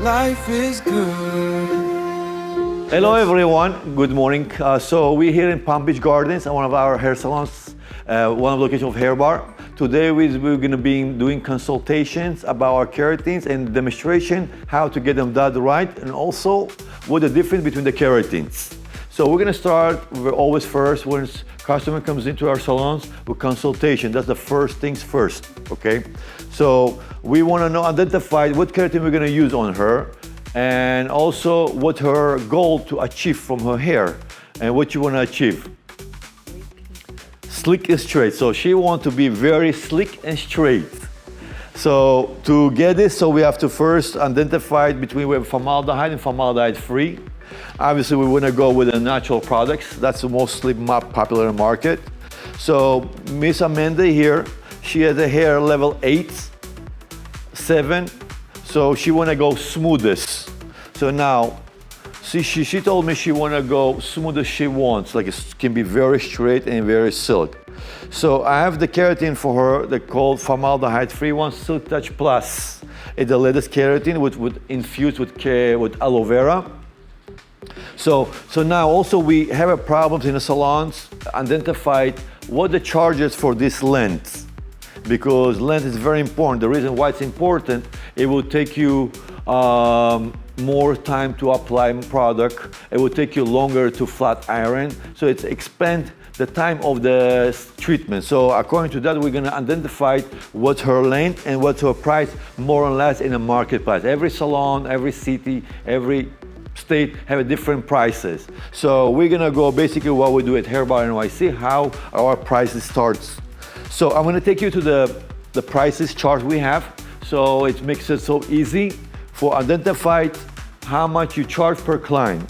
life is good. Hello everyone, good morning. So we're here in Palm Beach Gardens at one of our hair salons, one of the locations of Hair Bar. Today we're going to be doing consultations about our keratins and demonstration how to get them done right, and also what the difference between the keratins. So we're going to start, we're always first, when customer comes into our salons, with consultation. That's the first things first, okay? So we want to know, identify what keratin we're going to use on her, and also what her goal to achieve from her hair, and what you want to achieve. Slick and straight. So she wants to be very slick and straight. So to get this, so we have to first identify between we have formaldehyde and formaldehyde free. Obviously, we want to go with the natural products. That's the mostly popular in the market. So Miss Amanda here, she has a hair level 8, 7. So she want to go smoothest. So now, see, she told me she want to go smooth as she wants. Like it can be very straight and very silk. So I have the keratin for her, the called formaldehyde-free one, Silk Touch Plus. It's the latest keratin with infused with aloe vera. So now also we have a problems in the salons, identified what the charges for this length, because length is very important. The reason why it's important, it will take you more time to apply product. It will take you longer to flat iron. So it's expand the time of the treatment. So according to that, we're gonna identify what's her length and what's her price more or less in the marketplace. Every salon, every city, every state have a different prices. So we're gonna go basically what we do at Hair Bar NYC, how our prices starts. So I'm gonna take you to the prices chart we have. So it makes it so easy for identify how much you charge per client.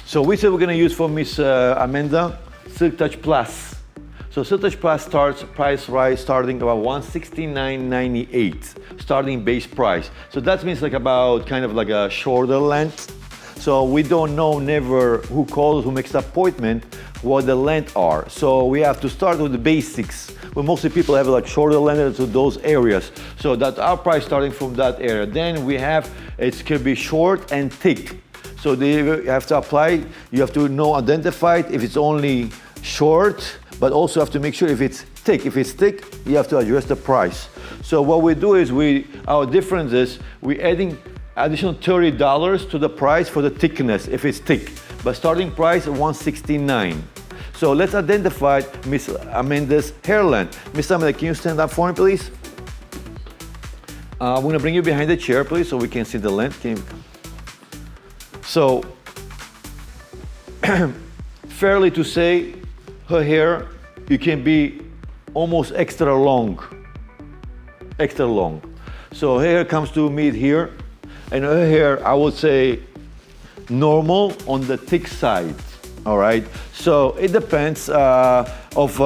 So we said we're gonna use for Miss Amanda, Silk Touch Plus. So Silk Touch Plus price rise starting about $169.98, starting base price. So that means like about kind of like a shorter length. So we don't know never who calls, who makes the appointment, what the length are. So we have to start with the basics. Well, mostly people have like shorter length to those areas. So that's our price starting from that area. Then we have, it could be short and thick. So you have to apply, you have to know, identify it if it's only short, but also have to make sure if it's thick. If it's thick, you have to address the price. So what we do is our difference is we're adding additional $30 to the price for the thickness if it's thick. But starting price $169. So let's identify Miss Amanda's hair length. Miss Amanda, can you stand up for me, please? I'm gonna bring you behind the chair, please, so we can see the length. So, fairly to say, her hair, you can be almost extra long. Extra long. So her hair comes to meet here, and her hair, I would say, normal on the thick side. All right. So it depends of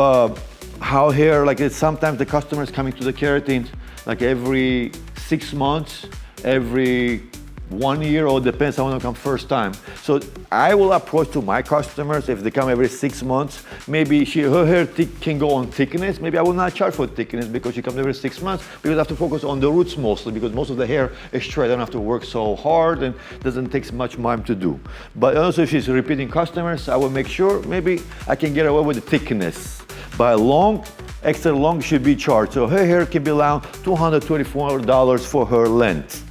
how hair. Like sometimes the customer is coming to the keratin like every 6 months, every 1 year, or depends on when they come first time. So I will approach to my customers if they come every 6 months. Maybe her hair can go on thickness. Maybe I will not charge for thickness because she comes every 6 months, because I have to focus on the roots mostly, because most of the hair is straight. I don't have to work so hard and doesn't take much time to do. But also if she's repeating customers, I will make sure maybe I can get away with the thickness. But long, extra long should be charged. So her hair can be around $224 for her length.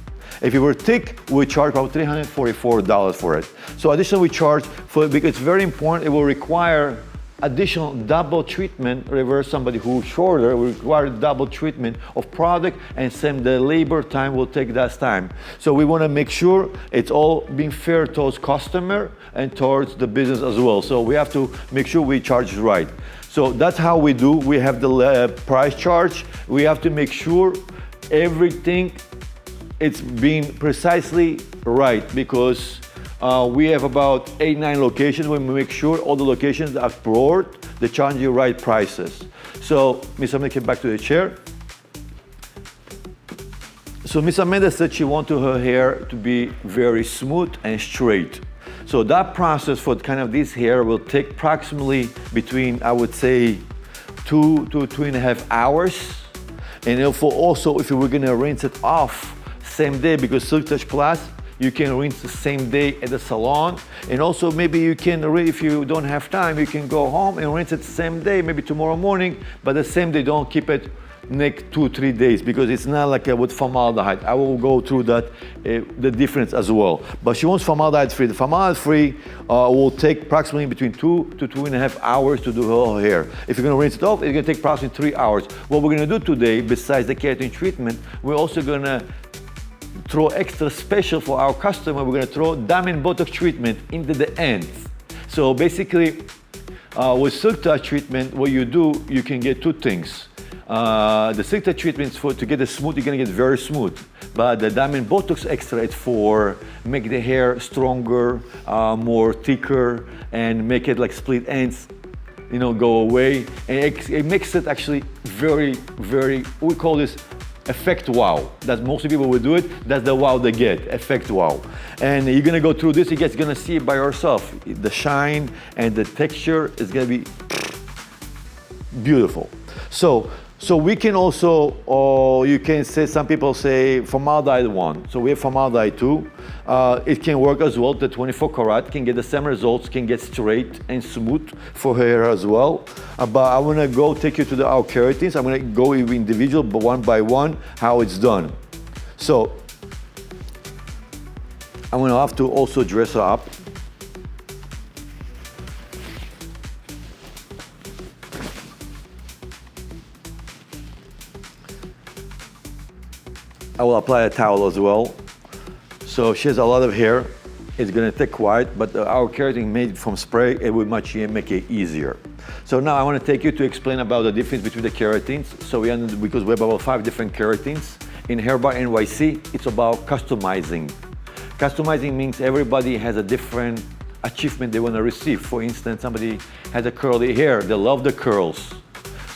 If it were thick, we charge about $344 for it. So additionally, we charge for, because it's very important, it will require additional double treatment. Reverse somebody who's shorter, will require double treatment of product, and same the labor time will take that time. So we want to make sure it's all being fair towards customer and towards the business as well. So we have to make sure we charge right. So that's how we do. We have the price charge. We have to make sure everything it's being precisely right, because we have about 8-9 locations. We make sure all the locations are broad, they charge you right prices. So Miss Amanda came back to the chair. So Miss Amanda said she wanted her hair to be very smooth and straight. So that process for kind of this hair will take approximately between, I would say, 2 to 2.5 hours. And also, if you were gonna rinse it off same day, because Silk Touch Plus, you can rinse the same day at the salon. And also maybe you can, if you don't have time, you can go home and rinse it the same day, maybe tomorrow morning, but the same day, don't keep it next 2-3 days, because it's not like with formaldehyde. I will go through that, the difference as well. But she wants formaldehyde free. The formaldehyde free will take approximately between 2 to 2.5 hours to do her hair. If you're gonna rinse it off, it's gonna take approximately 3 hours. What we're gonna do today, besides the keratin treatment, we're also gonna throw extra special for our customer. We're gonna throw diamond Botox treatment into the ends. So basically, with Silk Touch treatment, what you do, you can get two things. The Silk Touch treatment is to get it smooth, you're gonna get very smooth. But the Diamond Botox Extra is for make the hair stronger, more thicker, and make it like split ends, you know, go away. And it makes it actually very, very, we call this effect wow. That most people will do it, that's the wow they get, effect wow. And you're gonna go through this, you're gonna see it by yourself. The shine and the texture is gonna be beautiful. So we can also, or you can say, some people say formaldehyde 1. So we have formaldehyde 2. It can work as well. The 24 karat can get the same results, can get straight and smooth for hair as well. But I want to go take you to our keratins. I'm going to go individual, but one by one, how it's done. So I'm going to have to also dress her up. I will apply a towel as well. So she has a lot of hair. It's gonna take quiet, but our keratin made from spray, it will make it easier. So now I wanna take you to explain about the difference between the keratins. So because we have about 5 different keratins. In HBNYC, it's about customizing. Customizing means everybody has a different achievement they wanna receive. For instance, somebody has a curly hair, they love the curls.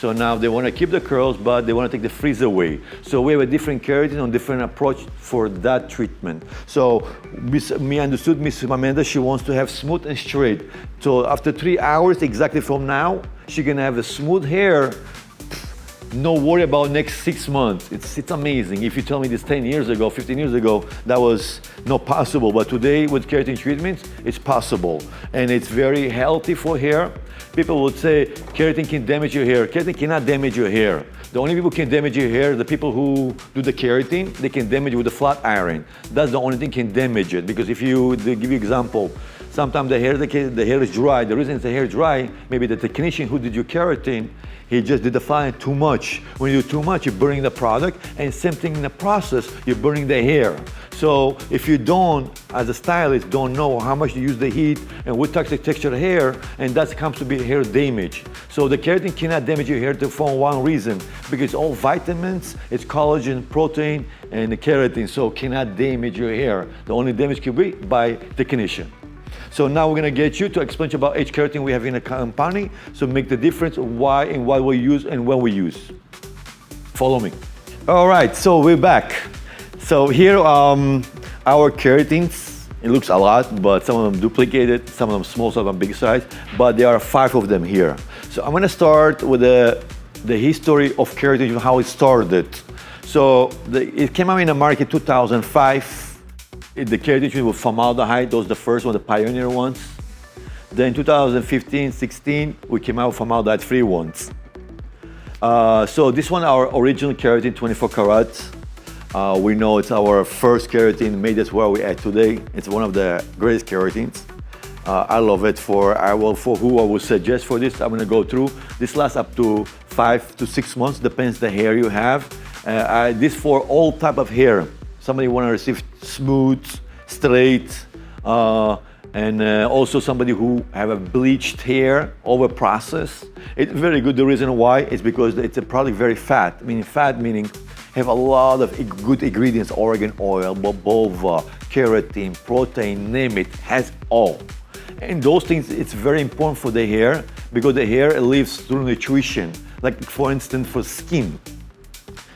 So now they want to keep the curls, but they want to take the frizz away. So we have a different keratin on different approach for that treatment. So me understood Miss Amanda, she wants to have smooth and straight. So after 3 hours exactly from now, she can have a smooth hair. No worry about next 6 months. It's amazing. If you tell me this 10 years ago, 15 years ago, that was not possible. But today with keratin treatments, it's possible. And it's very healthy for hair. People would say keratin can damage your hair. Keratin cannot damage your hair. The only people who can damage your hair are the people who do the keratin. They can damage it with a flat iron. That's the only thing can damage it. Because if you, to give you example, sometimes the hair is dry. The reason the hair is dry, maybe the technician who did your keratin, he just did the fine too much. When you do too much, you're burning the product, and same thing in the process, you're burning the hair. So if you don't, as a stylist, don't know how much you use the heat and what toxic texture hair, and that comes to be hair damage. So the keratin cannot damage your hair for one reason, because all vitamins, it's collagen, protein, and the keratin, so cannot damage your hair. The only damage can be by technician. So now we're gonna get you to explain to you about each keratin we have in a company, so make the difference why and what we use and when we use. Follow me. All right, so we're back. So here our keratins, it looks a lot, but some of them duplicated, some of them small, some of them big size, but there are 5 of them here. So I'm gonna start with the history of keratin, how it started. So it came out in the market 2005. The keratin with formaldehyde, those are the first one, the pioneer ones. Then 2015, 16, we came out with formaldehyde-free ones. So this one, our original keratin, 24 karat. We know it's our first keratin, made us where we at today. It's one of the greatest keratins. I love it for who I would suggest for this. I'm gonna go through. This lasts up to 5 to 6 months, depends the hair you have. This for all type of hair. Somebody want to receive smooth, straight, and also somebody who have a bleached hair, over processed. It's very good. The reason why is because it's a product very fat, meaning have a lot of good ingredients, oregon oil, jojoba, keratin, protein, name it, has all. And those things, it's very important for the hair because the hair lives through nutrition. Like for instance, for skin.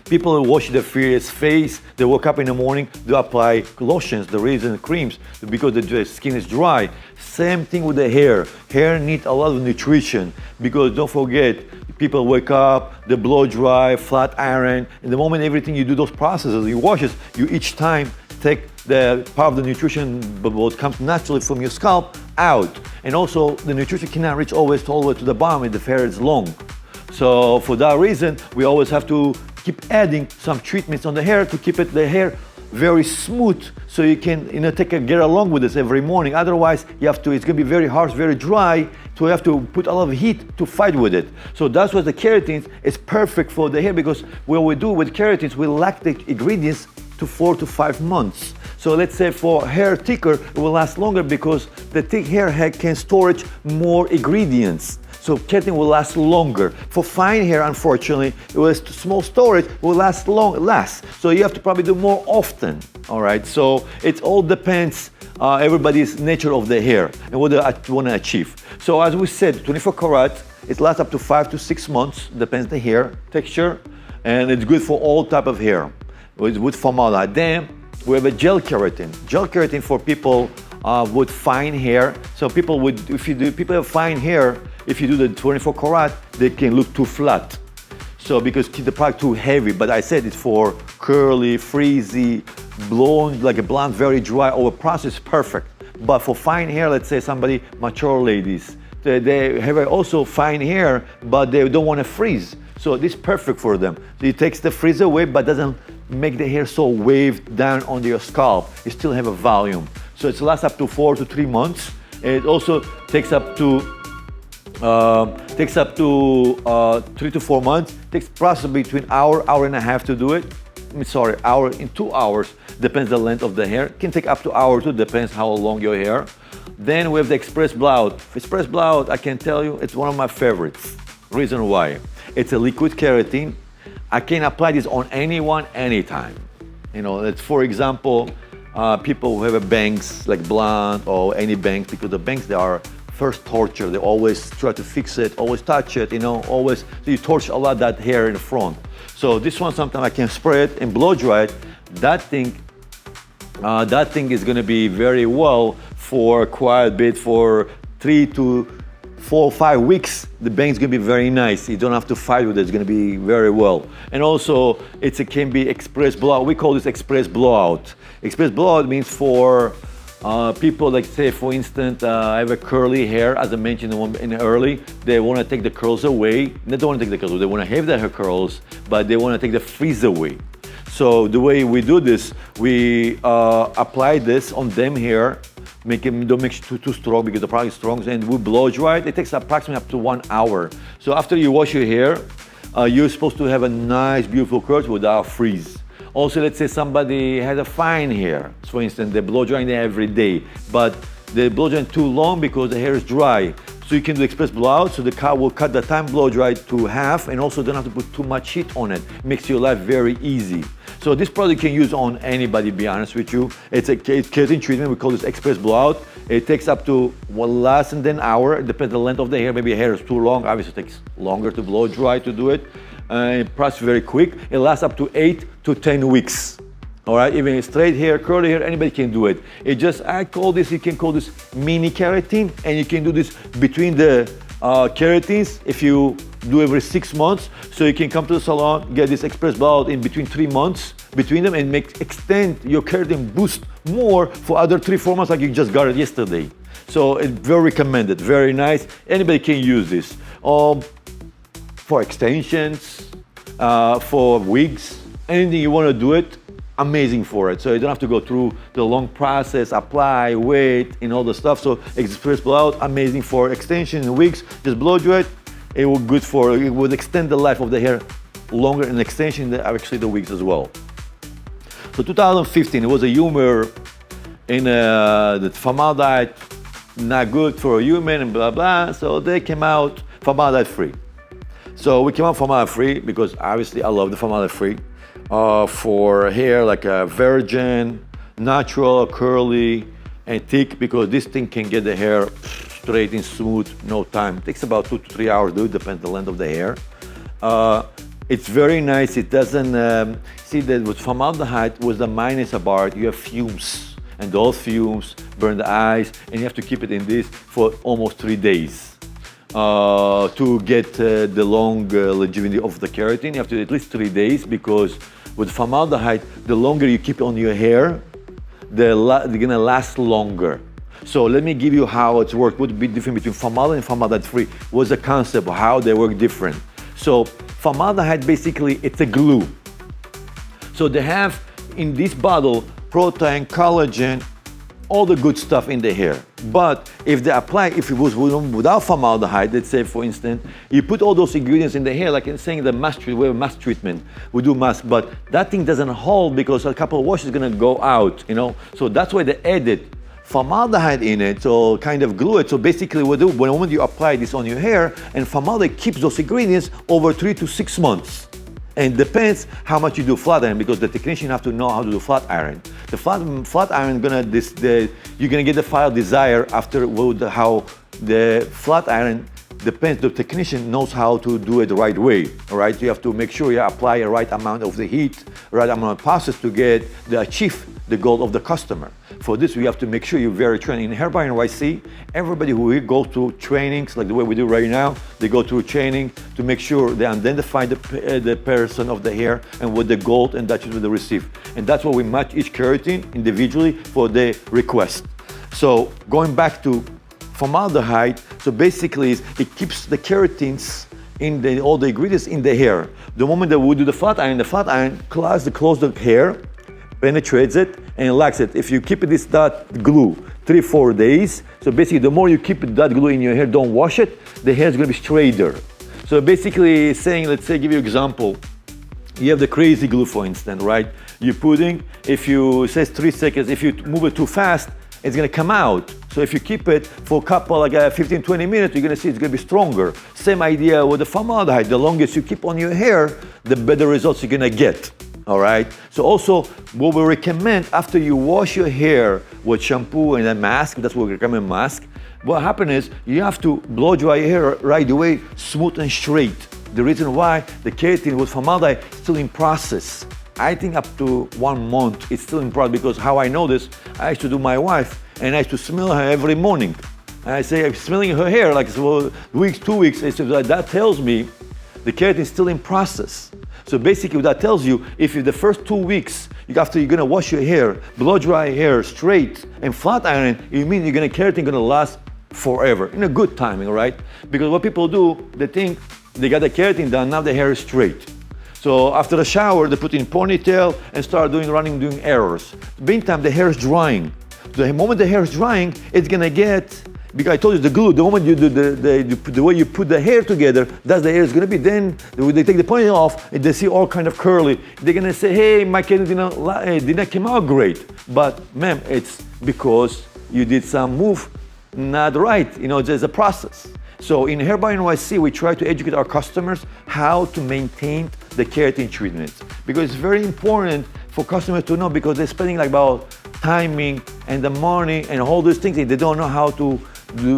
People who wash their face, they wake up in the morning, they apply lotions, the reason creams, because the skin is dry. Same thing with the hair. Hair needs a lot of nutrition because don't forget, People wake up, they blow dry, flat iron. And the moment everything you do those processes, you wash it, you each time take the part of the nutrition, but what comes naturally from your scalp, out. And also the nutrition cannot reach always all the way to the bottom if the hair is long. So for that reason, we always have to keep adding some treatments on the hair to keep the hair very smooth, so you can get along with this every morning. Otherwise, it's going to be very harsh, very dry, so you have to put a lot of heat to fight with it. So that's what the keratin is perfect for the hair, because what we do with keratins, we lack the ingredients to 4 to 5 months. So let's say for hair thicker, it will last longer because the thick hair can storage more ingredients. So keratin will last longer. For fine hair, unfortunately, it was small storage, will last less. So you have to probably do more often. All right. So it all depends everybody's nature of the hair and what they want to achieve. So as we said, 24 karat, it lasts up to 5 to 6 months, depends the hair texture, and it's good for all type of hair. With formaldehyde. Then we have a gel keratin. Gel keratin for people with fine hair. So people have fine hair, if you do the 24 karat, they can look too flat. So because keep the product too heavy, but I said it's for curly, frizzy, blonde, like a blonde, very dry, over process, perfect. But for fine hair, let's say somebody, mature ladies, they have also fine hair, but they don't want to frizz. So this is perfect for them. It takes the frizz away, but doesn't make the hair so waved down on your scalp. You still have a volume. So it lasts up to 4 to 3 months. It also takes up to 3 to 4 months. Takes process between hour and a half to do it. Hour in 2 hours. Depends the length of the hair. Can take up to hour too. Depends how long your hair. Then we have the express blowout. Express blowout, I can tell you, it's one of my favorites. Reason why? It's a liquid keratin. I can apply this on anyone, anytime. It's for example, people who have a bangs like blonde or any bangs, because the bangs, they are first torture. They always try to fix it, always touch it, always. So you torch a lot that hair in the front. So this one, sometimes I can spray it and blow dry it. That thing is going to be very well for quite a bit, for 3 to 4 or 5 weeks. The bang's going to be very nice. You don't have to fight with it. It's going to be very well. And also, it can be express blowout. We call this express blowout. Express blowout means for people, like say, for instance, I have a curly hair, as I mentioned in early. They want to take the curls away. They don't want to take the curls away. They want to have their hair curls, but they want to take the frizz away. So the way we do this, we apply this on them here. Don't make it too strong because the product is strong, and we blow dry it. It takes approximately up to 1 hour. So after you wash your hair, you're supposed to have a nice, beautiful curls without frizz. Also, let's say somebody has a fine hair. For instance, they blow drying it every day, but they blow drying too long because the hair is dry. So you can do express blowout, so the car will cut the time blow dry to half, and also don't have to put too much heat on it. Makes your life very easy. So this product you can use on anybody, to be honest with you. It's a keratin treatment, we call this express blowout. It takes up to less than an hour. It depends on the length of the hair. Maybe your hair is too long, obviously it takes longer to blow dry to do it. It processes very quick. It lasts up to 8 to 10 weeks. All right, even straight hair, curly hair, anybody can do it. You can call this mini keratin, and you can do this between the keratins if you do every 6 months. So you can come to the salon, get this express blowout in between 3 months between them, and extend your keratin boost more for other 3-4 months like you just got it yesterday. So it's very recommended, very nice. Anybody can use this for extensions, for wigs, anything you want to do it. Amazing for it. So you don't have to go through the long process, apply, wait, and all the stuff. So express blowout, amazing for extension and wigs. Just blow dry it. It would extend the life of the hair longer, and extension than actually the wigs as well. So 2015, it was a humor in the formaldehyde, not good for a human and blah blah. So they came out formaldehyde free. So we came out formaldehyde free because obviously I love the formaldehyde free. For hair like a virgin, natural, curly, and thick, because this thing can get the hair straight and smooth, no time. It takes about 2 to 3 hours, depends the length of the hair. It's very nice. It doesn't, see that with formaldehyde, with the minus about it, you have fumes, and those fumes burn the eyes, and you have to keep it in this for almost 3 days. to get the long longevity of the keratin. You have to at least 3 days, because with formaldehyde, the longer you keep it on your hair, they're gonna last longer. So let me give you how it's worked. What would be different between formaldehyde and formaldehyde-free? What's the concept of how they work different? So formaldehyde, basically, it's a glue. So they have in this bottle protein, collagen, all the good stuff in the hair. But if they apply, if it was without formaldehyde, let's say for instance, you put all those ingredients in the hair, like in saying the mask treatment, we have a mask treatment, we do mask, but that thing doesn't hold because a couple of washes is gonna go out, you know? So that's why they added formaldehyde in it, so kind of glue it. So basically what do, when you apply this on your hair, and formaldehyde keeps those ingredients over 3 to 6 months. And it depends how much you do flat iron, because the technician have to know how to do flat iron. The flat iron you're gonna get the file desired after how the flat iron depends. The technician knows how to do it the right way. All right, you have to make sure you apply the right amount of the heat, right amount of process to achieve the goal of the customer. For this, we have to make sure you're very trained. In HBNYC, everybody who goes through trainings, like the way we do right now, they go through training to make sure they identify the person of the hair and what the goal, and that's what they receive. And that's why we match each keratin individually for the request. So going back to formaldehyde, so basically it keeps the keratins in all the ingredients in the hair. The moment that we do the flat iron closes the hair, penetrates it and locks it. If you keep that glue 3-4 days, so basically the more you keep that glue in your hair, don't wash it, the hair is going to be straighter. So basically saying, let's say, give you an example. You have the crazy glue, for instance, right? You're putting, if you, it says 3 seconds, if you move it too fast, it's gonna come out. So if you keep it for a couple, like 15-20 minutes, you're gonna see it's gonna be stronger. Same idea with the formaldehyde. The longest you keep on your hair, the better results you're gonna get. All right. So also, what we recommend after you wash your hair with shampoo and a mask, that's what we recommend, mask. What happens is you have to blow dry your hair right away, smooth and straight. The reason why the keratin with formaldehyde is still in process. I think up to 1 month it's still in process, because how I know this, I used to do my wife and I used to smell her every morning. And I say, I'm smelling her hair like so weeks, 2 weeks. That tells me the keratin is still in process. So basically what that tells you, if you the first 2 weeks, after you're gonna wash your hair, blow dry hair, straight, and flat iron, it means keratin gonna last forever, in a good timing, right? Because what people do, they think they got the keratin done, now the hair is straight. So after the shower, they put in ponytail and start doing errors. Meantime, the hair is drying. The moment the hair is drying, it's gonna get, because I told you the glue, the moment you do the way you put the hair together, that's the hair is gonna be. Then when they take the ponytail off and they see all kind of curly, they're gonna say, hey, my kid didn't come out great. But ma'am, it's because you did some move not right. There's a process. So in HBNYC, we try to educate our customers how to maintain the keratin treatment, because it's very important for customers to know, because they're spending like about timing and the money and all those things, and they don't know how to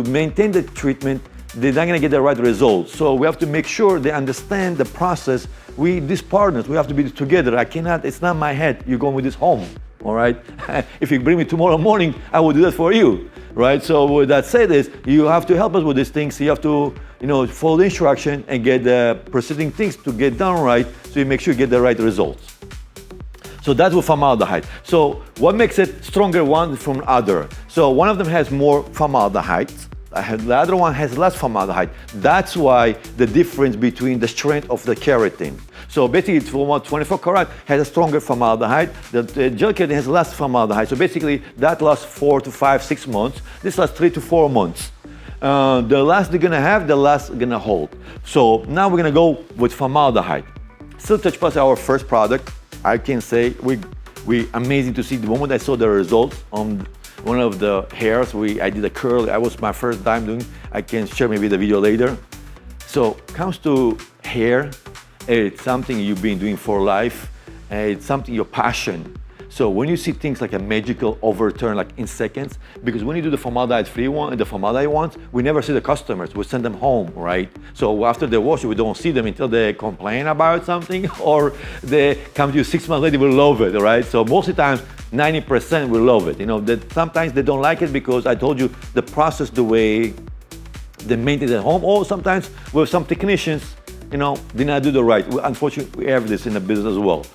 maintain the treatment, they're not gonna get the right results. So we have to make sure they understand the process. These partners, we have to be together. It's not my head, you're going with this home, all right? If you bring me tomorrow morning, I will do that for you, right? So with that said is, you have to help us with these things. You have to, follow the instruction and get the proceeding things to get done right, so you make sure you get the right results. So that's with formaldehyde. So what makes it stronger one from other? So one of them has more formaldehyde, the other one has less formaldehyde. That's why the difference between the strength of the keratin. So basically, it's 24 karat has a stronger formaldehyde. The gel keratin has less formaldehyde. So basically, that lasts 4 to 5, 6 months. This lasts 3 to 4 months. The last they're gonna have, the last gonna hold. So now we're gonna go with formaldehyde. Silk Touch Plus, our first product. I can say we amazing to see. The moment I saw the results on one of the hairs, I did a curl. I was my first time doing. I can share maybe the video later. So comes to hair, it's something you've been doing for life. It's something your passion. So when you see things like a magical overturn, like in seconds, because when you do the formaldehyde-free one and the formaldehyde ones, we never see the customers. We send them home, right? So after they wash it, we don't see them until they complain about something, or they come to you 6 months later, we love it, right? So most of the time, 90% will love it. That sometimes they don't like it because I told you the process, the way they maintain it at home, or sometimes with some technicians, did not do the right. Unfortunately, we have this in the business as well.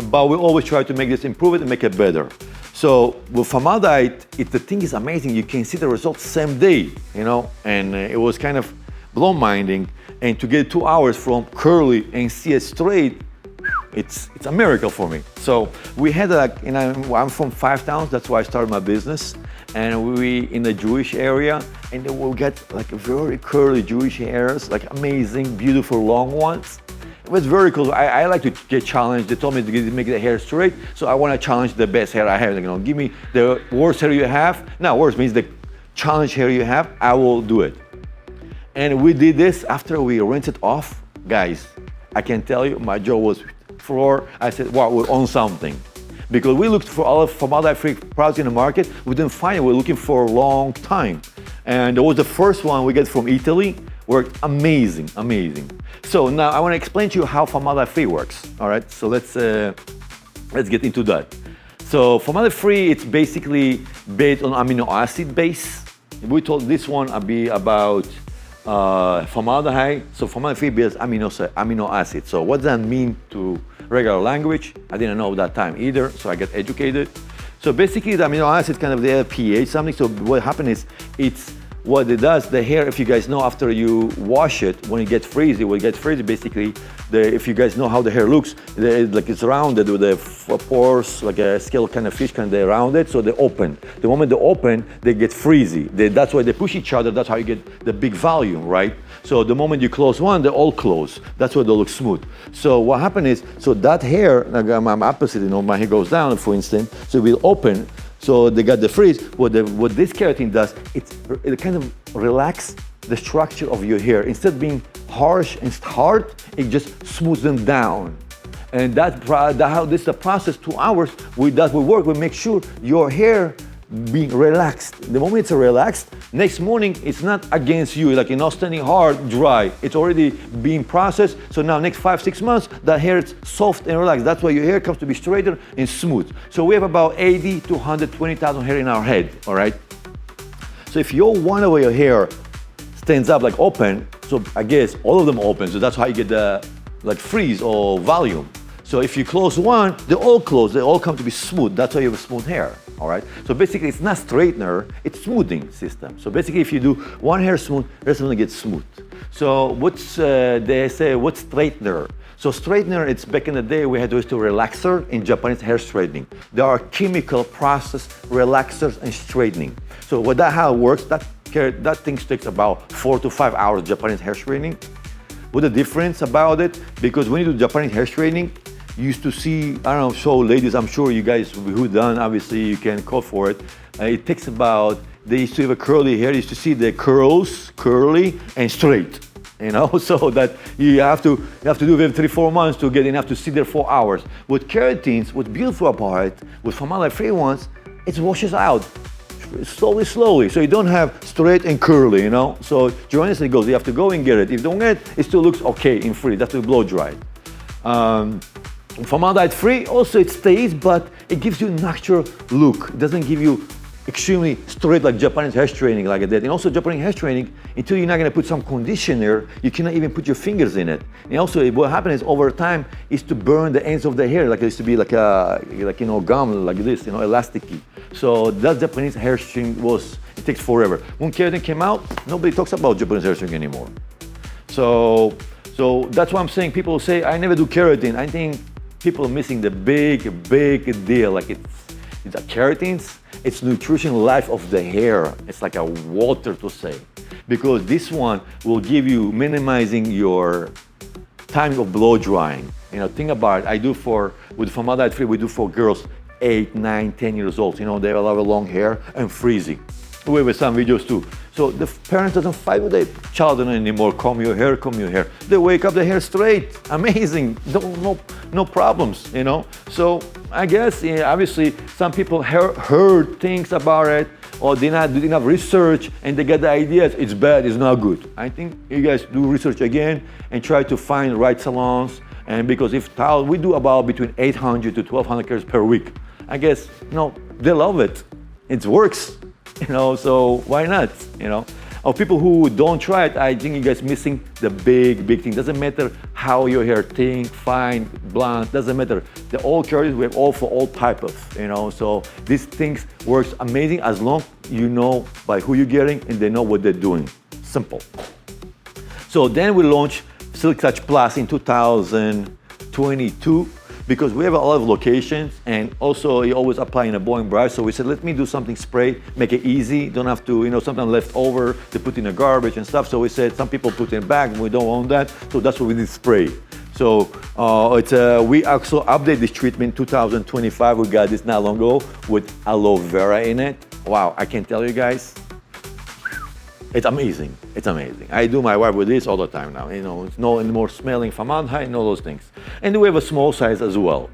But we always try to make this, improve it and make it better. So with formaldehyde, the thing is amazing. You can see the results same day, and it was kind of blow-minding. And to get 2 hours from curly and see it straight, it's a miracle for me. So we had I'm from 5 towns, that's why I started my business. And we in the Jewish area, and then we'll get like very curly Jewish hairs, like amazing, beautiful, long ones. It was very cool. I like to get challenged. They told me to make the hair straight, so I want to challenge the best hair I have. Give me the worst hair you have. Now, worst means the challenge hair you have, I will do it. And we did this after we rinsed it off. Guys, I can tell you, my jaw was floor. I said, wow, we're on something. Because we looked for all of formaldehyde-free products in the market, we didn't find it. We were looking for a long time. And it was the first one we get from Italy. Worked amazing, amazing. So now I want to explain to you how formaldehyde-free works. All right, so let's get into that. So formaldehyde-free, it's basically based on amino acid base. We told this one would be about formaldehyde. So formaldehyde-free based amino acid. So what does that mean to regular language? I didn't know that time either, so I got educated. So basically the amino acid kind of the pH something. So what happens is what it does, the hair, if you guys know, after you wash it, when it gets frizzy, basically, if you guys know how the hair looks, it's rounded with the pores, like a scale kind of fish, they're rounded, so they open. The moment they open, they get frizzy. That's why they push each other, that's how you get the big volume, right? So the moment you close one, they all close. That's why they look smooth. So what happened is, so that hair, like I'm opposite, my hair goes down, for instance, so it will open. So they got the frizz. What this keratin does, it kind of relax the structure of your hair. Instead of being harsh and hard, it just smooths them down. And that's how this is the process. 2 hours. We work. We make sure your hair being relaxed. The moment it's relaxed, next morning it's not against you, like standing hard, dry. It's already being processed. So now next 5-6 months, the hair is soft and relaxed. That's why your hair comes to be straighter and smooth. So we have about 80 to 120,000 hair in our head, all right? So if one of your hair stands up like open, so I guess all of them open, so that's how you get the like freeze or volume. So if you close one, they all close, they all come to be smooth. That's why you have smooth hair, all right? So basically it's not straightener, it's smoothing system. So basically if you do one hair smooth, the rest of them get smooth. So they say, what's straightener? So straightener, it's back in the day we had to use to relaxer in Japanese hair straightening. There are chemical process relaxers and straightening. So how it works, that thing takes about 4 to 5 hours Japanese hair straightening. What the difference about it? Because when you do Japanese hair straightening, you used to see, I don't know, so ladies, I'm sure you guys who done, obviously you can call for it. It takes about, they used to have a curly hair, you used to see the curls, curly and straight, so that you have to do it 3-4 months to get enough to sit there 4 hours. With keratins, what's beautiful about it, with formaldehyde-free ones, it washes out slowly, so you don't have straight and curly, So Johannes goes, you have to go and get it. If you don't get it, it still looks okay and free. That's to blow dried. Formaldehyde-free, also it stays, but it gives you a natural look. It doesn't give you extremely straight like Japanese hair straightening like that. And also Japanese hair straightening, until you're not gonna put some conditioner, you cannot even put your fingers in it. And also what happens is over time is to burn the ends of the hair, like it used to be like gum like this, elasticy. So that Japanese hair straightening it takes forever. When keratin came out, nobody talks about Japanese hair straightening anymore. So that's why I'm saying people say, I never do keratin. I think people are missing the big deal. Like it's the keratins, it's nutrition life of the hair. It's like a water to say. Because this one will give you minimizing your time of blow drying. Think about it. With formaldehyde-free, we do for girls 8, 9, 10 years old. They have a lot of long hair and freezing. We have some videos too. So the parent doesn't fight with their child anymore. Comb your hair. They wake up, the hair straight. Amazing. No problems, So I guess, obviously, some people heard things about it or did not do enough research and they get the ideas, it's bad, it's not good. I think you guys do research again and try to find the right salons. And because we do about between 800 to 1,200 cares per week. I guess, they love it. It works. So why not, Of people who don't try it, I think you guys missing the big thing. Doesn't matter how your hair thin, fine, blonde, doesn't matter. The all keratin, we have all for all type of, so these things works amazing as long you know by who you're getting and they know what they're doing. Simple. So then we launched Silk Touch Plus in 2022 because we have a lot of locations and also you always apply in a blowing brush. So we said, let me do something spray, make it easy. Don't have to, sometimes left over to put in the garbage and stuff. So we said, some people put it back and we don't want that. So that's what we did, spray. So we also update this treatment 2025. We got this not long ago with aloe vera in it. Wow, I can tell you guys, it's amazing. It's amazing. I do my wife with this all the time now. It's no more smelling formaldehyde and all those things. And we have a small size as well.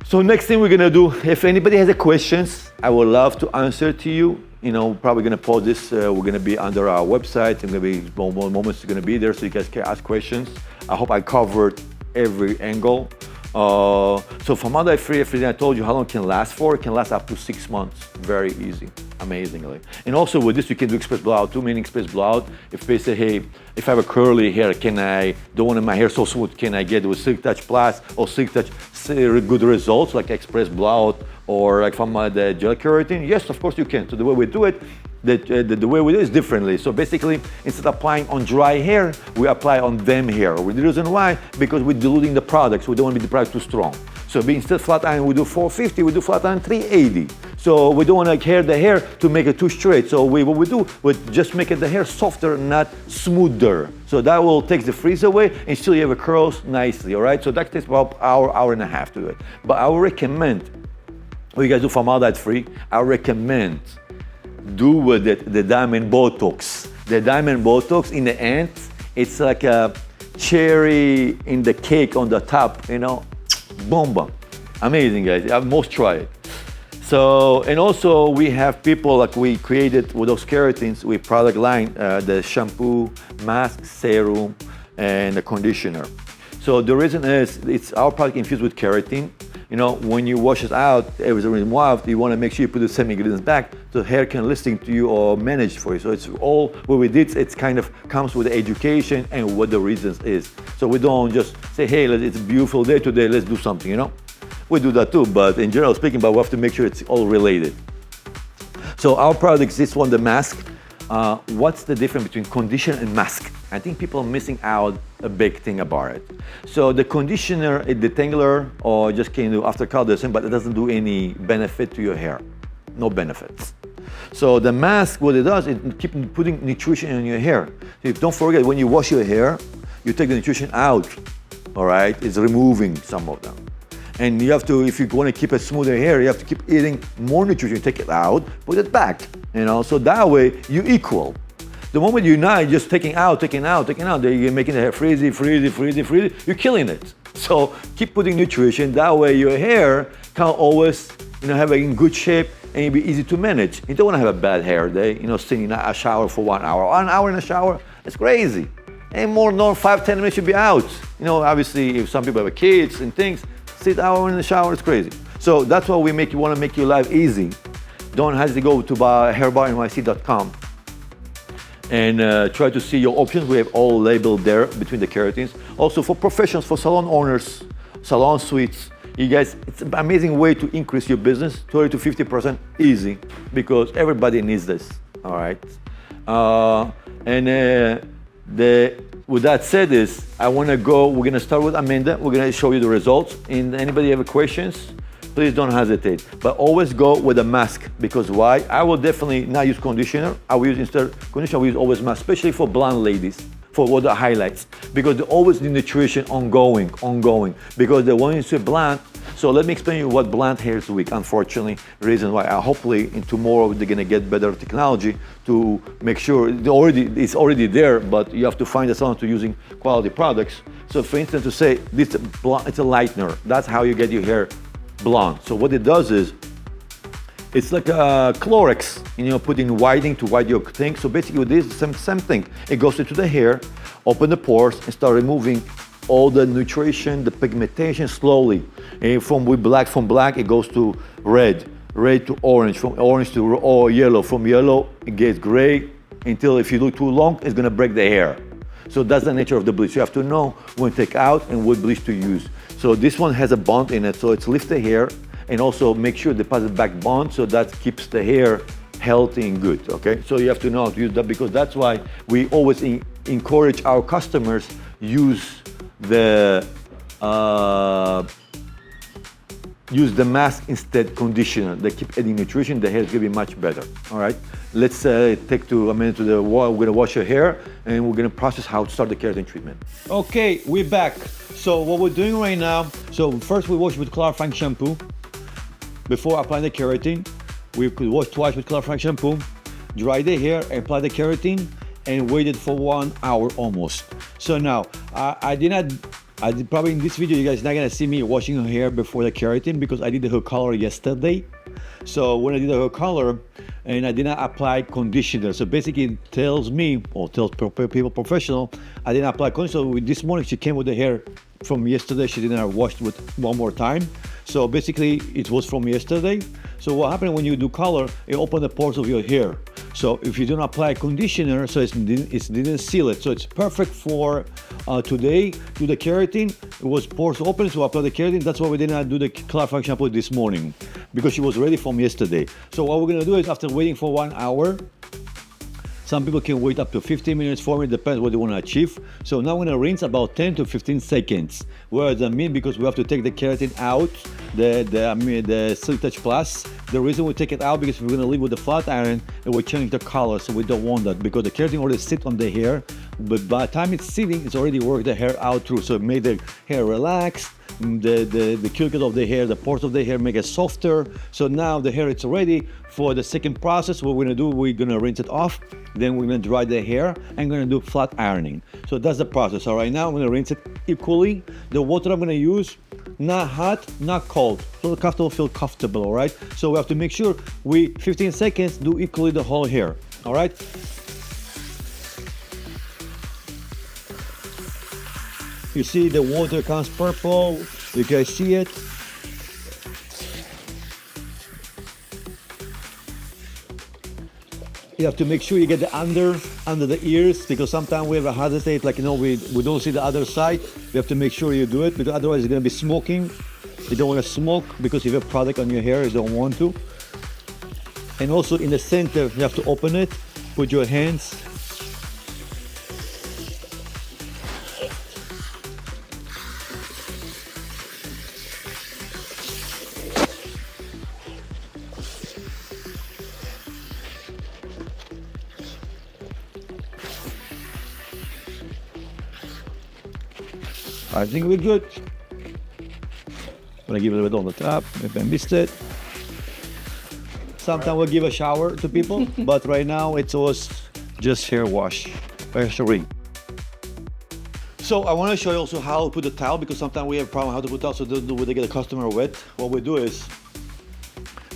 So next thing we're gonna do, if anybody has a questions, I would love to answer to you. Probably gonna post this. We're gonna be under our website. And gonna be more moments gonna be there, so you guys can ask questions. I hope I covered every angle. So formaldehyde-free, everything I told you how long it can last for. It can last up to 6 months. Very easy, amazingly. And also with this, you can do express blowout, 2 minute express blowout. If they say, hey, if I have a curly hair, don't want my hair so smooth, can I get with Silk Touch Plus or Silk Touch good results like express blowout or like from the gel keratin? Yes, of course you can. So the way we do it, the way we do it is differently. So basically, instead of applying on dry hair, we apply on them hair. The reason why, because we're diluting the products. We don't want to be the product too strong. So instead flat iron, we do 450, we do flat iron 380. So we don't want to hair the hair to make it too straight. So what we do, we just make the hair softer, not smoother. So that will take the frizz away and still you have a curls nicely, all right? So that takes about hour and a half to do it. But I would recommend, you guys do formaldehyde free, I recommend do with it the diamond Botox. The diamond Botox in the end, it's like a cherry in the cake on the top, boom, boom. Amazing, guys. I must try it. So, and also we have people like we created with those keratins, we product line, the shampoo, mask, serum, and the conditioner. So the reason is it's our product infused with keratin. When you wash it out, everything removed, you want to make sure you put the same ingredients back so hair can listen to you or manage for you. So it's all what we did, it's kind of comes with the education and what the reasons is. So we don't just say, hey, it's a beautiful day today, let's do something, We do that too, but in general speaking, but we have to make sure it's all related. So our product, this one, the mask, what's the difference between conditioner and mask? I think people are missing out a big thing about it. So the conditioner is detangler or just can do after color, but it doesn't do any benefit to your hair. No benefits. So the mask, what it does, it keeps putting nutrition in your hair. So don't forget, when you wash your hair, you take the nutrition out, all right? It's removing some of them. And you have to, if you want to keep a smoother hair, you have to keep eating more nutrition. Take it out, put it back, So that way, you equal. The moment you're not just taking out, then you're making the hair frizzy, you're killing it. So keep putting nutrition, that way your hair can always have it in good shape and it'll be easy to manage. You don't want to have a bad hair day, sitting in a shower for 1 hour. 1 hour in a shower, it's crazy. And more than 5-10 minutes should be out. Obviously if some people have kids and things, sit an hour in the shower, it's crazy. So that's why we want to make your life easy. Don't hesitate to go to HBNYC.com and try to see your options. We have all labeled there between the keratins. Also for professionals, for salon owners, salon suites, you guys, it's an amazing way to increase your business, 30 to 50% easy, because everybody needs this, all right? With that said we're gonna start with Amanda. We're gonna show you the results. And anybody have questions, please don't hesitate. But always go with a mask, because why? I will definitely not use conditioner. I will use instead conditioner, I will use always mask, especially for blonde ladies, for what the highlights. Because they always need nutrition ongoing. Because they want you to blonde. So let me explain you what blonde hair is weak, unfortunately. The reason why, hopefully in tomorrow they're gonna get better technology to make sure it's already there, but you have to find a salon to using quality products. So for instance, to say this blonde, it's a lightener. That's how you get your hair blonde. So what it does is, it's like a Clorox, putting whitening to white your thing. So basically with this, same thing. It goes into the hair, open the pores and start removing all the nutrition, the pigmentation slowly. And from black, it goes to red to orange, from orange to yellow, from yellow, it gets gray, until if you do too long, it's gonna break the hair. So that's the nature of the bleach. You have to know when to take out and what bleach to use. So this one has a bond in it, so it's lift the hair and also make sure deposit back bond so that keeps the hair healthy and good, okay? So you have to know how to use that because that's why we always encourage our customers use the mask instead conditioner. They keep adding nutrition, the hair is gonna be much better, all right? Let's take a minute to the wall. We're gonna wash your hair and we're gonna process how to start the keratin treatment. Okay, we're back. So what we're doing right now, so first we wash with clarifying shampoo. Before applying the keratin, we could wash twice with clarifying shampoo, dry the hair, apply the keratin, and waited for 1 hour almost. So now, probably in this video, you guys are not gonna see me washing her hair before the keratin because I did her color yesterday. So when I did her color, and I did not apply conditioner. So basically it tells me, or tells people professional, I didn't apply conditioner. This morning she came with the hair from yesterday. She didn't wash with one more time. So basically it was from yesterday. So what happened when you do color, it opened the pores of your hair. So if you don't apply conditioner, so it didn't seal it. So it's perfect for today. Do the keratin. It was pores open, so apply the keratin. That's why we did not do the clarifying shampoo this morning because she was ready from yesterday. So what we're gonna do is after waiting for 1 hour, some people can wait up to 15 minutes, 4 minutes, depends what they want to achieve. So now we're gonna rinse about 10 to 15 seconds. What does that mean? Because we have to take the keratin out, the Silk Touch Plus. The reason we take it out because we're gonna leave with the flat iron, it will change the color, so we don't want that because the keratin already sits on the hair, but by the time it's sitting, it's already worked the hair out through, so it made the hair relax. The cuticle of the hair, the pores of the hair make it softer. So now the hair is ready for the second process. What we're gonna do, we're gonna rinse it off, then we're gonna dry the hair and gonna do flat ironing. So that's the process. All right, now I'm gonna rinse it equally. The water I'm gonna use, not hot, not cold. So the customer will feel comfortable, all right? So we have to make sure 15 seconds, do equally the whole hair, all right? You see the water comes purple, you guys see it? You have to make sure you get the under the ears because sometimes we have a hesitate, like we don't see the other side. You have to make sure you do it because otherwise it's gonna be smoking. You don't want to smoke because if you have product on your hair, you don't want to. And also in the center, you have to open it, put your hands. I think we're good. I'm gonna give it a bit on the top, if I missed it. Sometimes we'll give a shower to people, but right now it was just hair wash, ring. So I wanna show you also how to put the towel because sometimes we have a problem how to put towel, so when they get a customer wet, what we do is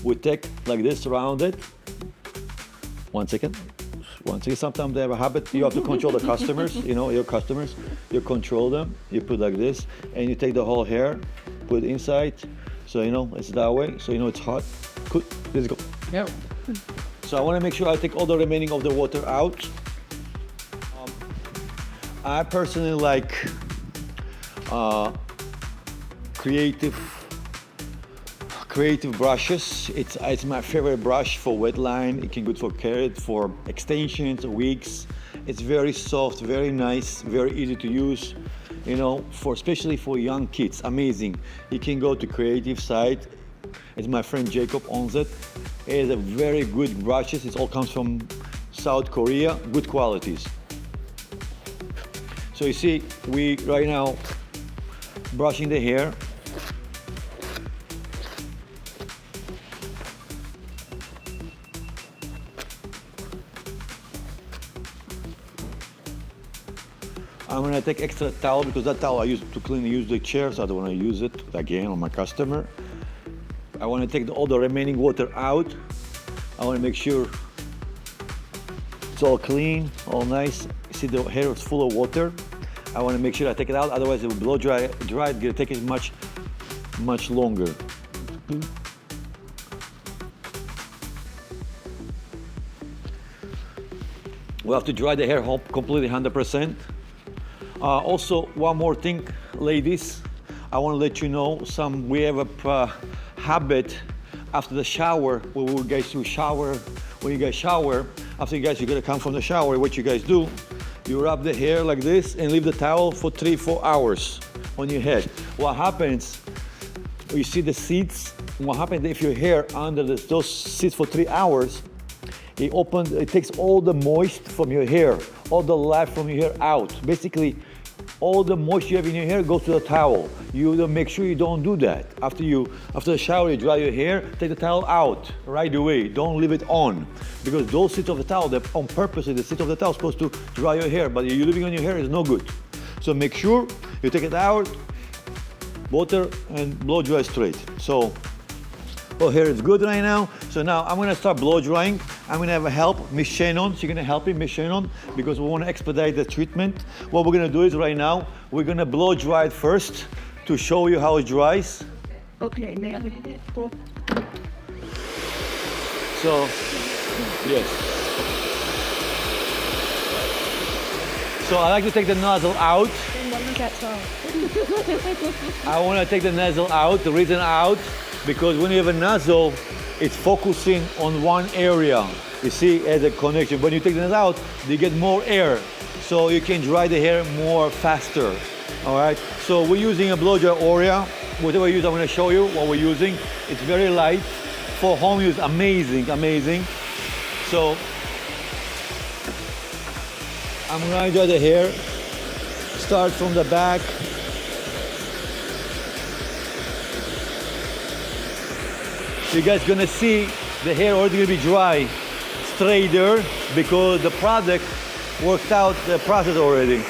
we take like this around it. 1 second. Sometimes they have a habit, you have to control the customers, your customers, you control them, you put like this, and you take the whole hair, put it inside, so it's that way, so it's hot. Good, let's go. Yep. So I want to make sure I take all the remaining of the water out. I personally like creative brushes. It's my favorite brush for wet line. It can be good for carrot, for extensions, wigs. It's very soft, very nice, very easy to use. Especially for young kids, amazing. You can go to creative site. It's my friend Jacob owns it. It is a very good brushes. It all comes from South Korea, good qualities. So you see, we right now brushing the hair. I'm gonna take extra towel because that towel I use to use the chair, so I don't wanna use it again on my customer. I wanna take all the remaining water out. I wanna make sure it's all clean, all nice. See the hair is full of water. I wanna make sure I take it out, otherwise it will blow dry. It's gonna take it much longer. We have to dry the hair completely 100%. Also, one more thing, ladies, I want to let you know we have a habit after the shower, when you guys shower, after you're gonna come from the shower, what you guys do, you wrap the hair like this and leave the towel for 3-4 hours on your head. What happens, you see the seeds, what happens if your hair under those seeds for 3 hours, it takes all the moist from your hair, all the life from your hair out. Basically, all the moisture you have in your hair goes to the towel. You make sure you don't do that. After the shower, you dry your hair, take the towel out right away. Don't leave it on. Because those seeds of the towel, they're on purpose, the seeds of the towel is supposed to dry your hair, but you leaving on your hair is no good. So make sure you take it out, water, and blow dry straight. So, hair is good right now. So now I'm gonna start blow drying. I'm gonna have a help, Miss Shannon. She's gonna help me, Miss Shannon, because we wanna expedite the treatment. What we're gonna do is right now, we're gonna blow dry it first to show you how it dries. Okay, now. So, yes. So I like to take the nozzle out. I wanna take the nozzle out, the reason out, because when you have a nozzle, it's focusing on one area. You see, as a connection. When you take the nozzle out, you get more air, so you can dry the hair more faster. All right. So we're using a blow dry Oria. Whatever you use, I'm going to show you what we're using. It's very light for home use. Amazing, amazing. So I'm going to dry the hair. Start from the back. You guys gonna see the hair already gonna be dry, straighter, because the product worked out the process already.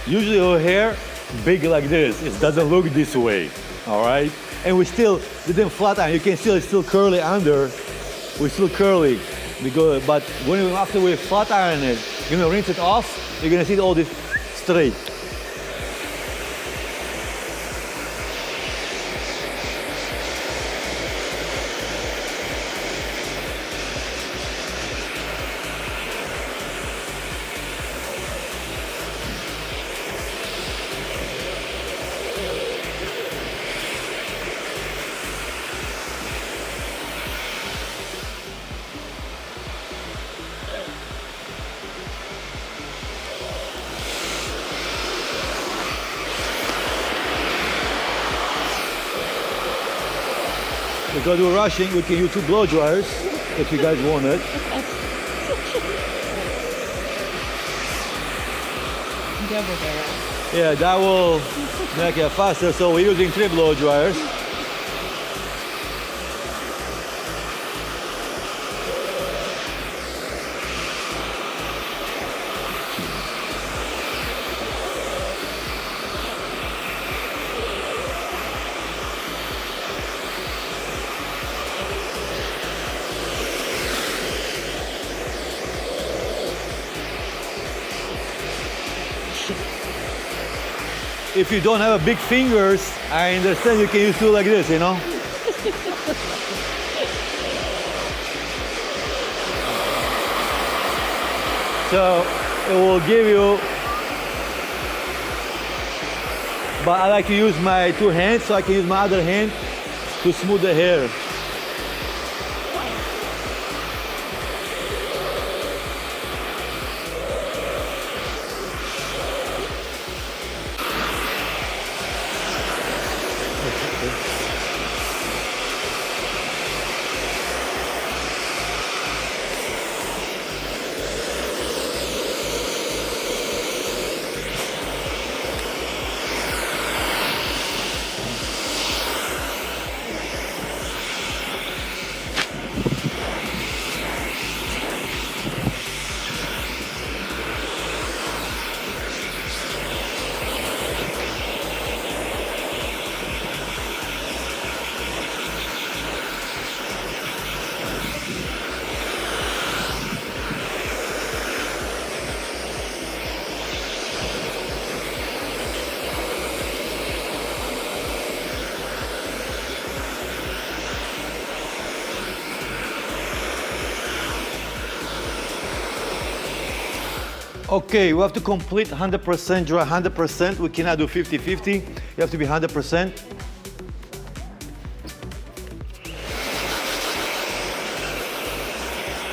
Usually our hair big like this. It doesn't look this way, all right? And we still didn't flat iron. You can see it's still curly under. We're still curly, but after we flat iron it, you're gonna rinse it off. You're gonna see all this straight. Because we're rushing, we can use 2 blow dryers if you guys want it. Yeah, that will make it faster. So we're using 3 blow dryers. If you don't have a big fingers, I understand you can use 2 like this, you know? So it will give you, but I like to use my 2 hands, so I can use my other hand to smooth the hair. Okay, we have to complete 100% dry, 100%. We cannot do 50-50. You have to be 100%.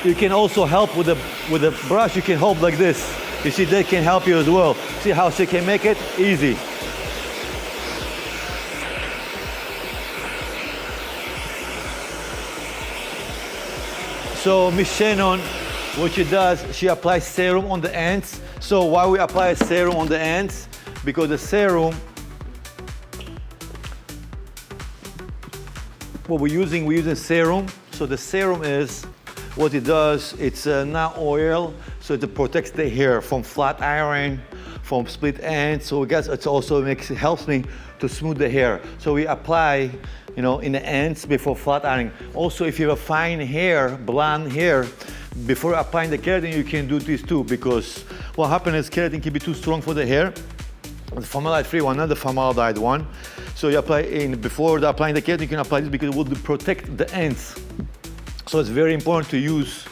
You can also help with the brush. You can help like this. You see, that can help you as well. See how she can make it easy. So Miss Shannon, what she does, she applies serum on the ends. So why we apply serum on the ends? Because the serum, what we're using serum. So the serum is, what it does, it's not oil, so it protects the hair from flat iron, from split ends. So I guess it also helps me to smooth the hair. So we apply, you know, in the ends before flat ironing. Also, if you have fine hair, blonde hair, before applying the keratin, you can do this too, because what happens is keratin can be too strong for the hair. The formaldehyde-free one, not the formaldehyde one. So you apply before applying the keratin, you can apply this because it will protect the ends. So it's very important to use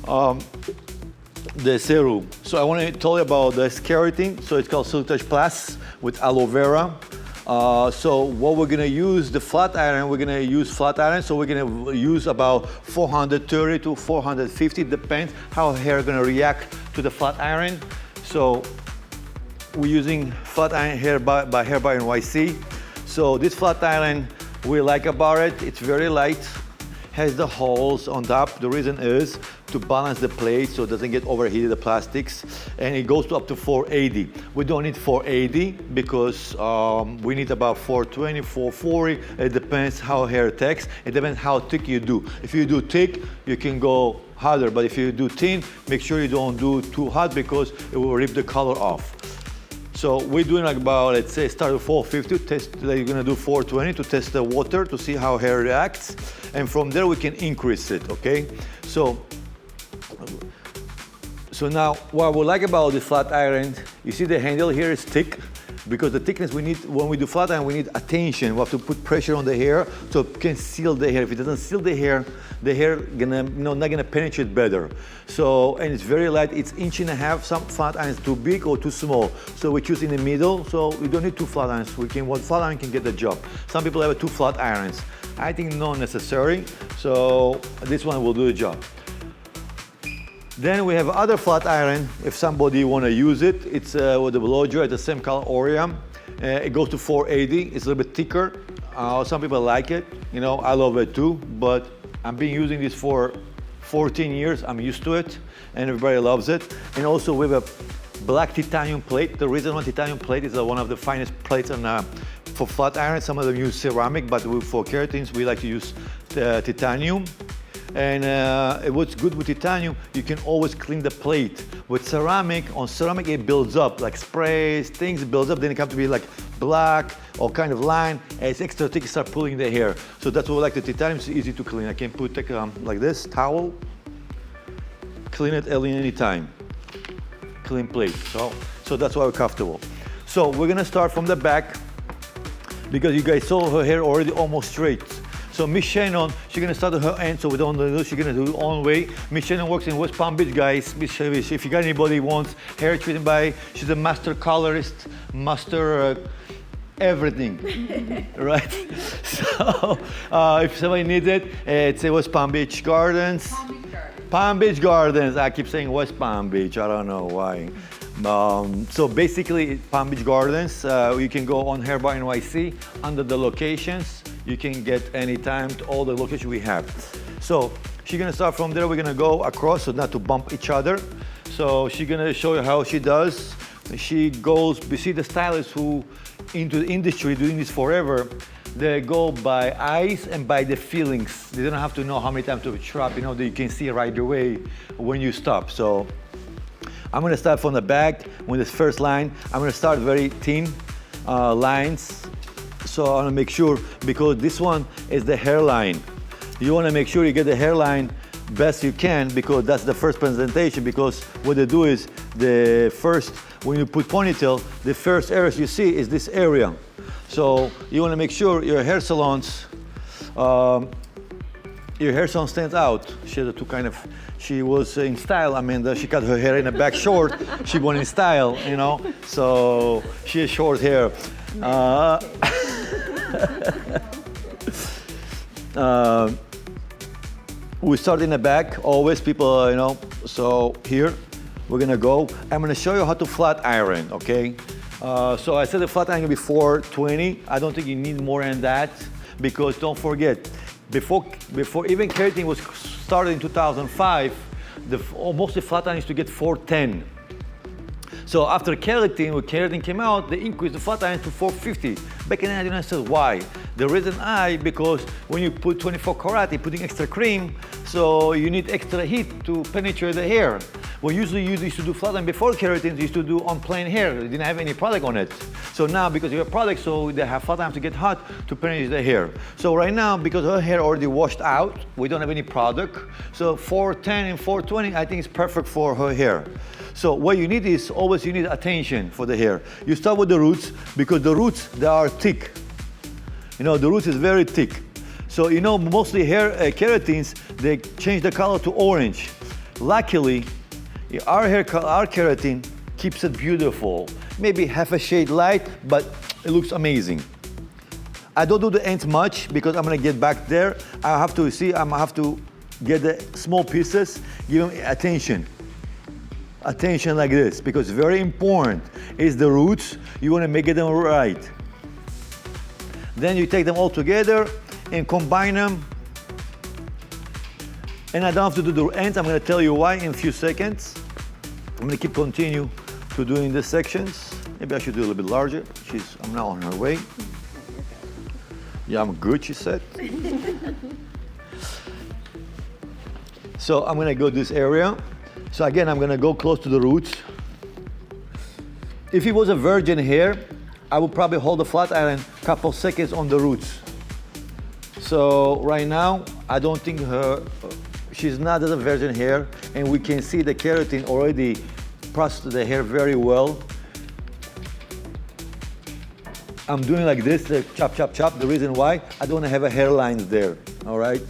the serum. So I want to tell you about this keratin. So it's called Silk Touch Plus with aloe vera. So what we're gonna use, the flat iron, we're gonna use flat iron. So we're gonna use about 430 to 450, depends how hair gonna react to the flat iron. So we're using flat iron here by HBNYC. So this flat iron, we like about it. It's very light, has the holes on top. The reason is to balance the plate so it doesn't get overheated, the plastics. And it goes to up to 480. We don't need 480 because we need about 420, 440. It depends how hair takes. It depends how thick you do. If you do thick, you can go harder. But if you do thin, make sure you don't do too hot because it will rip the color off. So we're doing like about, let's say, start with 450, test, you're gonna do 420 to test the water to see how hair reacts. And from there we can increase it, okay? So now what we like about the flat iron, you see the handle here is thick, because the thickness we need, when we do flat iron, we need attention. We have to put pressure on the hair so it can seal the hair. If it doesn't seal the hair gonna, not gonna penetrate better. So, and it's very light, it's 1.5 inches. Some flat irons too big or too small. So we choose in the middle, so we don't need 2 flat irons. One flat iron can get the job. Some people have 2 flat irons. I think not necessary, so this one will do the job. Then we have other flat iron, if somebody want to use it. It's with the blow dryer, the same color Orium. It goes to 480, it's a little bit thicker. Some people like it, you know, I love it too, but I've been using this for 14 years, I'm used to it, and everybody loves it. And also we have a black titanium plate. The reason why titanium plate is one of the finest plates for flat iron. Some of them use ceramic, but for keratins, we like to use titanium. And what's good with titanium, you can always clean the plate. With ceramic, on ceramic it builds up, like sprays, things builds up, then it comes to be like black or kind of line, and it's extra thick, start pulling the hair. So that's what we like, the titanium is easy to clean. I can take like this, towel, clean it any time. Clean plate, so that's why we're comfortable. So we're gonna start from the back, because you guys saw her hair already almost straight. So Miss Shannon, she's gonna start at her end, so we don't do, she's gonna do it her own way. Miss Shannon works in West Palm Beach, guys. If you got anybody who wants hair treatment by, she's a master colorist, master everything, right? So if somebody needs it, it's West Palm Beach Gardens. Palm Beach Gardens. I keep saying West Palm Beach, I don't know why. So basically, Palm Beach Gardens, you can go on HBNYC under the locations. You can get anytime to all the locations we have. So she's gonna start from there. We're gonna go across so not to bump each other. So she's gonna show you how she does. She goes, you see the stylists who into the industry doing this forever, they go by eyes and by the feelings. They don't have to know how many times to trap, you know, that you can see right away when you stop. So I'm gonna start from the back with this first line. I'm gonna start very thin lines. So I wanna make sure, because this one is the hairline. You wanna make sure you get the hairline best you can, because that's the first presentation, because what they do is when you put ponytail, the first areas you see is this area. So you wanna make sure your hair salons your hairstyle stands out. She had two kind of, she was in style, Amanda. She cut her hair in the back short. She went in style, you know. So she has short hair. We start in the back, always people, you know. So here, we're gonna go. I'm gonna show you how to flat iron, okay? So I said the flat iron will be 420. I don't think you need more than that, because don't forget, before even keratin was started in 2005, most of the flat iron used to get 410. So after keratin, when keratin came out, they increased the flat iron to 450. Back in the 1990s, I said why? The reason because when you put 24 karat, you're putting extra cream, so you need extra heat to penetrate the hair. Well, usually you used to do flat iron before keratin, you used to do on plain hair. They didn't have any product on it. So now, because you have product, so they have flat iron to get hot to penetrate the hair. So right now, because her hair already washed out, we don't have any product. So 410 and 420, I think is perfect for her hair. So what you need is always you need attention for the hair. You start with the roots, because the roots, they are thick. You know, the roots is very thick. So you know, mostly hair keratins, they change the color to orange. Luckily, our keratin keeps it beautiful. Maybe half a shade light, but it looks amazing. I don't do the ends much because I'm gonna get back there. I have to see, I'm gonna have to get the small pieces, give them attention. Attention like this, because very important is the roots. You wanna make them right. Then you take them all together and combine them. And I don't have to do the ends. I'm gonna tell you why in a few seconds. I'm gonna continue to doing the sections. Maybe I should do a little bit larger. I'm now on her way. Yeah, I'm good, she said. So I'm gonna go this area. So again, I'm gonna go close to the roots. If it was a virgin hair, I would probably hold the flat iron a couple seconds on the roots. So right now, I don't think she's not as a virgin hair, and we can see the keratin already processed the hair very well. I'm doing like this, chop, chop, chop. The reason why, I don't want to have a hairlines there, all right?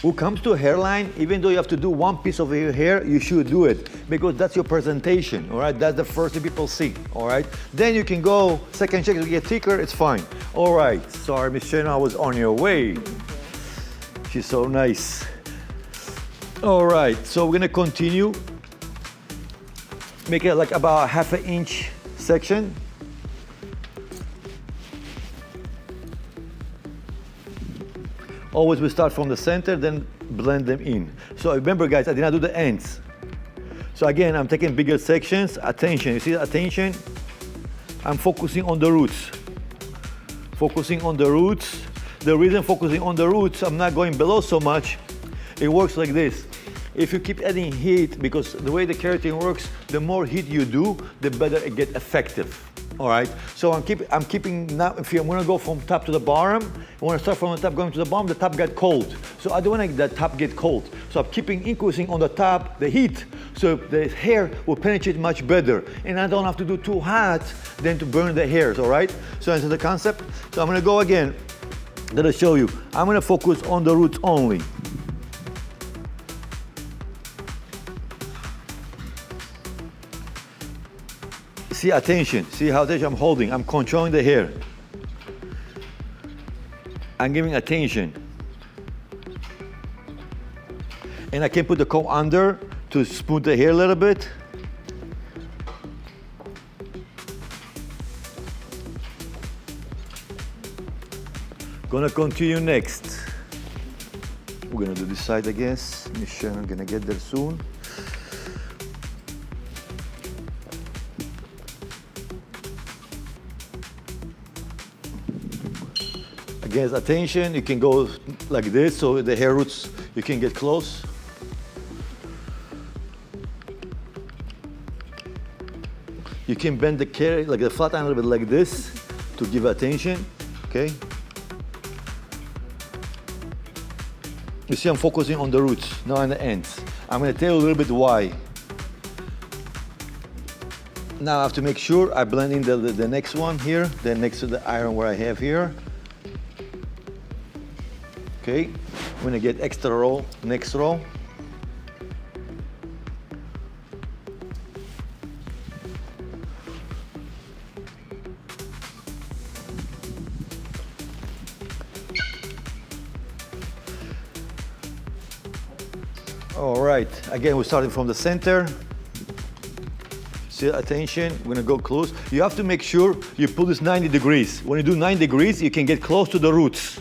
When it comes to a hairline, even though you have to do one piece of your hair, you should do it, because that's your presentation, all right? That's the first thing people see, all right? Then you can go, second check, to get thicker, it's fine. All right, sorry, Miss Shannon, I was on your way. She's so nice. All right, so we're gonna continue. Make it like about a half an inch section. Always we start from the center, then blend them in. So remember guys, I did not do the ends. So again, I'm taking bigger sections. Attention, you see the attention? I'm focusing on the roots. Focusing on the roots. The reason focusing on the roots, I'm not going below so much. It works like this. If you keep adding heat, because the way the keratin works, the more heat you do, the better it gets effective. All right, so I'm keeping now, I'm gonna go from top to the bottom. I wanna start from the top going to the bottom, the top got cold. So I don't want the top get cold. So I'm increasing on the top, the heat, so the hair will penetrate much better. And I don't have to do too hot than to burn the hairs, all right? So that's the concept. So I'm gonna go again, that'll show you. I'm gonna focus on the roots only. See attention, see how attention I'm holding. I'm controlling the hair. I'm giving attention. And I can put the comb under to smooth the hair a little bit. Gonna continue next. We're gonna do this side, I guess. Miss Sharon gonna get there soon. Again, attention, you can go like this, so the hair roots, you can get close. You can bend the hair, like the flat iron a little bit like this, to give attention, okay? You see I'm focusing on the roots, not on the ends. I'm gonna tell you a little bit why. Now I have to make sure I blend in the next one here, then next to the iron where I have here. Okay, I'm gonna get extra roll, next row. All right, again, we're starting from the center. See, attention, we're gonna go close. You have to make sure you pull this 90 degrees. When you do 90 degrees, you can get close to the roots.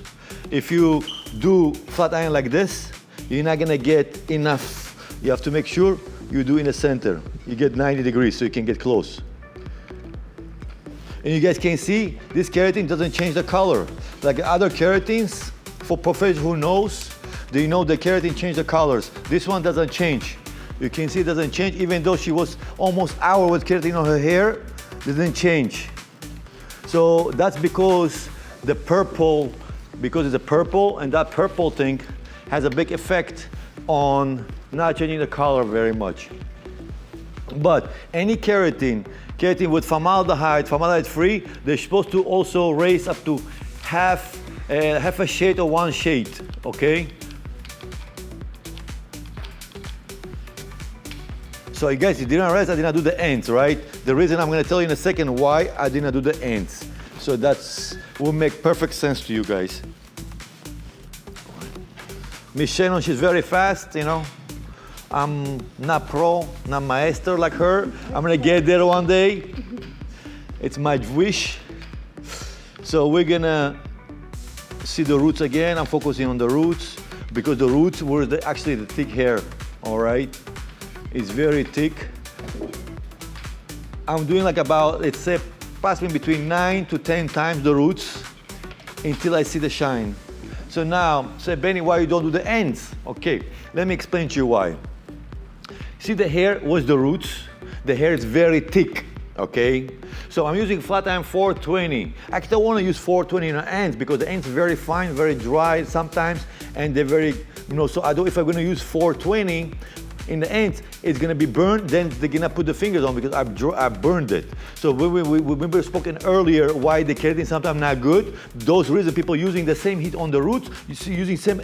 If you do flat iron like this, you're not gonna get enough. You have to make sure you do in the center. You get 90 degrees so you can get close. And you guys can see, this keratin doesn't change the color. Like other keratins, for professionals who knows, they know the keratin change the colors. This one doesn't change. You can see it doesn't change, even though she was almost hour with keratin on her hair, it didn't change. So that's because the purple, because it's a purple, and that purple thing has a big effect on not changing the color very much. But any keratin with formaldehyde free, they're supposed to also raise up to half a shade or one shade, okay? So you guys, you didn't realize I didn't do the ends, right? The reason I'm gonna tell you in a second why I didn't do the ends. So that's will make perfect sense to you guys. Miss Shannon, she's very fast, you know. I'm not pro, not maestro like her. I'm gonna get there one day. It's my wish. So we're gonna see the roots again. I'm focusing on the roots because the roots were actually the thick hair, all right? It's very thick. I'm doing like about, let's say, passing between 9 to 10 times the roots until I see the shine. So now, say, Benny, why you don't do the ends? Okay, let me explain to you why. See, the hair was the roots. The hair is very thick, okay? So I'm using flat iron 420. I don't want to use 420 in the ends because the ends are very fine, very dry sometimes, and they're very, you know, so if I'm going to use 420 in the ends, it's going to be burned, then they're going to put the fingers on because I've burned it. So we remember spoken earlier why the keratin is sometimes not good. Those reasons people using the same heat on the roots, using same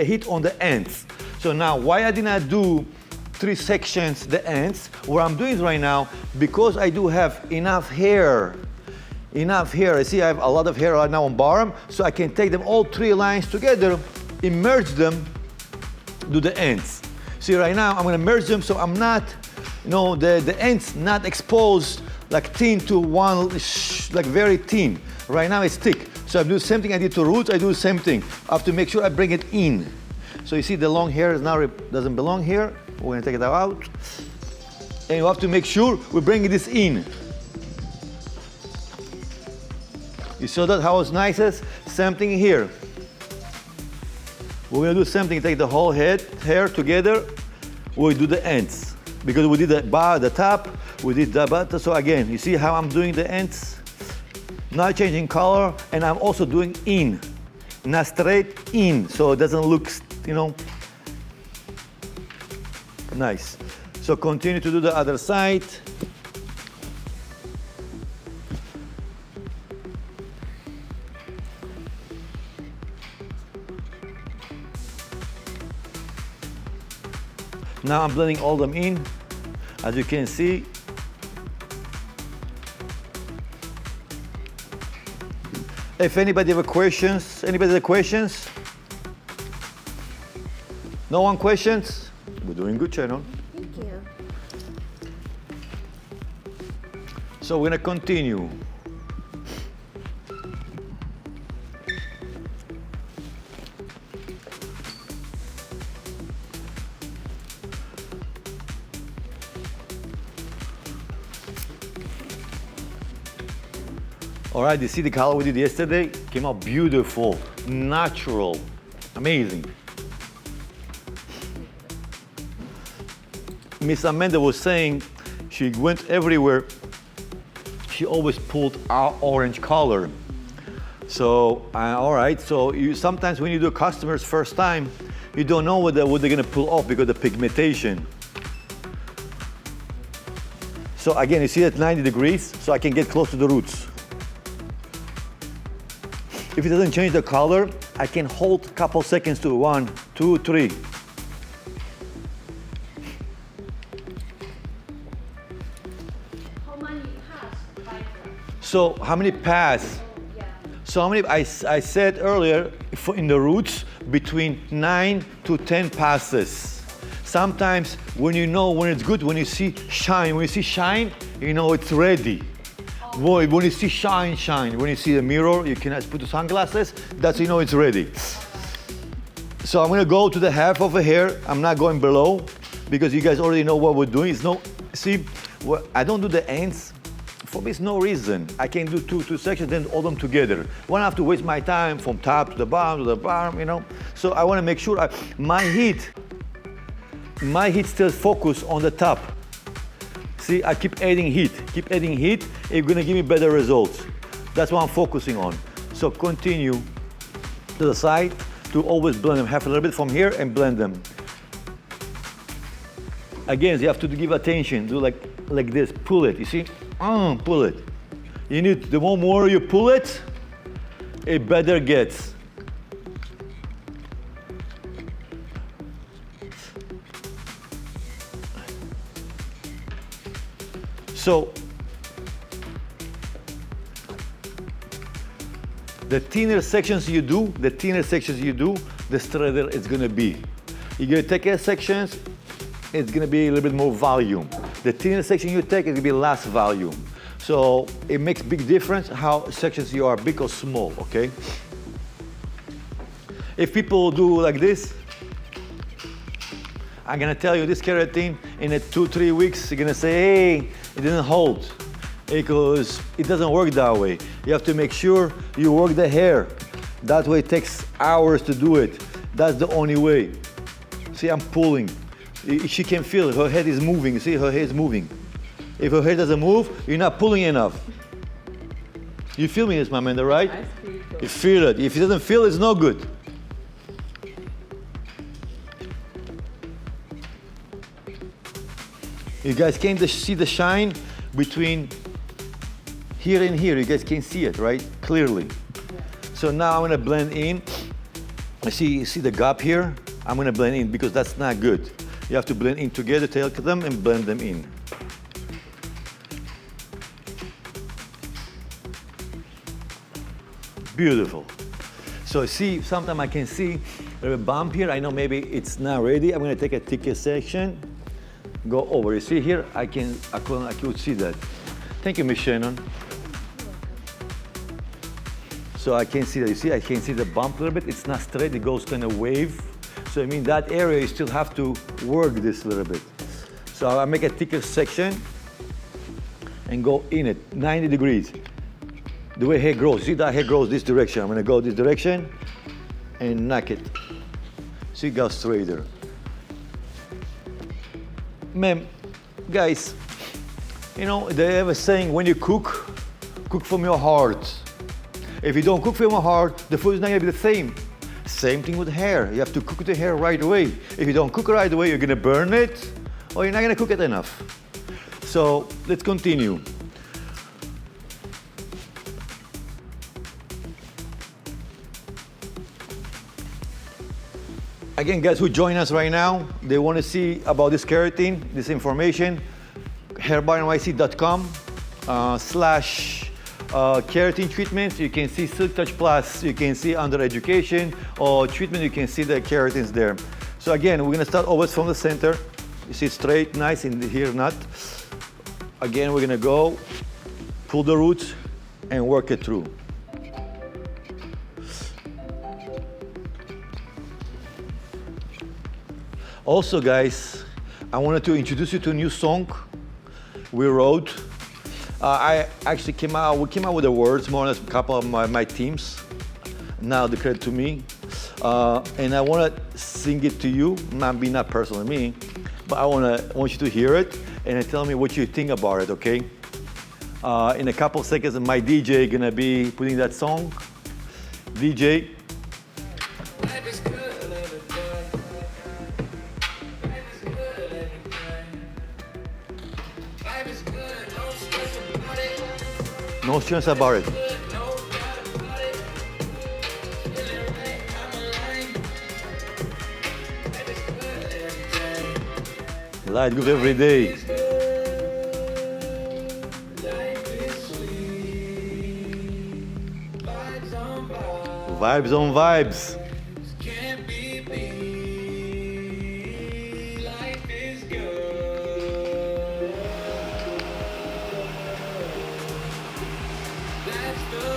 heat on the ends. So now, why I did not do 3 sections, the ends, what I'm doing right now, because I do have enough hair. I see I have a lot of hair right now on bottom, so I can take them all 3 lines together, immerse them, do the ends. See, right now I'm gonna merge them so I'm not, you know, the ends not exposed like thin to one, like very thin. Right now it's thick. So I do the same thing I did to roots, I do the same thing. I have to make sure I bring it in. So you see the long hair is now doesn't belong here. We're gonna take it out. And you have to make sure we bring this in. You saw that how it's nicest? Same thing here. We're gonna do the same thing, take the whole hair together, we do the ends. Because we did the top, we did the bottom. So again, you see how I'm doing the ends? Not changing color, and I'm also doing in. Not straight, in, so it doesn't look, you know, nice. So continue to do the other side. Now I'm blending all them in, as you can see. If anybody have questions, No one questions? We're doing good, Shannon. Thank you. So we're gonna continue. All right, you see the color we did yesterday? Came out beautiful, natural, amazing. Miss Amanda was saying she went everywhere. She always pulled our orange color. So, all right, so sometimes when you do customers first time, you don't know what they're gonna pull off because of the pigmentation. So again, you see at 90 degrees, so I can get close to the roots. If it doesn't change the color, I can hold a couple seconds to 1, 2, 3. How many pass fiber? So how many pass? Yeah. So how many, I said earlier, in the roots, between 9 to 10 passes. Sometimes when you know when it's good, when you see shine, you know it's ready. When you see shine, when you see the mirror, you can put the sunglasses, that's, you know it's ready. So I'm gonna go to the half of the hair. I'm not going below because you guys already know what we're doing. It's no, see, I don't do the ends. For me, it's no reason. I can do two sections, then all them together. I don't have to waste my time from top to the bottom, you know. So I wanna make sure my heat still focus on the top. See, I keep adding heat, it's gonna give me better results. That's what I'm focusing on. So continue to the side to always blend them. Have a little bit from here and blend them. Again, you have to give attention, do like this, pull it, you see? Pull it. You need, the more you pull it, it better gets. So, the thinner sections you do, the straighter it's gonna be. You're gonna take a sections, it's gonna be a little bit more volume. The thinner section you take, it's gonna be less volume. So it makes big difference how sections you are big or small, okay? If people do like this, I'm gonna tell you this keratin in 2-3 weeks, you're gonna say, hey, it didn't hold, because it doesn't work that way. You have to make sure you work the hair. That way it takes hours to do it. That's the only way. See, I'm pulling. She can feel it, her head is moving. You see, her head is moving. If her head doesn't move, you're not pulling enough. You feel me, this, my man, right? I feel it. You feel it. If it doesn't feel, it's no good. You guys can see the shine between here and here. You guys can see it, right? Clearly. Yeah. So now I'm gonna blend in. See the gap here? I'm gonna blend in because that's not good. You have to blend in together, take them and blend them in. Beautiful. So see, sometimes I can see a bump here. I know maybe it's not ready. I'm gonna take a thicker section, go over. You see here, I could see that. Thank you, Miss Shannon. So I can see that. You see, I can see the bump a little bit. It's not straight. It goes kind of wave. So I mean that area you still have to work this a little bit. So I make a thicker section and go in it 90 degrees. The way hair grows. See that hair grows this direction. I'm gonna go this direction and knock it. See, it goes straighter. Man, guys, you know, they have a saying, when you cook, cook from your heart. If you don't cook from your heart, the food is not gonna be the same. Same thing with hair. You have to cook the hair right away. If you don't cook it right away, you're gonna burn it, or you're not gonna cook it enough. So let's continue. Again, guys who join us right now, they want to see about this keratin, this information, HBNYC.com /keratin treatments. You can see Silk Touch Plus, you can see under education or treatment, you can see the keratins there. So again, we're going to start always from the center. You see straight, nice, in here, not. Again, we're going to go, pull the roots and work it through. Also, guys, I wanted to introduce you to a new song we wrote. We came out with the words, more or less a couple of my teams. Now the credit to me. And I want to sing it to you, not personally me, but I want you to hear it and tell me what you think about it, okay? In a couple of seconds, my DJ gonna be putting that song. DJ. Life is good, let it go. Life is good, let it go. Life is good, No stress about it. Life good every day. Vibes on vibes. Can't be beat. Life is good. That's the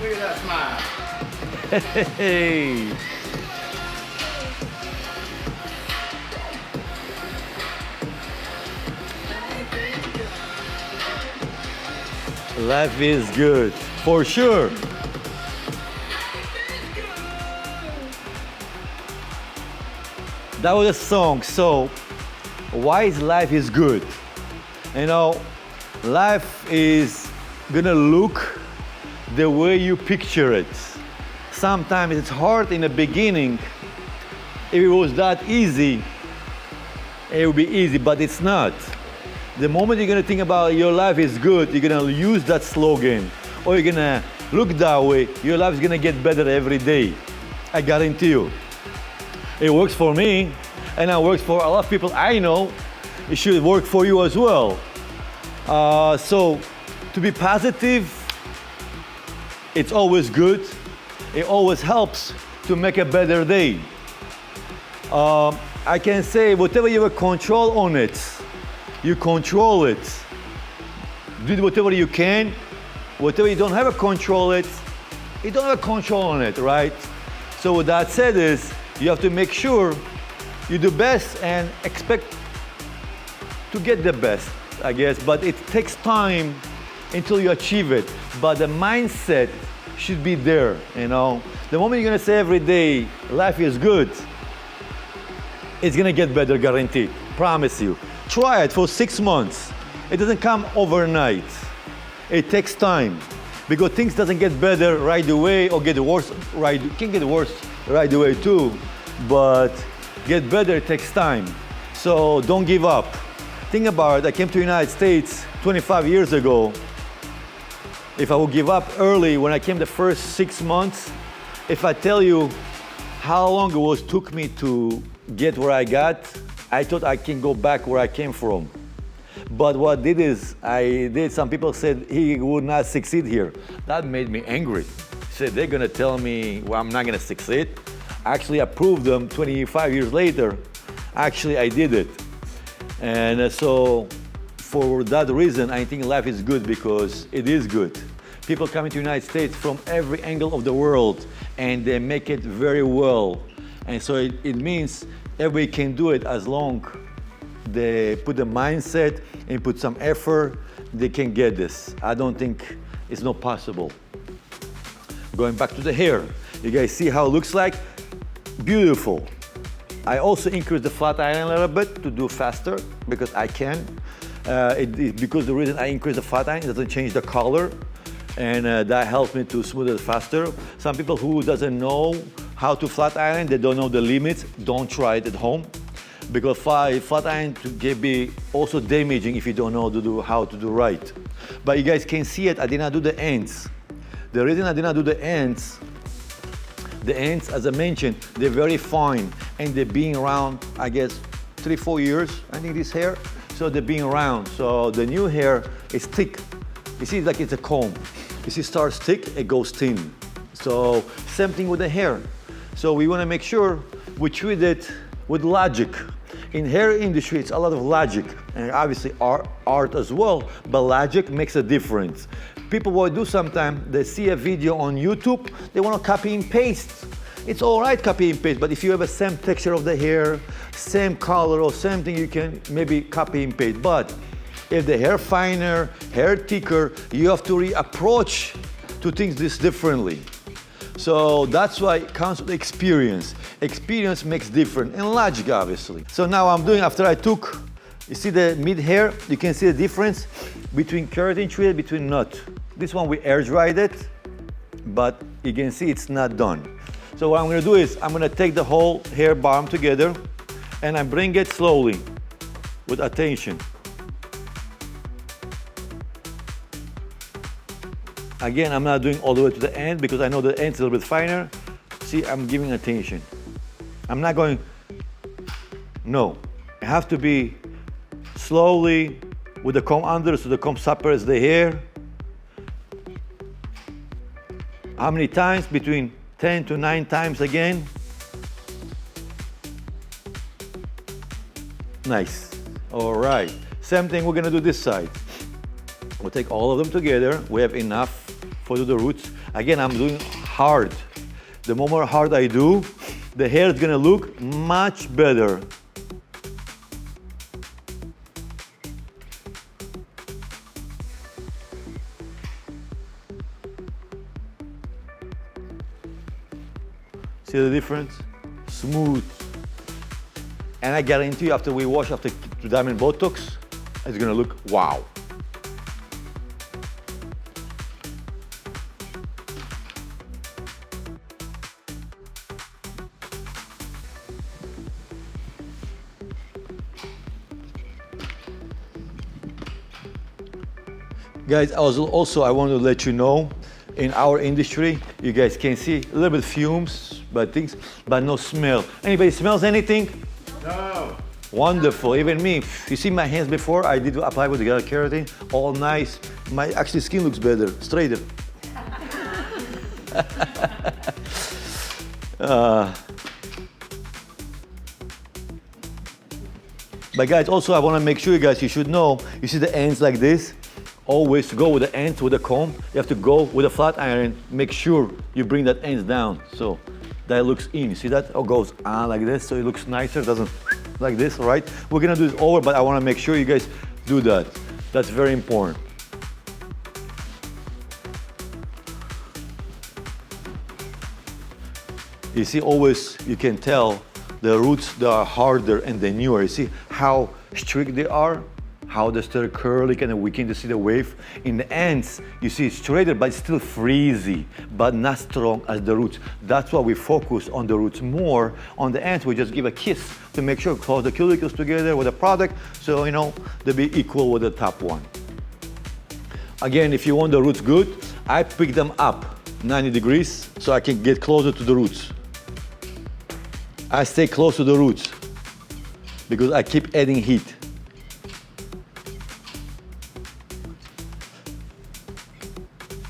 Look at that smile. Hey. Life is good, for sure. That was a song. So, why is life is good? You know, life is gonna look the way you picture it. Sometimes it's hard in the beginning. If it was that easy, it would be easy, but it's not. The moment you're gonna think about your life is good, you're gonna use that slogan, or you're gonna look that way, your life is gonna get better every day. I guarantee you. It works for me, and it works for a lot of people I know. It should work for you as well. So, to be positive, it's always good. It always helps to make a better day. I can say whatever you have control on it, you control it. Do whatever you can. Whatever you don't have a control it, you don't have a control on it, right? So what that said is, you have to make sure you do best and expect to get the best, I guess. But it takes time until you achieve it. But the mindset should be there, you know. The moment you're gonna say every day, life is good, it's gonna get better, guaranteed. Promise you. Try it for 6 months. It doesn't come overnight. It takes time. Because things doesn't get better right away or get worse right, can get worse right away too. But get better, it takes time. So don't give up. Think about it, I came to the United States 25 years ago. If I would give up early when I came the first 6 months, if I tell you how long it took me to get where I got, I thought I can go back where I came from. But what I did is, some people said he would not succeed here. That made me angry. Said they're gonna tell me, well, I'm not gonna succeed. Actually, I proved them 25 years later. Actually, I did it. And so, for that reason, I think life is good because it is good. People coming to the United States from every angle of the world, and they make it very well. And so it means everybody can do it as long they put the mindset and put some effort, they can get this. I don't think it's not possible. Going back to the hair, you guys see how it looks like? Beautiful. I also increased the flat iron a little bit to do faster because I can. Because the reason I increase the flat iron, it doesn't change the color, and that helps me to smooth it faster. Some people who doesn't know how to flat iron, they don't know the limits, don't try it at home. Because flat iron can be also damaging if you don't know how to do right. But you guys can see it, I did not do the ends. The reason I did not do the ends, as I mentioned, they're very fine and they're being around, I guess, 3-4 years, I think this hair. So they're being around. So the new hair is thick. You see, like it's a comb. You see, it starts thick, it goes thin. So same thing with the hair. So we want to make sure we treat it with logic. In hair industry, it's a lot of logic, and obviously art as well, but logic makes a difference. People what do sometimes, they see a video on YouTube, they want to copy and paste. It's all right, copy and paste, but if you have the same texture of the hair, same color or same thing, you can maybe copy and paste. But if the hair finer, hair thicker, you have to reapproach to things this differently. So that's why it comes with experience. Experience makes different, and logic obviously. So now I'm doing, after I took You see the mid hair? You can see the difference between keratin treated, between not. This one we air dried it, but you can see it's not done. So what I'm gonna do is I'm gonna take the whole hair balm together and I bring it slowly with attention. Again, I'm not doing all the way to the end because I know the end's a little bit finer. See, I'm giving attention. I'm not going, no. I have to be slowly with the comb under so the comb separates the hair. How many times? Between 10 to 9 times again. Nice. All right. Same thing we're gonna do this side. We'll take all of them together. We have enough for the roots. Again, I'm doing hard. The more hard I do, the hair is gonna look much better. See the difference? Smooth. And I guarantee you after we wash after diamond Botox, it's gonna look wow. Guys, I want to let you know, in our industry, you guys can see a little bit fumes, but no smell. Anybody smells anything? No. Wonderful, even me. You see my hands before, I did apply with the keratin, all nice. My actually skin looks better, straighter. But guys, also I want to make sure you should know, you see the ends like this? Always go with the ends with the comb. You have to go with a flat iron, make sure you bring that ends down. So that looks in, you see that? It goes on like this, so it looks nicer, doesn't like this, all right? We're gonna do this over, but I wanna make sure you guys do that. That's very important. You see, always you can tell the roots that are harder and the newer. You see how strict they are? How they're still curly, kind of weaken to see the wave. In the ends, you see it's straighter, but it's still frizzy, but not strong as the roots. That's why we focus on the roots more. On the ends, we just give a kiss to make sure close the cuticles together with the product, so you know they'll be equal with the top one. Again, if you want the roots good, I pick them up 90 degrees so I can get closer to the roots. I stay close to the roots because I keep adding heat.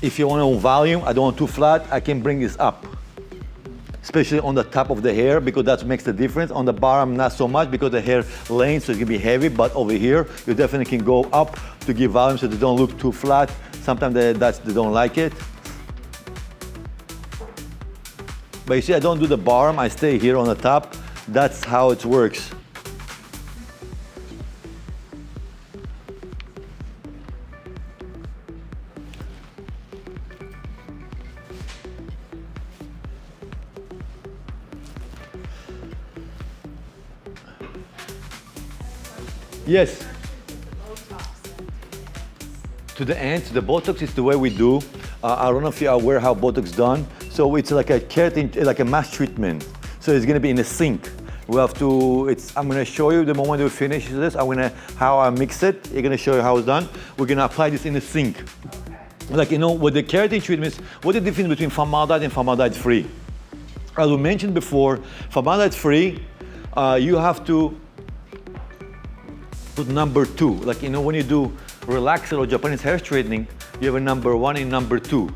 If you want volume, I don't want too flat, I can bring this up. Especially on the top of the hair, because that makes the difference. On the bottom, not so much, because the hair lane, so it's gonna be heavy, but over here, you definitely can go up to give volume so they don't look too flat. Sometimes they don't like it. But you see, I don't do the bottom, I stay here on the top. That's how it works. Yes. To the ends, the Botox is the way we do. I don't know if you are aware how Botox is done. So it's like a keratin, like a mass treatment. So it's gonna be in a sink. We have to, I'm gonna show you the moment we finish this, how I mix it. I'm gonna show you how it's done. We're gonna apply this in the sink. Like, you know, with the keratin treatments, what's the difference between formaldehyde and formaldehyde-free? As we mentioned before, formaldehyde-free, you have to put number 2. Like, you know, when you do relaxer or Japanese hair straightening, you have a number 1 and number 2.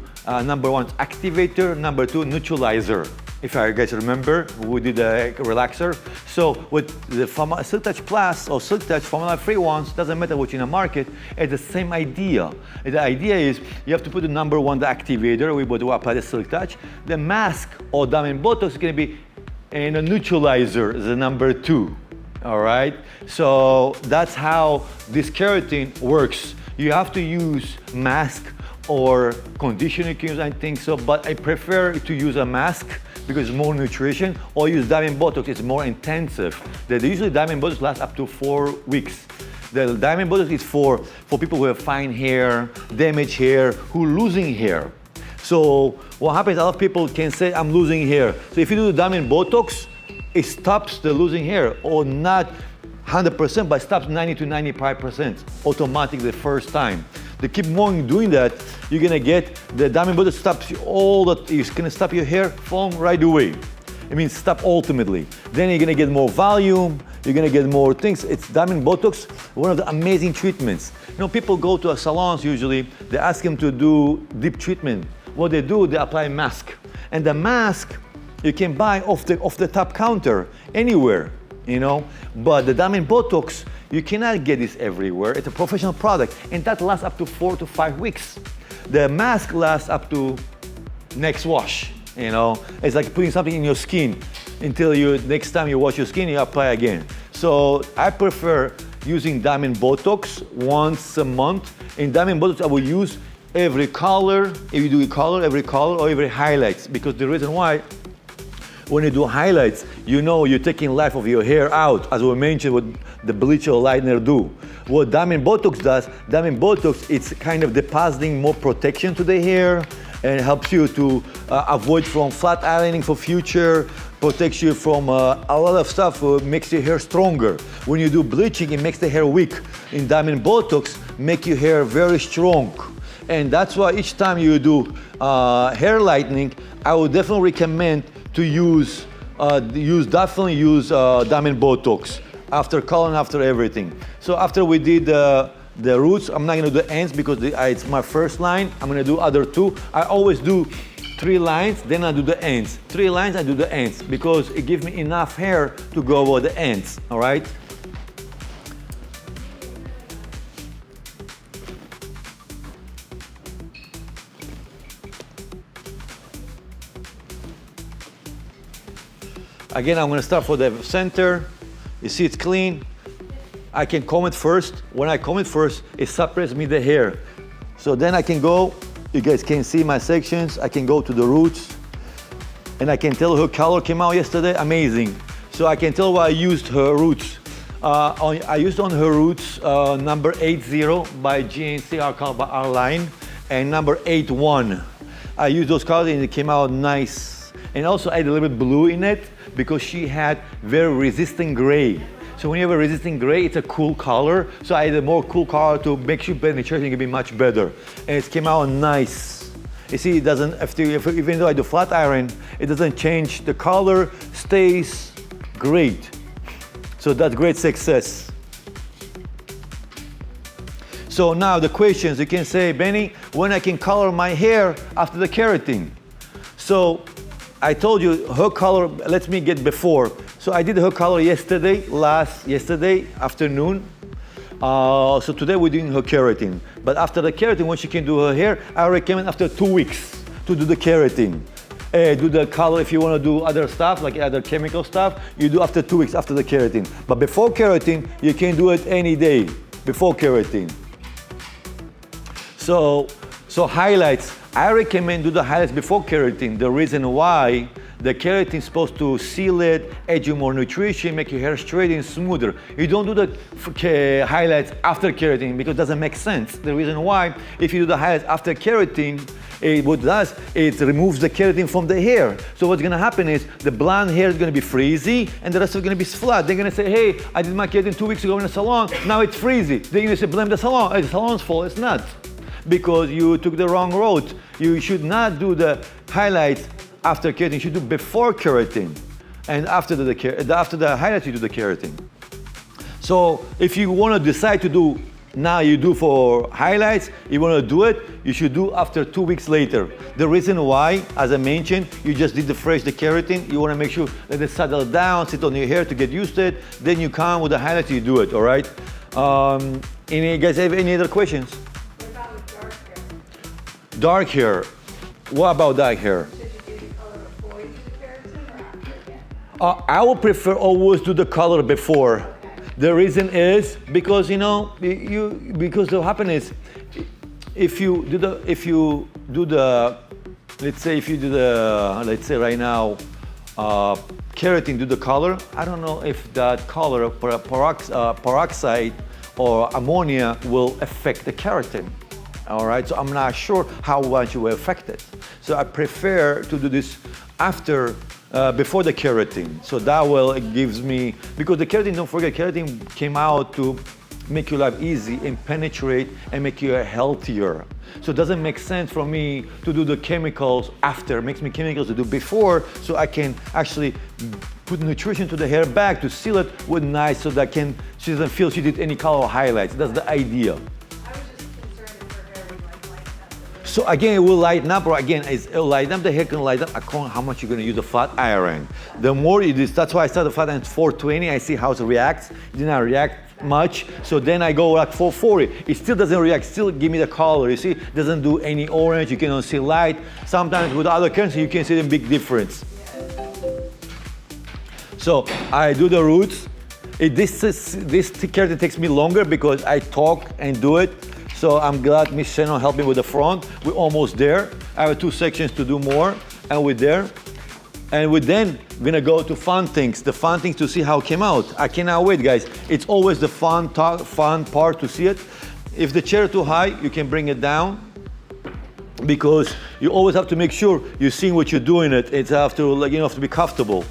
Number 1 is activator, number 2 neutralizer. If you guys remember, we did a relaxer. So with the Silk Touch Plus or Silk Touch formaldehyde-free ones, doesn't matter what's in the market, it's the same idea. The idea is you have to put the number 1, the activator, we would apply the Silk Touch. The mask or diamond Botox is gonna be in a neutralizer, the number 2. All right, so that's how this keratin works. You have to use mask or conditioner creams, I think so, but I prefer to use a mask because it's more nutrition, or use diamond Botox, it's more intensive. Usually diamond Botox lasts up to 4 weeks. The diamond Botox is for people who have fine hair, damaged hair, who losing hair. So what happens, a lot of people can say, I'm losing hair. So if you do the diamond Botox, it stops the losing hair, or not 100%, but stops 90 to 95% automatically the first time. To keep on doing that, you're gonna get the diamond Botox stops all that. It's gonna stop your hair falling right away. It means stop ultimately. Then you're gonna get more volume, you're gonna get more things. It's diamond Botox, one of the amazing treatments. You know, people go to a salons usually, they ask them to do deep treatment. What they do, they apply a mask. And the mask, you can buy off the top counter, anywhere, you know? But the diamond Botox, you cannot get this everywhere. It's a professional product, and that lasts up to 4 to 5 weeks. The mask lasts up to next wash, you know? It's like putting something in your skin until next time you wash your skin, you apply again. So I prefer using diamond Botox once a month. In diamond Botox, I will use every color, if you do every color or every highlights, because the reason why, when you do highlights, you know you're taking life of your hair out, as we mentioned what the bleach or lightener do. What diamond Botox does, diamond Botox, it's kind of depositing more protection to the hair and helps you to avoid from flat ironing for future, protects you from a lot of stuff, makes your hair stronger. When you do bleaching, it makes the hair weak. In diamond Botox, make your hair very strong. And that's why each time you do hair lightening, I would definitely recommend to use definitely use diamond Botox after color and after everything. So after we did the roots, I'm not gonna do the ends because it's my first line. I'm gonna do other two. I always do 3 lines, then I do the ends. 3 lines, I do the ends because it gives me enough hair to go over the ends, all right? Again, I'm gonna start for the center. You see it's clean. I can comb it first. When I comb it first, it separates me the hair. So then I can go, you guys can see my sections. I can go to the roots and I can tell her color came out yesterday, amazing. So I can tell why I used her roots. I used on her roots number 80 by GNC, our color by our line, and number 81. I used those colors and it came out nice. And also I add a little bit blue in it because she had very resistant gray. So when you have a resistant gray, it's a cool color. So I added a more cool color to make sure penetration can be much better. And it came out nice. You see, it doesn't, even though I do flat iron, it doesn't change. The color stays great. So that's great success. So now the questions, you can say, Benny, when I can color my hair after the keratin? So I told you her color, let me get before. So I did her color yesterday afternoon. So today we're doing her keratin. But after the keratin, when she can do her hair, I recommend after 2 weeks to do the keratin. Do the color if you want to do other stuff, like other chemical stuff, you do after 2 weeks after the keratin. But before keratin, you can do it any day before keratin. So highlights, I recommend do the highlights before keratin. The reason why, the keratin is supposed to seal it, add you more nutrition, make your hair straight and smoother. You don't do the highlights after keratin because it doesn't make sense. The reason why, if you do the highlights after keratin, what it does, it removes the keratin from the hair. So what's gonna happen is the blonde hair is gonna be frizzy and the rest of it gonna be flat. They're gonna say, hey, I did my keratin 2 weeks ago in the salon, now it's frizzy. They're gonna say, blame the salon. It's the salon's fault, it's not. Because you took the wrong road. You should not do the highlights after keratin, you should do before keratin. And after the highlights, you do the keratin. So if you wanna decide to do, now you do for highlights, you wanna do it, you should do after 2 weeks later. The reason why, as I mentioned, you just did the keratin, you wanna make sure that it settle down, sit on your hair to get used to it, then you come with the highlights, you do it, all right? Any guys have any other questions? What about with dark hair? Dark hair, what about dark hair? Should you do the color before you do the keratin or after again? I would prefer always do the color before. The reason is because because what happens is if you do the let's say right now keratin, do the color. I don't know if that color peroxide or ammonia will affect the keratin. All right, so I'm not sure how much it will affect it. So I prefer to do this after, before the keratin. So that will, it gives me, because the keratin, don't forget, keratin came out to make your life easy and penetrate and make you healthier. So it doesn't make sense for me to do the chemicals after. It makes me chemicals to do before, so I can actually put nutrition to the hair back to seal it with nice, so that she doesn't feel she did any color highlights. That's the idea. I was just concerned if her hair would like lighten up. So again, it will lighten up, or again, it'll lighten up, the hair can lighten up according to how much you're gonna use the flat iron. The more you do, that's why I started the flat iron at 420, I see how it reacts. It did not react much, so then I go like 440. It still doesn't react, still give me the color, you see? It doesn't do any orange, you cannot see light. Sometimes with other currency, you can see the big difference. So I do the roots. This keratin takes me longer because I talk and do it. So I'm glad Miss Shannon helped me with the front. We're almost there. I have 2 sections to do more, and we're there. And we're then gonna go to fun things to see how it came out. I cannot wait, guys. It's always the fun part to see it. If the chair is too high, you can bring it down, because you always have to make sure you're seeing what you're doing. It's have to, like, you have to be comfortable.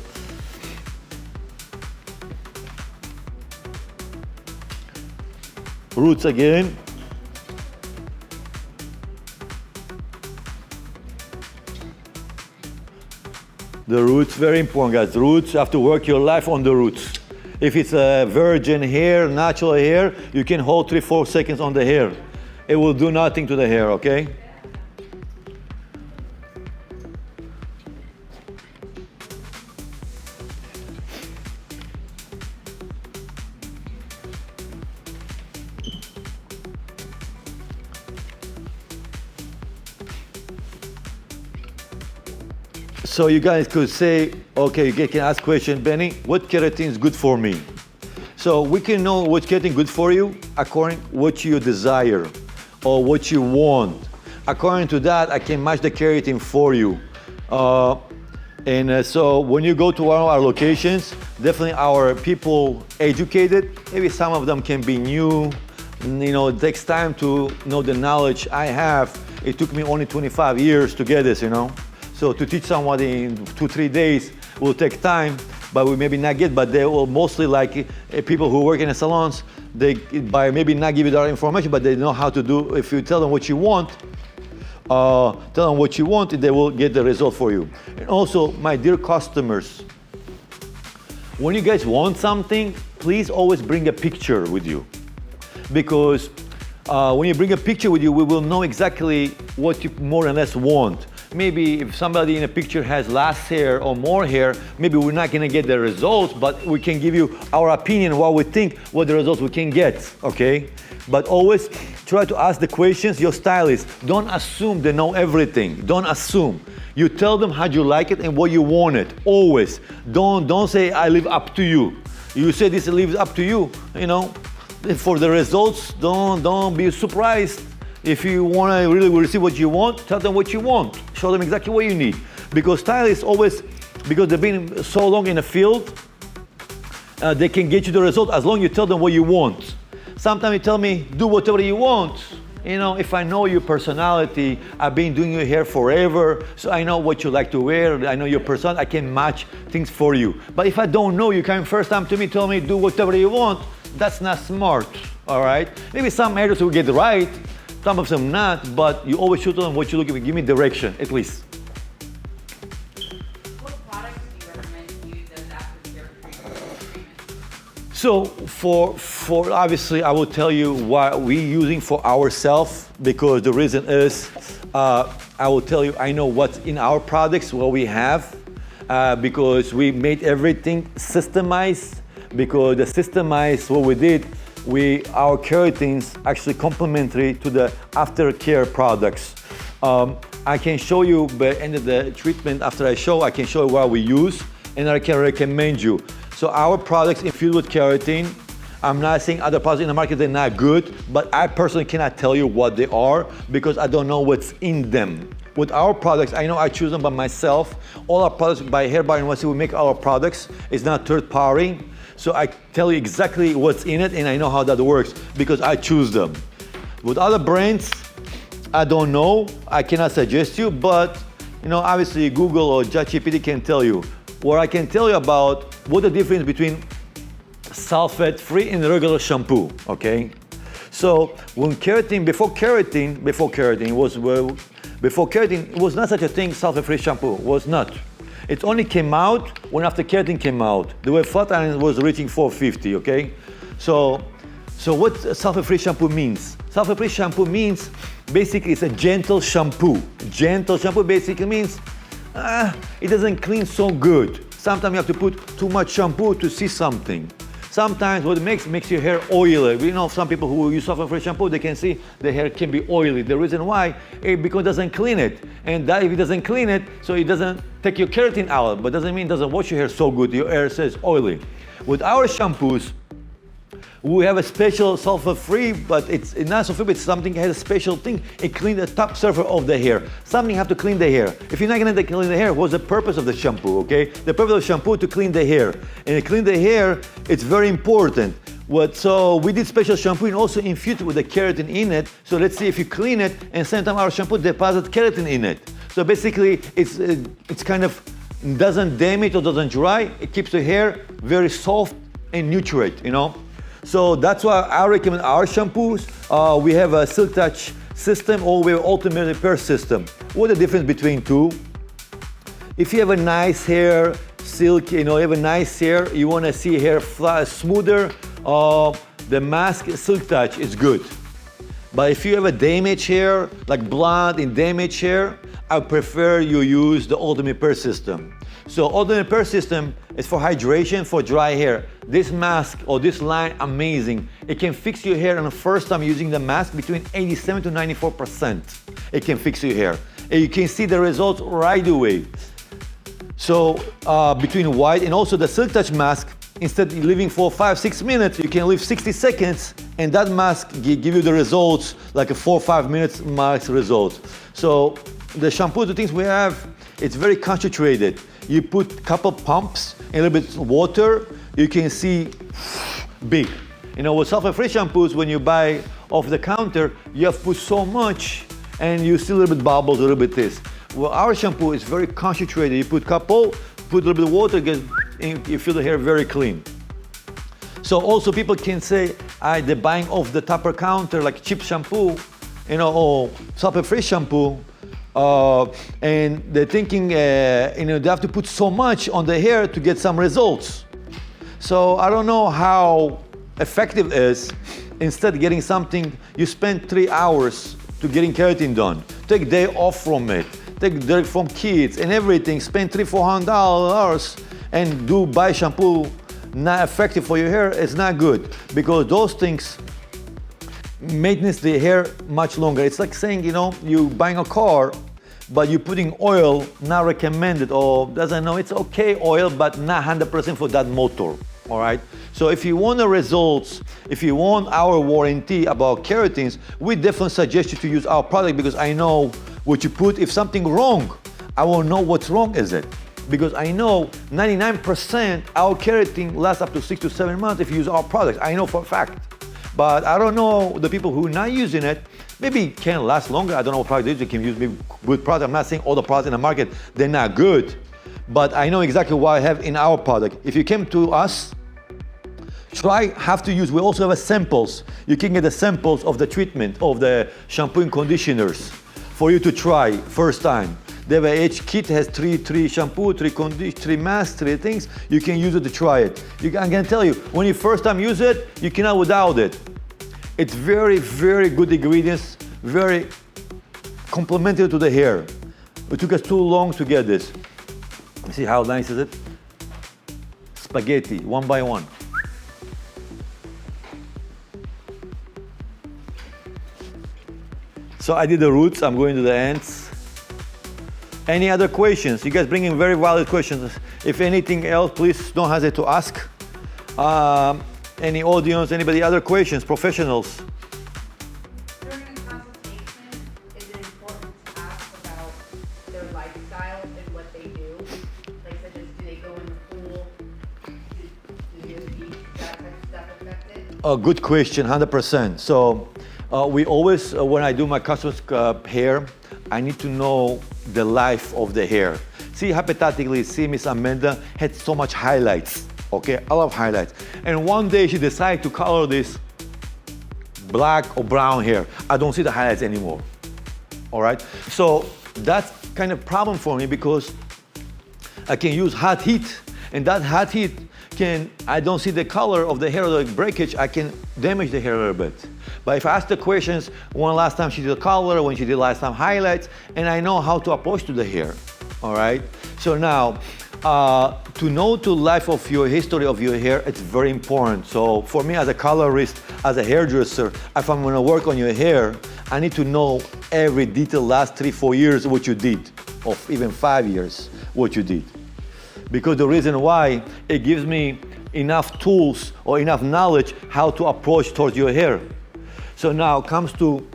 Roots again. The roots, very important, guys. The roots, you have to work your life on the roots. If it's a virgin hair, natural hair, you can hold 3-4 seconds on the hair. It will do nothing to the hair, okay? So you guys could say, okay, you can ask question, Benny, what keratin is good for me? So we can know what keratin good for you according what you desire or what you want. According to that, I can match the keratin for you. So when you go to one of our locations, definitely our people educated. Maybe some of them can be new. You know, it takes time to know the knowledge I have. It took me only 25 years to get this, you know. So to teach somebody in 2-3 days will take time, but we maybe not get, but they will mostly like people who work in the salons, they by maybe not give you that information, but they know how to do. If you tell them what you want, they will get the result for you. And also, my dear customers, when you guys want something, please always bring a picture with you, because when you bring a picture with you, we will know exactly what you more or less want. Maybe if somebody in a picture has less hair or more hair, maybe we're not gonna get the results, but we can give you our opinion, what we think, what the results we can get, okay? But always try to ask the questions, your stylist. Don't assume they know everything, don't assume. You tell them how you like it and what you want it, always. Don't say, I leave up to you. You say this leaves up to you, you know? For the results, don't be surprised. If you want to really receive what you want, tell them what you want. Show them exactly what you need. Because stylists always, because they've been so long in the field, they can get you the result as long as you tell them what you want. Sometimes you tell me, do whatever you want. You know, if I know your personality, I've been doing your hair forever, so I know what you like to wear, I know your personality, I can match things for you. But if I don't know, you come first time to me, tell me, do whatever you want, that's not smart, all right? Maybe some areas will get it right, some of them not, but you always should tell them what you're looking for. Give me direction, at least. What products do you recommend to use as after-care treatments? So for obviously, I will tell you what we're using for ourselves, because the reason is, I will tell you, I know what's in our products, what we have, because we made everything systemized, because the systemized, what we did, our keratins actually complementary to the aftercare products. I can show you by the end of the treatment, after I can show you what we use, and I can recommend you. So our products infused with keratin, I'm not saying other products in the market they're not good, but I personally cannot tell you what they are because I don't know what's in them. With our products, I know I choose them by myself. All our products by HBNYC, we make our products. It's not third party. So I tell you exactly what's in it, and I know how that works because I choose them. With other brands, I don't know. I cannot suggest you, but obviously Google or ChatGPT can tell you. What I can tell you about what the difference between sulfate-free and regular shampoo. Okay, so when before keratin, it was not such a thing. Sulfate-free shampoo was not. It only came out when after keratin came out. The way flat iron was reaching 450, okay? So what sulfate-free shampoo means? Sulfate-free shampoo means basically it's a gentle shampoo. Gentle shampoo basically means it doesn't clean so good. Sometimes you have to put too much shampoo to see something. Sometimes what it makes your hair oily. We know some people who use sulfate-free shampoo, they can see the hair can be oily. The reason why is because it doesn't clean it. And that if it doesn't clean it, so it doesn't take your keratin out, but doesn't mean it doesn't wash your hair so good. Your hair says oily. With our shampoos, we have a special sulfur-free, but it's not sulfur-free, but it's something has a special thing. It cleans the top surface of the hair. Something have to clean the hair. If you're not gonna clean the hair, what's the purpose of the shampoo, okay? The purpose of shampoo to clean the hair. And to clean the hair, it's very important. So we did special shampoo and also infused with the keratin in it. So let's see if you clean it and same time our shampoo deposits keratin in it. So basically it's kind of doesn't damage or doesn't dry. It keeps the hair very soft and nutrient, So that's why I recommend our shampoos. We have a Silk Touch system or we have ultimate repair system. What's the difference between two? If you have a nice hair, silk, you have a nice hair, you want to see hair smoother, the mask Silk Touch is good. But if you have a damaged hair, like blonde and damaged hair, I prefer you use the ultimate repair system. So ultimate repair system is for hydration, for dry hair. This mask or this line, amazing. It can fix your hair on the first time using the mask between 87 to 94%. It can fix your hair. And you can see the results right away. So between white and also the Silk Touch mask, instead of leaving for 5-6 minutes, you can leave 60 seconds and that mask give you the results like a 4 or 5 minutes max results. So the shampoo, the things we have, it's very concentrated. You put a couple pumps and a little bit of water, you can see big. With sulfate-free shampoos, when you buy off the counter, you have put so much and you see a little bit bubbles, a little bit this. Well, our shampoo is very concentrated. You put couple, put a little bit of water, and you feel the hair very clean. So also people can say, they're buying off the topper counter like cheap shampoo, or sulfate-free shampoo, and they're thinking, they have to put so much on the hair to get some results. So I don't know how effective it is. Instead of getting something, you spend 3 hours to getting keratin done. Take day off from it. Take direct from kids and everything. Spend $300-400 and buy shampoo not effective for your hair. It's not good because those things maintenance the hair much longer. It's like saying, you buying a car, but you're putting oil not recommended or doesn't know. It's okay oil, but not 100% for that motor. All right. So if you want the results, if you want our warranty about keratins, we definitely suggest you to use our product because I know what you put. If something wrong, I will know what's wrong is it. Because I know 99% our keratin lasts up to 6 to 7 months if you use our products. I know for a fact. But I don't know the people who are not using it, maybe it can last longer. I don't know what product they can use, maybe good product. I'm not saying all the products in the market, they're not good. But I know exactly what I have in our product. If you came to us, have to use, we also have samples. You can get the samples of the treatment, of the shampoo and conditioners for you to try first time. Each kit has three shampoo, three masks, 3 things. You can use it to try it. I can tell you, when you first time use it, you cannot without it. It's very, very good ingredients, very complementary to the hair. It took us too long to get this. See how nice is it? Spaghetti, one by one. So I did the roots, I'm going to the ends. Any other questions? You guys bring in very valid questions. If anything else, please don't hesitate to ask. Any audience, anybody other questions, professionals? During a consultation, is it important to ask about their lifestyle and what they do? Like such as do they go in the pool? Do they go to the beach? A good question, 100%. So we always, when I do my customers' hair, I need to know the life of the hair. See, hypothetically, see Miss Amanda had so much highlights, okay? I love highlights. And one day she decided to color this black or brown hair. I don't see the highlights anymore, all right? So that's kind of problem for me because I can use hot heat, and that hot heat I don't see the color of the hair or the breakage, I can damage the hair a little bit. But if I ask the questions, when last time she did color, when she did last time highlights, and I know how to approach to the hair, all right? So now, to know the life of your history of your hair, it's very important. So for me as a colorist, as a hairdresser, if I'm gonna work on your hair, I need to know every detail last 3-4 years what you did, or even 5 years what you did. Because the reason why, it gives me enough tools or enough knowledge how to approach towards your hair. So now comes to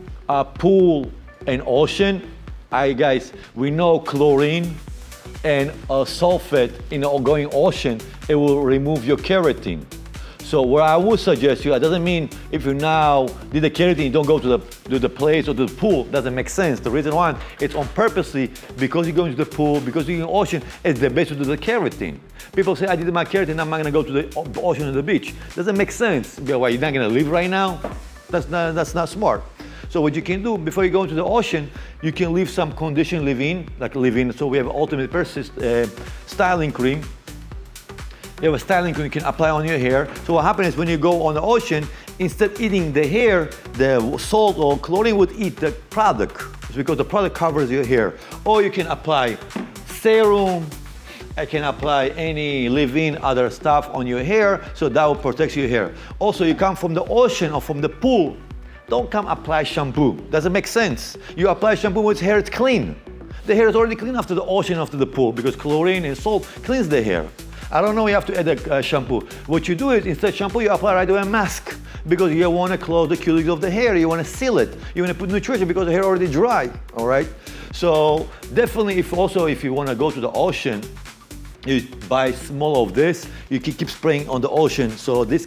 pool and ocean. Guys, we know chlorine and sulfate in the ongoing ocean, it will remove your keratin. So what I would suggest you, it doesn't mean if you now did the keratin, you don't go to the place or to the pool, doesn't make sense. The reason why, it's on purposely, because you're going to the pool, because you're in the ocean, it's the best to do the keratin. People say, I did my keratin, I'm not gonna go to the ocean or the beach. Doesn't make sense. Why, you're not gonna live right now? That's not smart. So what you can do, before you go into the ocean, you can leave some condition leave-in, so we have Ultimate Persist styling cream. You have a styling cream you can apply on your hair. So what happens is when you go on the ocean, instead of eating the hair, the salt or chlorine would eat the product. It's because the product covers your hair. Or you can apply serum, I can apply any leave-in other stuff on your hair, so that will protect your hair. Also, you come from the ocean or from the pool, don't come apply shampoo. Doesn't make sense. You apply shampoo when hair is clean. The hair is already clean after the ocean, after the pool, because chlorine and salt cleans the hair. I don't know you have to add a shampoo. What you do is, instead of shampoo, you apply right away a mask, because you want to close the cuticle of the hair, you want to seal it, you want to put nutrition because the hair already dry, all right? So definitely, if you want to go to the ocean, you buy small of this, you can keep spraying on the ocean. So this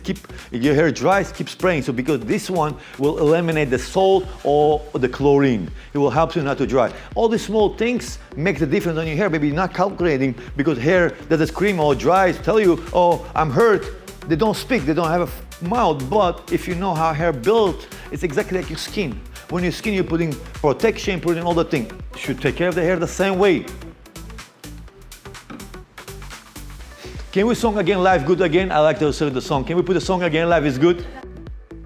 your hair dries, keep spraying. So because this one will eliminate the salt or the chlorine. It will help you not to dry. All these small things make the difference on your hair. Maybe you're not calculating because hair that is scream or dries, tell you, oh, I'm hurt. They don't speak, they don't have a mouth. But if you know how hair built, it's exactly like your skin. When your skin, you're putting protection, putting all the things. You should take care of the hair the same way. Can we sing again, Life Good again? I like to sing the song. Can we put the song again, Life is Good?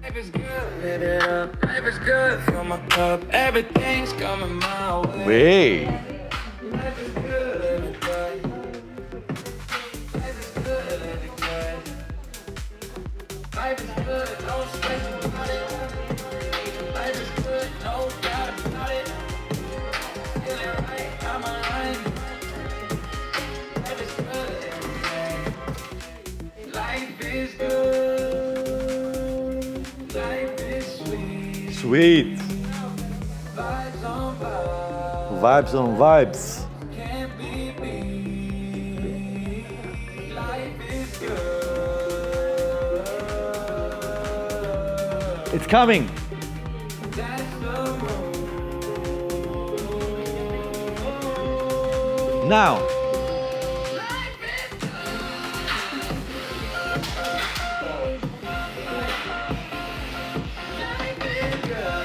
Life is good, lit it up. Life is good, fill my cup. Everything's coming my way. Hey. Life is good, let it go. Life is good, let it go. Life is good, don't stress about it. Life is good, no doubt about it. Feeling right, I'm aligned. Life is good, every day. Life is good. Life is sweet. Sweet. Vibes on vibes. Vibes on vibes. Can't be beat. Life is good. It's coming. That's the move. Now. Life is good. Life is good.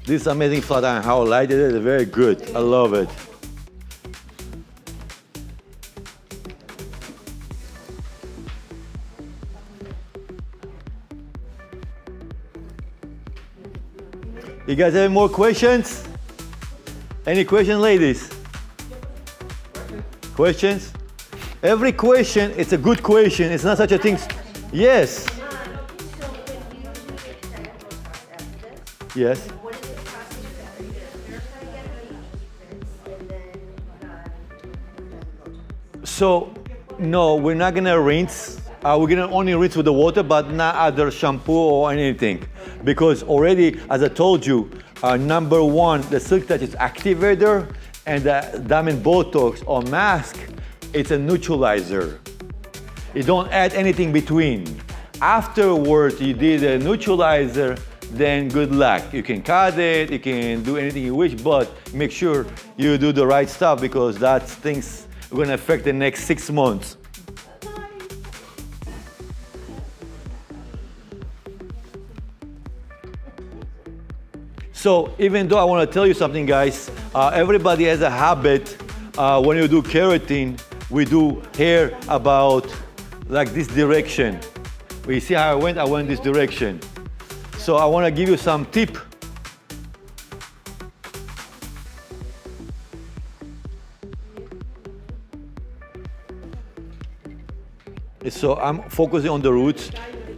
This amazing flat iron, how light it is, very good. I love it. You guys have more questions? Any questions, ladies? Questions? Every question, it's a good question. It's not such a thing. Yes. Yes. So, no, we're not gonna rinse. We're gonna only rinse with the water, but not other shampoo or anything. Because already, as I told you, number one, the Silk Touch is activator, and the Diamond Botox or mask, it's a neutralizer. You don't add anything between. Afterwards, you did a neutralizer, then good luck. You can cut it, you can do anything you wish, but make sure you do the right stuff because that things are gonna affect the next 6 months. So even though I want to tell you something, guys, everybody has a habit. When you do keratin, we do hair about like this direction. You see how I went this direction. So I want to give you some tip. So I'm focusing on the roots.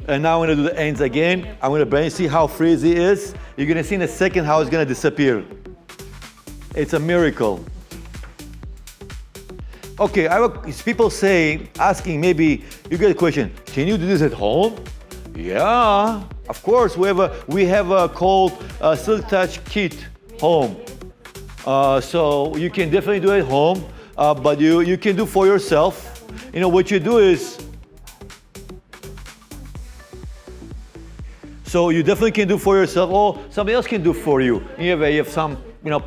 And now I'm gonna do the ends again. I'm gonna bend, see how frizzy it is. You're gonna see in a second how it's gonna disappear. It's a miracle. Okay, people asking maybe, you get a question, can you do this at home? Yeah, of course, we have a called Silk Touch Kit home. So you can definitely do it at home, but you can do for yourself. You know, what you do is, so you definitely can do for yourself, or somebody else can do for you. You have some,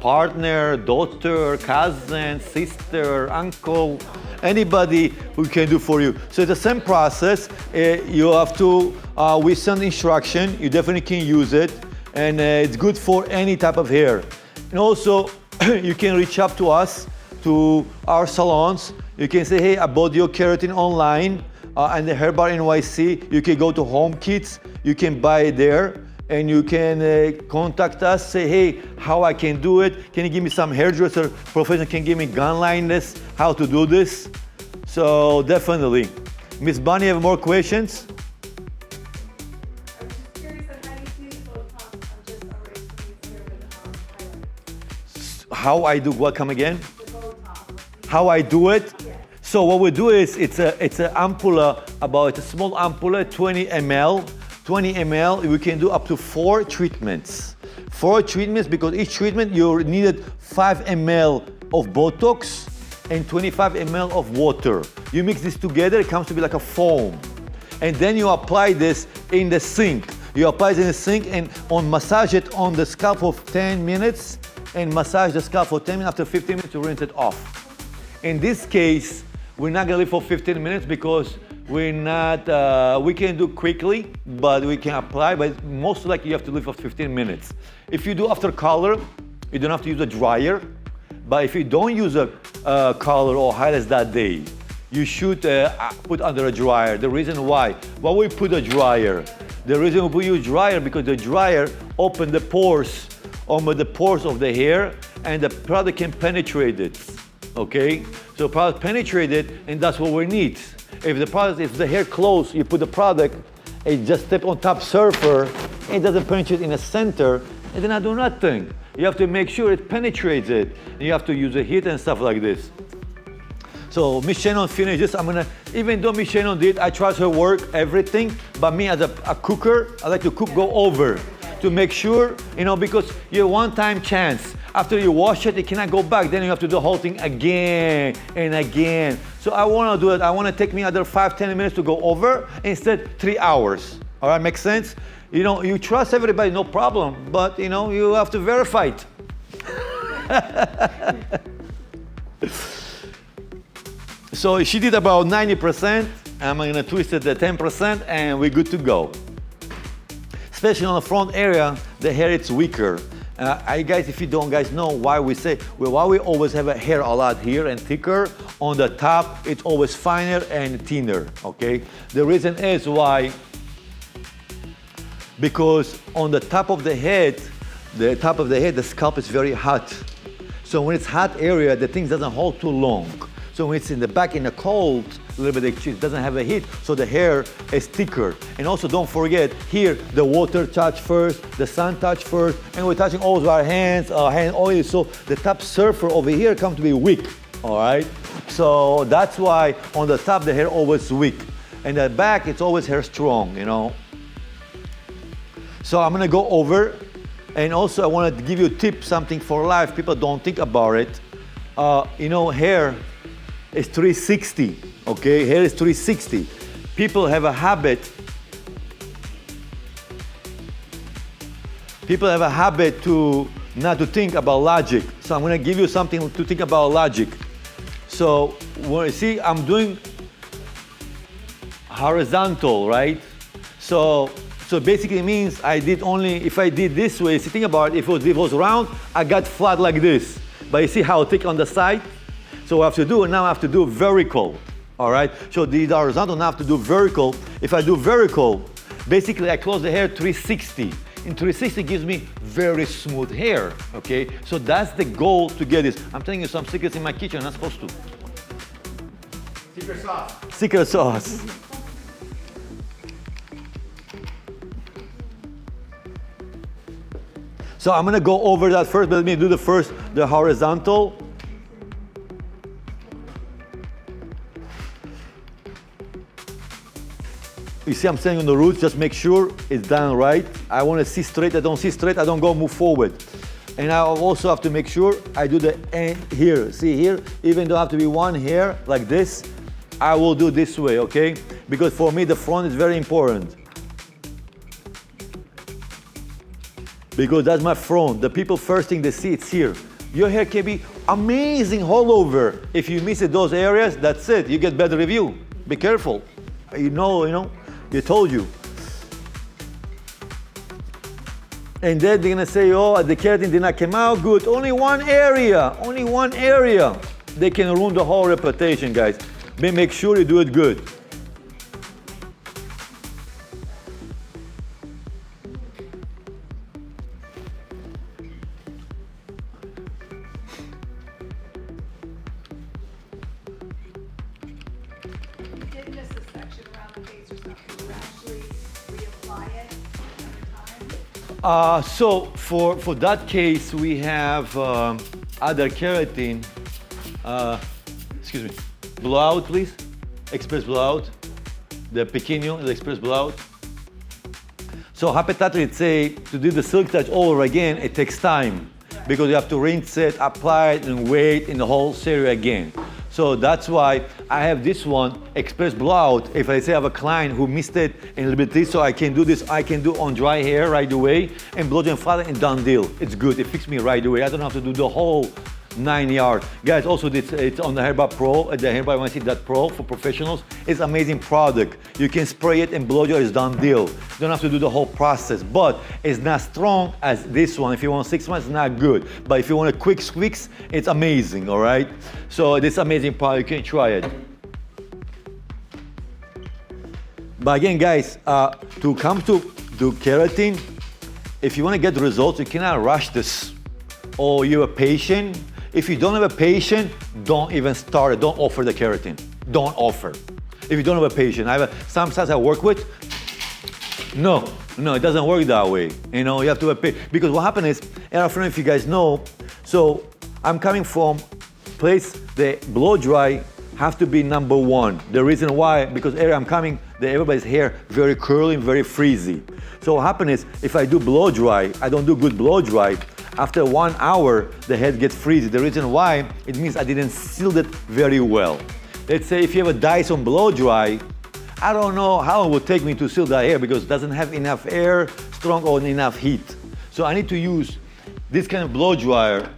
partner, daughter, cousin, sister, uncle, anybody who can do for you. So it's the same process. You have to, with some instruction, you definitely can use it, and it's good for any type of hair. And also, you can reach out to us, to our salons. You can say, hey, I bought your keratin online, and the HBNYC. You can go to Home Kits. You can buy it there, and you can contact us, say, hey, how I can do it. Can you give me some hairdresser professional can give me guidelines how to do this? So definitely. Miss Bonnie, have more questions? I'm just curious on how you use Botox on just already putting here with highlights. How I do what? Come again? The Botox. How I do it? Yes. So what we do is it's an ampulla, about a small ampulla, 20 ml. 20 ml, we can do up to 4 treatments. 4 treatments, because each treatment you needed 5 ml of Botox and 25 ml of water. You mix this together, it comes to be like a foam. And then you apply this in the sink. You apply it in the sink and massage it on the scalp for 10 minutes and massage the scalp for 10 minutes. After 15 minutes, you rinse it off. In this case, we're not gonna leave for 15 minutes because we can do quickly, but we can apply, but most likely you have to leave for 15 minutes. If you do after color, you don't have to use a dryer, but if you don't use a color or highlights that day, you should put under a dryer. The reason why we put a dryer, the reason we use dryer because the dryer opens the pores, the pores of the hair, and the product can penetrate it, okay? So the product penetrates it, and that's what we need. If the hair close, you put the product, it just step on top surface, it doesn't penetrate in the center, and then I do nothing. You have to make sure it penetrates it. You have to use a heat and stuff like this. So Miss Shannon finished this. Even though Miss Shannon did, I trust her work, everything, but me as a cooker, I like to go over to make sure, because you have one-time chance. After you wash it, you cannot go back. Then you have to do the whole thing again and again. So I want to do it. I want to take me another 5-10 minutes to go over, instead 3 hours. All right, makes sense? You trust everybody, no problem, but you have to verify it. So she did about 90%. I'm gonna twist it at 10%, and we're good to go. Especially on the front area, the hair is weaker. Guys, if you don't guys know why why we always have a hair a lot here and thicker, on the top it's always finer and thinner, okay? The reason is why, because on the top of the head, the scalp is very hot. So when it's hot area, the thing doesn't hold too long. So when it's in the back in the cold, a little bit, it doesn't have a heat, so the hair is thicker. And also don't forget, here the water touch first, the sun touch first, and we're touching all of our hands, hand oil, so the top surface over here comes to be weak. All right? So that's why on the top the hair always weak. And the back it's always hair strong, you know. So I'm gonna go over, and also I want to give you a tip, something for life. People don't think about it. You know, hair is 360, okay? Hair is 360. People have a habit. People have a habit to not to think about logic. So I'm going to give you something to think about logic. So when you see, I'm doing horizontal, right? So basically means I did only, if I did this way, see, think about it, if it was round, I got flat like this. But you see how thick on the side? So what I have to do, now I have to do vertical, all right? So these are horizontal, now I have to do vertical. If I do vertical, basically I close the hair 360. And 360 gives me very smooth hair, okay? So that's the goal to get this. I'm telling you some secrets in my kitchen, I'm not supposed to. Secret sauce. Secret sauce. So I'm gonna go over that first, but let me do the horizontal. You see I'm standing on the roots, just make sure it's done right. I wanna see straight, I don't see straight, I don't go move forward. And I also have to make sure I do the end here. See here, even though I have to be one hair like this, I will do this way, okay? Because for me, the front is very important. Because that's my front. The people first thing they see, it's here. Your hair can be amazing all over. If you miss it, those areas, that's it. You get bad review. Be careful. You know, they told you. And then they're gonna say, oh, the keratin did not come out good. Only one area. They can ruin the whole reputation, guys. But make sure you do it good. So for that case, we have other keratin. Excuse me. Blowout, please. Express blowout. The pequeño, the express blowout. So hypothetically, say to do the silk touch all over again, it takes time because you have to rinse it, apply it, and wait in the whole area again. So that's why I have this one, express blowout. If I say I have a client who missed it in a little bit this, so I can do this, I can do on dry hair right away and blow and flatten and done deal. It's good, it fixed me right away. I don't have to do the whole 9 yards. Guys, also it's on the HBNYC Pro, the HBNYC Pro for professionals. It's amazing product. You can spray it and blow dry, it's done deal. You don't have to do the whole process, but it's not strong as this one. If you want 6 months, it's not good. But if you want a quick fix, it's amazing, all right? So this amazing product, you can try it. But again, guys, to come to do keratin, if you want to get results, you cannot rush this. Or you're a patient. If you don't have a patient, don't even start it. Don't offer the keratin. Don't offer. If you don't have a patient, I have some sites I work with. No, it doesn't work that way. You know, you have to have because what happened is, and I don't know if you guys know, so I'm coming from place the blow dry have to be number one. The reason why, because area I'm coming, everybody's hair very curly, very frizzy. So what happens is, if I do blow dry, I don't do good blow dry. After 1 hour, the head gets frizzy. The reason why, it means I didn't seal it very well. Let's say if you have a Dyson blow dry, I don't know how it would take me to seal that hair because it doesn't have enough air, strong or enough heat. So I need to use this kind of blow dryer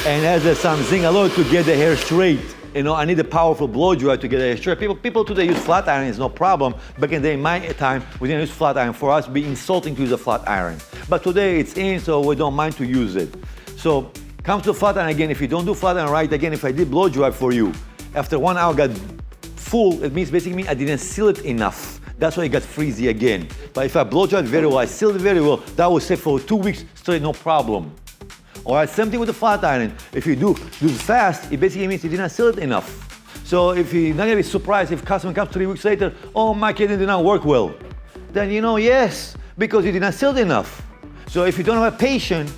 and has some zinc alloy to get the hair straight. You know, I need a powerful blow dryer to get the hair straight. People today use flat iron, it's no problem. Back in the day, in my time, we didn't use flat iron. For us, it'd be insulting to use a flat iron. But today it's in, so we don't mind to use it. So come to flat iron again. If you don't do flat iron right, again, if I did blow dry for you, after 1 hour got full, it means basically I didn't seal it enough. That's why it got frizzy again. But if I blow dry it very well, I sealed it very well, that will stay for 2 weeks straight, no problem. All right, same thing with the flat iron. If you do fast, it basically means you didn't seal it enough. So if you're not gonna be surprised if customer comes 3 weeks later, oh, my keratin did not work well. Then you know, yes, because you did not seal it enough. So if you don't have a patient,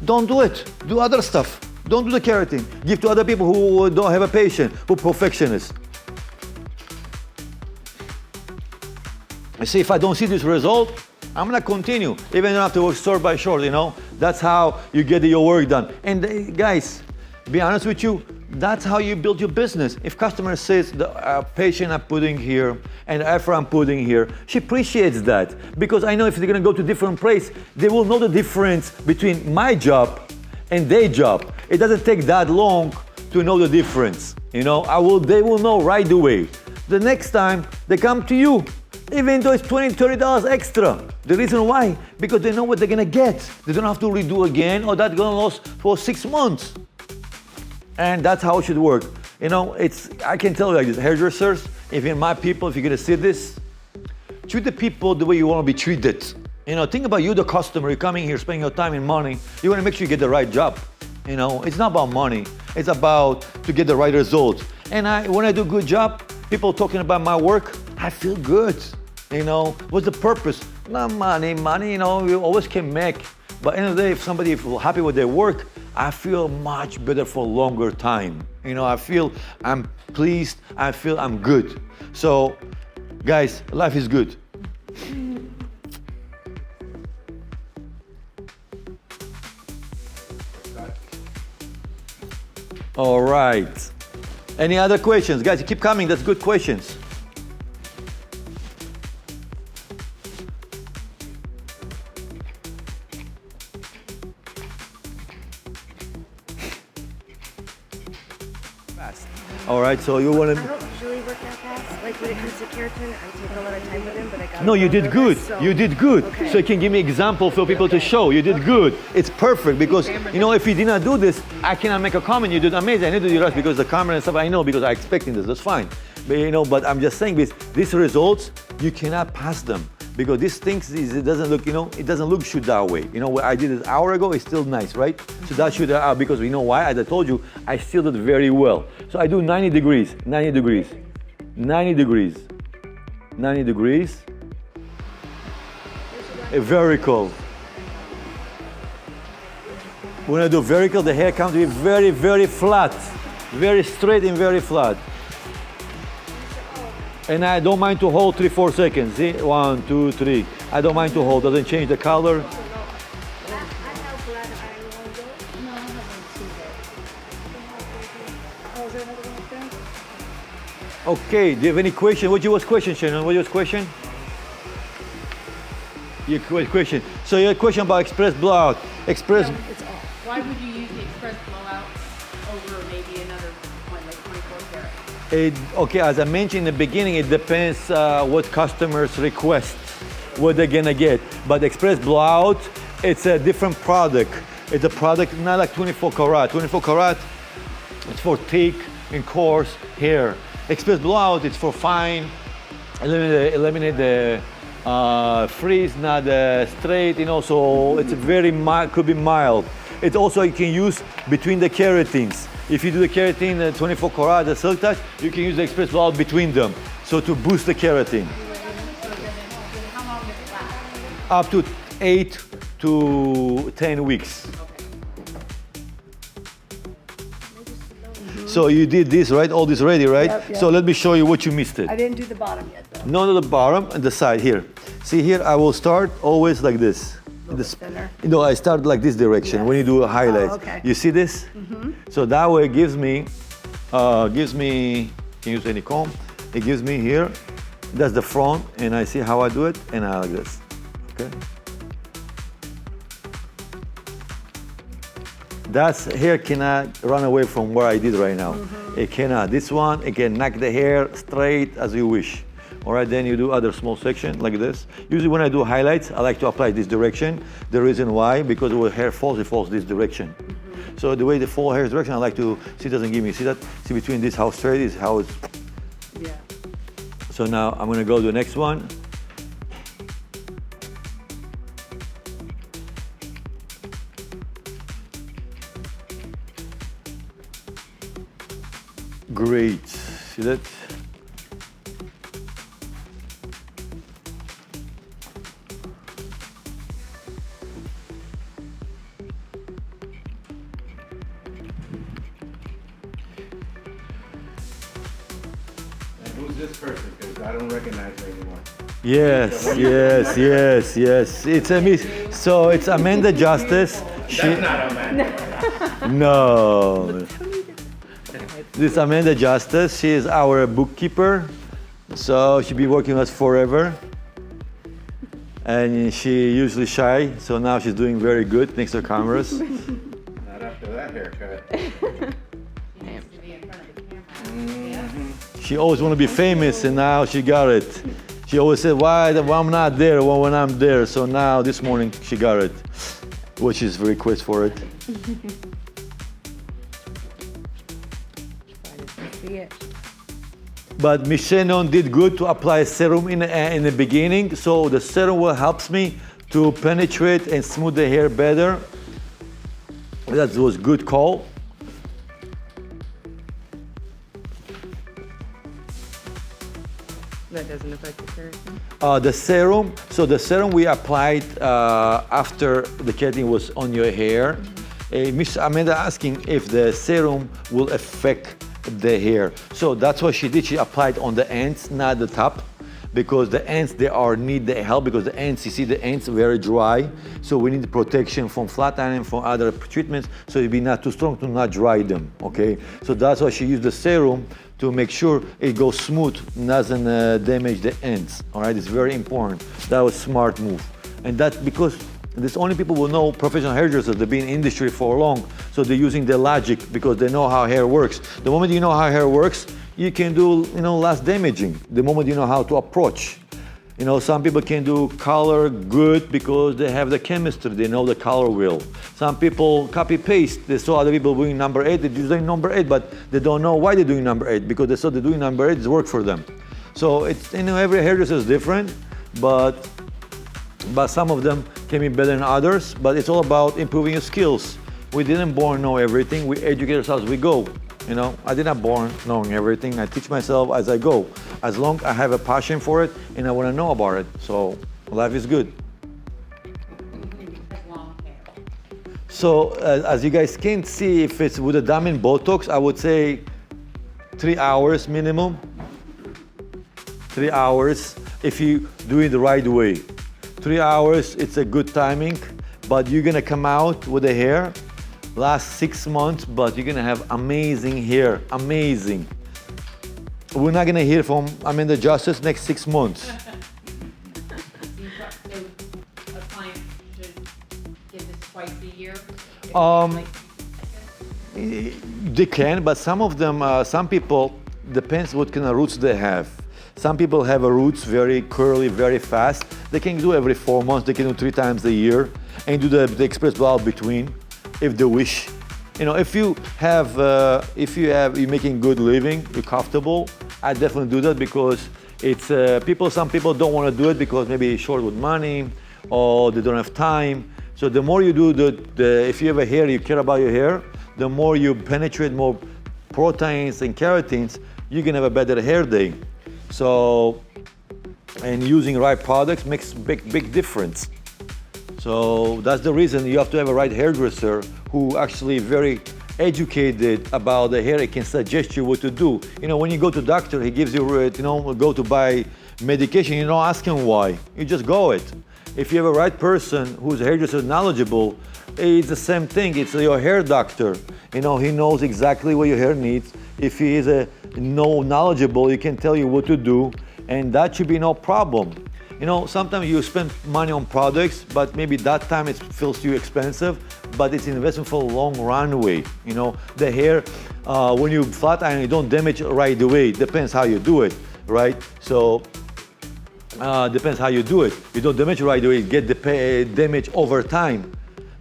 don't do it. Do other stuff. Don't do the keratin. Give to other people who don't have a patient, who perfectionists. I see if I don't see this result, I'm gonna continue, even though I have to work short by short, you know? That's how you get your work done. And guys, be honest with you, that's how you build your business. If customer says the patient I'm putting here and effort I'm putting here, she appreciates that. Because I know if they're gonna go to different place, they will know the difference between my job and their job. It doesn't take that long to know the difference. You know, they will know right away. The next time they come to you, even though it's $20, $30 extra. The reason why? Because they know what they're gonna get. They don't have to redo again, or that's gonna last for 6 months. And that's how it should work. You know, I can tell you like this, hairdressers, if you're my people, if you're gonna see this, treat the people the way you wanna be treated. You know, think about you, the customer, you're coming here, spending your time and money. You wanna make sure you get the right job. You know, it's not about money. It's about to get the right results. And when I do a good job, people talking about my work, I feel good. You know, what's the purpose? Not money, you know, you always can make. But at the end of the day, if somebody is happy with their work, I feel much better for a longer time. You know, I feel I'm pleased, I feel I'm good. So, guys, life is good. All right. Any other questions? Guys, keep coming, that's good questions. All right, so you want I to... don't usually work that fast. Like when it comes to Keratin, I take a lot of time with him, but I got. No, you did good. You did good. Okay. So you can give me example for people to show. You did good. It's perfect because, you know, if you did not do this, I cannot make a comment. You did amazing. I need to do the rest because the camera and stuff, I know because I'm expecting this. That's fine. But, you know, but I'm just saying this. These results, you cannot pass them. Because these things, it doesn't look, you know, it doesn't look shoot that way. You know, what I did it an hour ago, it's still nice, right? So that shoot out because you know why? As I told you, I still did very well. So I do 90 degrees, 90 degrees, 90 degrees, 90 degrees, a vertical. When I do vertical, the hair comes to be very, very flat, very straight and very flat. And I don't mind to hold 3-4 seconds. See? 1, 2, 3. I don't mind to hold. Doesn't change the color. Okay. Do you have any question? What was question, Shannon? What was question? Your question. So your question about express blowout. Express. No, it's off. Why would you use the express blowout over maybe another one like 24 karat? Okay, as I mentioned in the beginning, it depends what customers request, what they're gonna get. But express blowout, it's a different product. It's a product not like 24 karat. 24 karat, it's for thick and coarse hair. Express blowout, it's for fine, eliminate the freeze, not straight, you know, so it's very mild, could be mild. It also you can use between the keratins. If you do the keratin, 24 karat, the silk touch, you can use the express blowout between them. So to boost the keratin. How long does it last? Up to 8 to 10 weeks. So you did this, right? All this ready, right? Yep. So let me show you what you missed it. I didn't do the bottom yet, though. No, the bottom and the side here. See here, I will start always like this. Thinner. You know, I start like this direction when you do a highlight. Oh, okay. You see this? So that way it gives me, can you use any comb? It gives me here, that's the front, and I see how I do it, and I like this, okay? That's hair cannot run away from where I did right now. It cannot. This one, it can knock the hair straight as you wish. All right, then you do other small section like this. Usually when I do highlights, I like to apply this direction. The reason why, because when hair falls, it falls this direction. So the way the fall hair is direction, I like to, see, it doesn't give me, see that? See between this, how straight it is, how it's. Yeah. So now I'm gonna go to the next one. Great, see that? Who's this person? Because I don't recognize her anymore. Yes, yes, yes, yes. It's a miss. So it's Amanda Justice. That's not a man. No. This is Amanda Justice. She is our bookkeeper. So she'll be working with us forever. And she usually shy, so now she's doing very good next to cameras. Not after that haircut. She needs to be in front of the camera. Yeah. She always want to be famous, and now she got it. She always said, why I'm not there when I'm there? So now this morning she got it, which is a request for it. See it. But Michenon did good to apply serum in the beginning, so the serum will helps me to penetrate and smooth the hair better. That was good call. That doesn't affect the keratin. The serum, so the serum we applied after the keratin was on your hair. Miss Amanda asking if the serum will affect the hair. So that's what she did. She applied on the ends, not the top, because the ends need the help, because the ends, you see the ends very dry. So we need the protection from flat iron, from other treatments, so it'd be not too strong to not dry them, okay? So that's why she used the serum to make sure it goes smooth, doesn't damage the ends, all right? It's very important. That was a smart move. And that's because there's only people who know professional hairdressers. They've been in industry for long, so they're using their logic because they know how hair works. The moment you know how hair works, you can do less damaging. The moment you know how to approach. Some people can do color good because they have the chemistry. They know the color wheel. Some people copy paste. They saw other people doing number 8. They're doing number 8, but they don't know why they're doing number 8 because they saw they're doing number 8. It's work for them. So it's every hairdresser is different, but some of them can be better than others, but it's all about improving your skills. We didn't born know everything. We educate ourselves as we go. I did not born knowing everything. I teach myself as I go. As long as I have a passion for it and I want to know about it. So life is good. Long hair. So as you guys can see, if it's with a diamond Botox, I would say 3 hours minimum. 3 hours if you do it the right way. 3 hours, it's a good timing, but you're gonna come out with the hair, last 6 months, but you're gonna have amazing hair, amazing. We're not gonna hear from Amanda Justice next 6 months. So a client should give this twice a year? They can, but some of them, some people, depends what kind of roots they have. Some people have a roots very curly, very fast. They can do every 4 months. They can do 3 times a year, and do the express blowout between, if they wish. If you're making good living, you're comfortable, I definitely do that because it's some people don't want to do it because maybe it's short with money or they don't have time. So the more you do if you have a hair, you care about your hair, the more you penetrate more proteins and keratins, you can have a better hair day. So, and using right products makes big difference. So that's the reason you have to have a right hairdresser who actually very educated about the hair. He can suggest you what to do. When you go to doctor, he gives you, go to buy medication, you don't ask him why. You just go it. If you have a right person who's a hairdresser knowledgeable, it's the same thing. It's your hair doctor. He knows exactly what your hair needs. If he is knowledgeable, he can tell you what to do, and that should be no problem. Sometimes you spend money on products, but maybe that time it feels too expensive, but it's an investment for a long runway. The hair, when you flat iron, you don't damage right away. Depends how you do it, right? So, depends how you do it. You don't damage right away, you get the damage over time.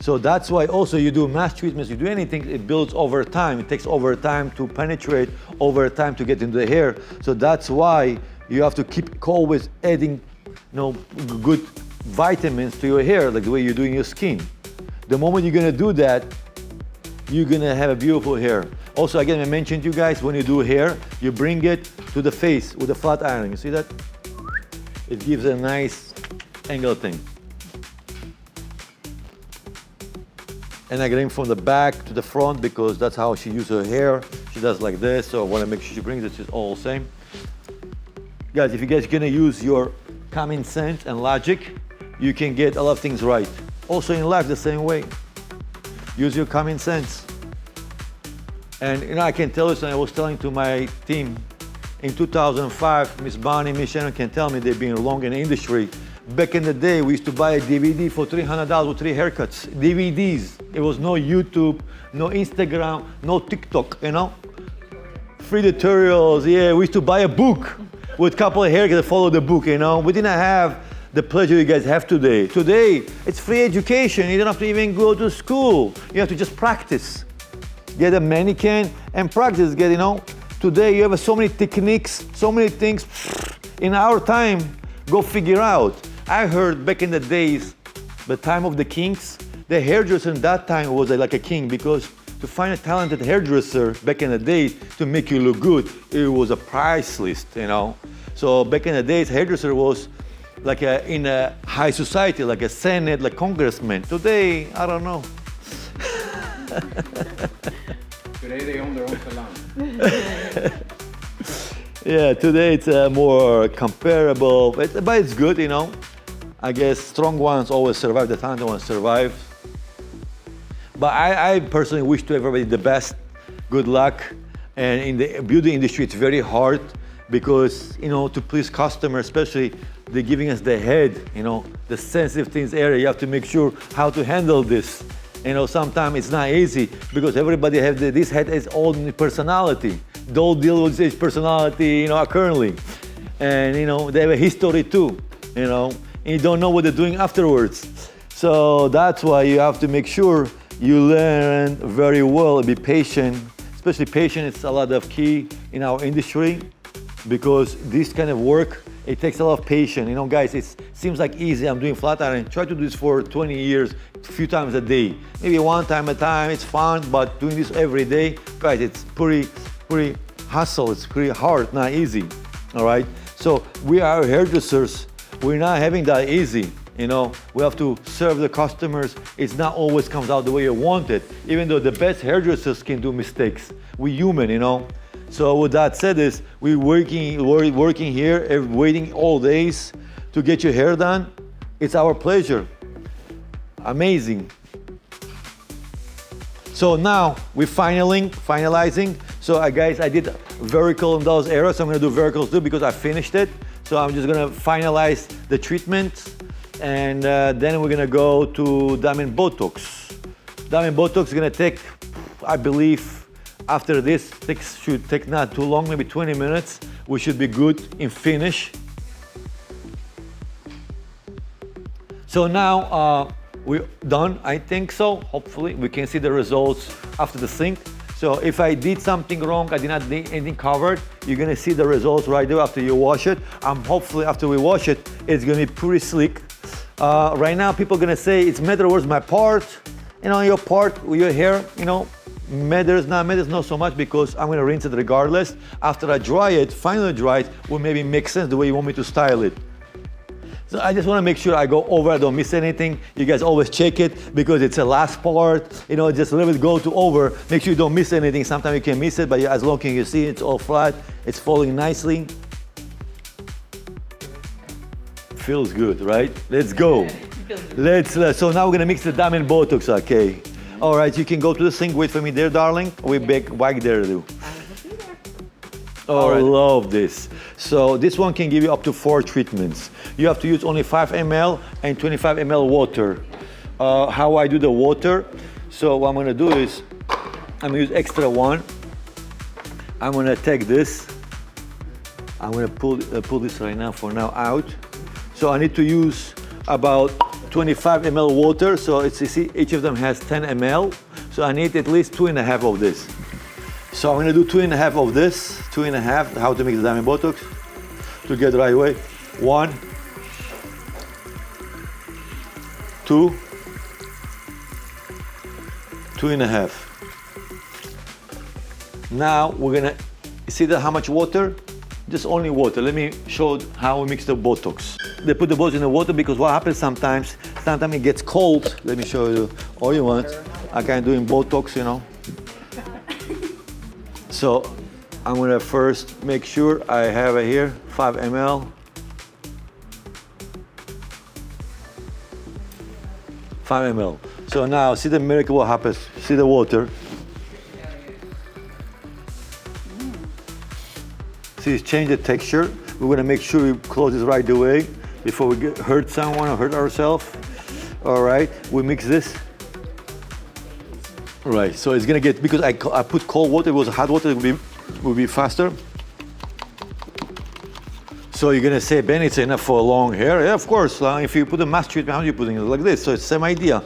So that's why also you do mass treatments, you do anything, it builds over time. It takes over time to penetrate, over time to get into the hair. So that's why you have to keep always adding good vitamins to your hair, like the way you're doing your skin. The moment you're gonna do that, you're gonna have a beautiful hair. Also, again, I mentioned to you guys, when you do hair, you bring it to the face with a flat iron. You see that? It gives a nice angle thing. And I get in from the back to the front because that's how she uses her hair. She does like this, so I want to make sure she brings it all the same. Guys, if you guys gonna use your common sense and logic, you can get a lot of things right. Also in life, the same way. Use your common sense. And you know, I can tell you something. I was telling to my team in 2005, Miss Bonnie, Miss Shannon can tell me they've been long in the industry. Back in the day, we used to buy a DVD for $300 with 3 haircuts. DVDs. It was no YouTube, no Instagram, no TikTok, you know? Free tutorials, yeah. We used to buy a book with a couple of haircuts that follow the book, you know? We didn't have the pleasure you guys have today. Today, it's free education. You don't have to even go to school. You have to just practice. Get a mannequin and practice, you know? Today, you have so many techniques, so many things. In our time, go figure out. I heard back in the days, the time of the kings, the hairdresser in that time was like a king, because to find a talented hairdresser back in the days to make you look good, it was a price list, you know. So back in the days, hairdresser was like in a high society, like a senate, like congressman. Today, I don't know. Today they own their own salon. Yeah, today it's more comparable, but it's good, you know. I guess strong ones always survive, the talented ones survive. But I personally wish to everybody the best, good luck. And in the beauty industry, it's very hard because, you know, to please customers, especially they're giving us the head, you know, the sensitive things area. You have to make sure how to handle this. You know, sometimes it's not easy because everybody has this head its own personality. Don't deal with this personality, you know, currently. And, you know, they have a history too, you know, and you don't know what they're doing afterwards. So that's why you have to make sure you learn very well and be patient. Especially patient is a lot of key in our industry because this kind of work, it takes a lot of patience. You know, guys, it seems like easy. I'm doing flat iron. Try to do this for 20 years, a few times a day. Maybe one time a time, it's fun, but doing this every day, guys, it's pretty hustle. It's pretty hard, not easy, all right? So we are hairdressers. We're not having that easy. You know, we have to serve the customers. It's not always comes out the way you want it. Even though the best hairdressers can do mistakes. We're human, you know. So with that said is, we're working here, waiting all days to get your hair done. It's our pleasure. Amazing. So now we're finalizing. So guys, I did vertical in those areas. So I'm gonna do verticals too because I finished it. So I'm just gonna finalize the treatment. And then we're gonna go to Diamond Botox. Diamond Botox is gonna take, I believe, after this, should take not too long, maybe 20 minutes. We should be good in finish. So now we're done, I think so. Hopefully we can see the results after the sync. So if I did something wrong, I did not need anything covered, you're gonna see the results right there after you wash it. Hopefully after we wash it, it's gonna be pretty slick. Right now, people are gonna say it's matter where's my part. You know, your part, your hair, you know, matters not so much because I'm gonna rinse it regardless. After I dry it, finally dry it, will maybe make sense the way you want me to style it. So I just wanna make sure I go over, I don't miss anything. You guys always check it because it's the last part. You know, just a little bit go to over, make sure you don't miss anything. Sometimes you can miss it, but as long as you see it's all flat, it's falling nicely. Feels good, right? Let's go. So now we're gonna mix the Diamond Botox, okay? All right, you can go to the sink. Wait for me there, darling. We back there, do. Oh, I love this. So this one can give you up to 4 treatments. You have to use only 5 ml and 25 ml water. How I do the water? So what I'm gonna do is, I'm gonna use extra one. I'm gonna take this. I'm gonna pull this right now for now out. So I need to use about 25 ml water. So it's, you see, each of them has 10 ml. So I need at least 2.5 of this. So I'm gonna do 2.5 of this, 2.5, how to mix the Diamond Botox to get the right way. 1, 2, 2.5. Now we're gonna, see how much water? Just only water. Let me show how we mix the Botox. They put the Botox in the water because what happens sometimes it gets cold. Let me show you all you want. I can do in Botox, you know. So I'm gonna first make sure I have it here, 5 ml. 5 ml. So now see the miracle what happens. See the water. See, it's changed the texture. We're gonna make sure we close this right away before we hurt someone or hurt ourselves. All right, we mix this. Right, so it's gonna get, because I put cold water, it was hot water, it would be faster. So you're gonna say, Ben, it's enough for long hair. Yeah, of course. If you put a mask treatment, how are you putting it? Like this. So it's the same idea.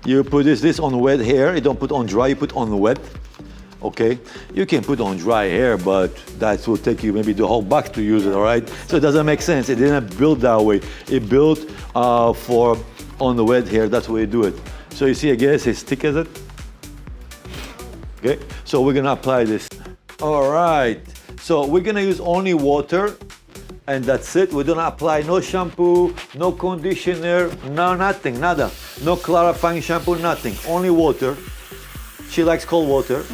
You put this on wet hair. You don't put on dry, you put on wet. Okay? You can put on dry hair, but that will take you maybe the whole box to use it, all right? So it doesn't make sense. It didn't build that way. It built for on the wet hair. That's the way you do it. So you see, I guess it's thick as it. Okay? So we're gonna apply this. All right. So we're gonna use only water. And that's it. We don't apply no shampoo, no conditioner, no nothing, nada. No clarifying shampoo, nothing. Only water. She likes cold water.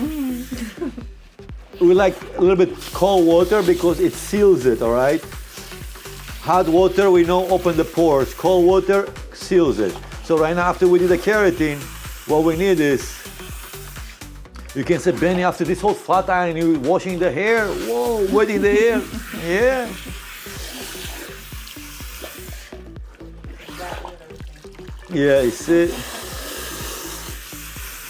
We like a little bit cold water because it seals it, all right? Hot water, we know, open the pores. Cold water seals it. So right now, after we did the keratin, what we need is, you can say, Benny, after this whole flat iron, you washing the hair, whoa, wetting the hair, yeah. Yeah, you see.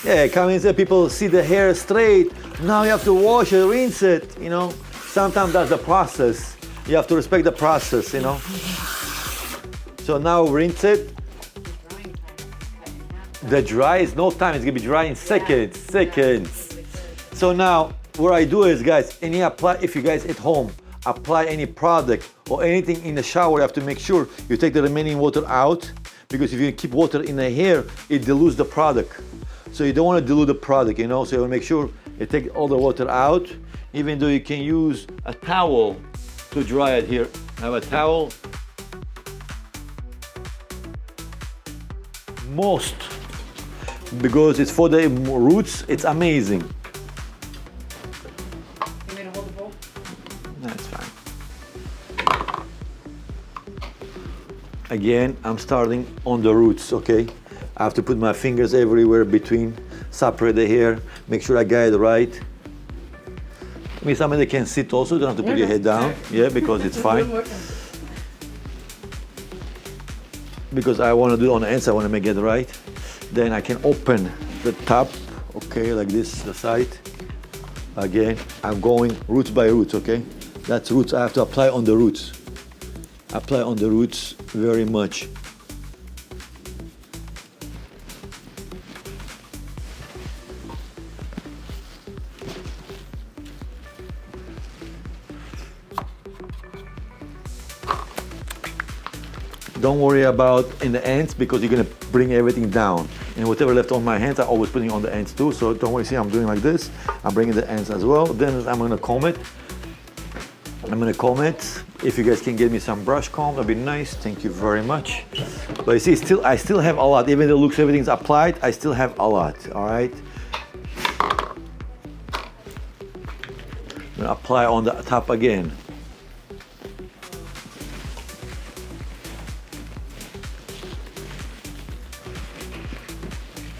Yeah, come in, people see the hair straight. Now you have to wash it, rinse it, you know. Sometimes that's the process. You have to respect the process, you know. So now rinse it. The dry is no time, it's gonna be dry in seconds. So now, what I do is, guys, if you guys at home apply any product or anything in the shower, you have to make sure you take the remaining water out, because if you keep water in the hair, it dilutes the product. So you don't want to dilute the product, you know, so you want to make sure you take all the water out, even though you can use a towel to dry it here. I have a towel. Most, because it's for the roots, it's amazing. You made a hold the bowl? That's fine. Again, I'm starting on the roots, okay? I have to put my fingers everywhere between, separate the hair, make sure I get it right. I mean, somebody can sit also, you don't have to put your head down, yeah, because it's fine. Because I want to do it on the ends, I want to make it right. Then I can open the top, okay, like this, the side. Again, I'm going roots by roots, okay? That's roots, I have to apply on the roots. Apply on the roots very much. Don't worry about in the ends, because you're gonna bring everything down. And whatever left on my hands, I always putting on the ends too. So don't worry, see, I'm doing like this. I'm bringing the ends as well. Then I'm gonna comb it. If you guys can get me some brush comb, that'd be nice. Thank you very much. But you see, I still have a lot. Even though it looks everything's applied, I still have a lot, all right? I'm gonna apply on the top again.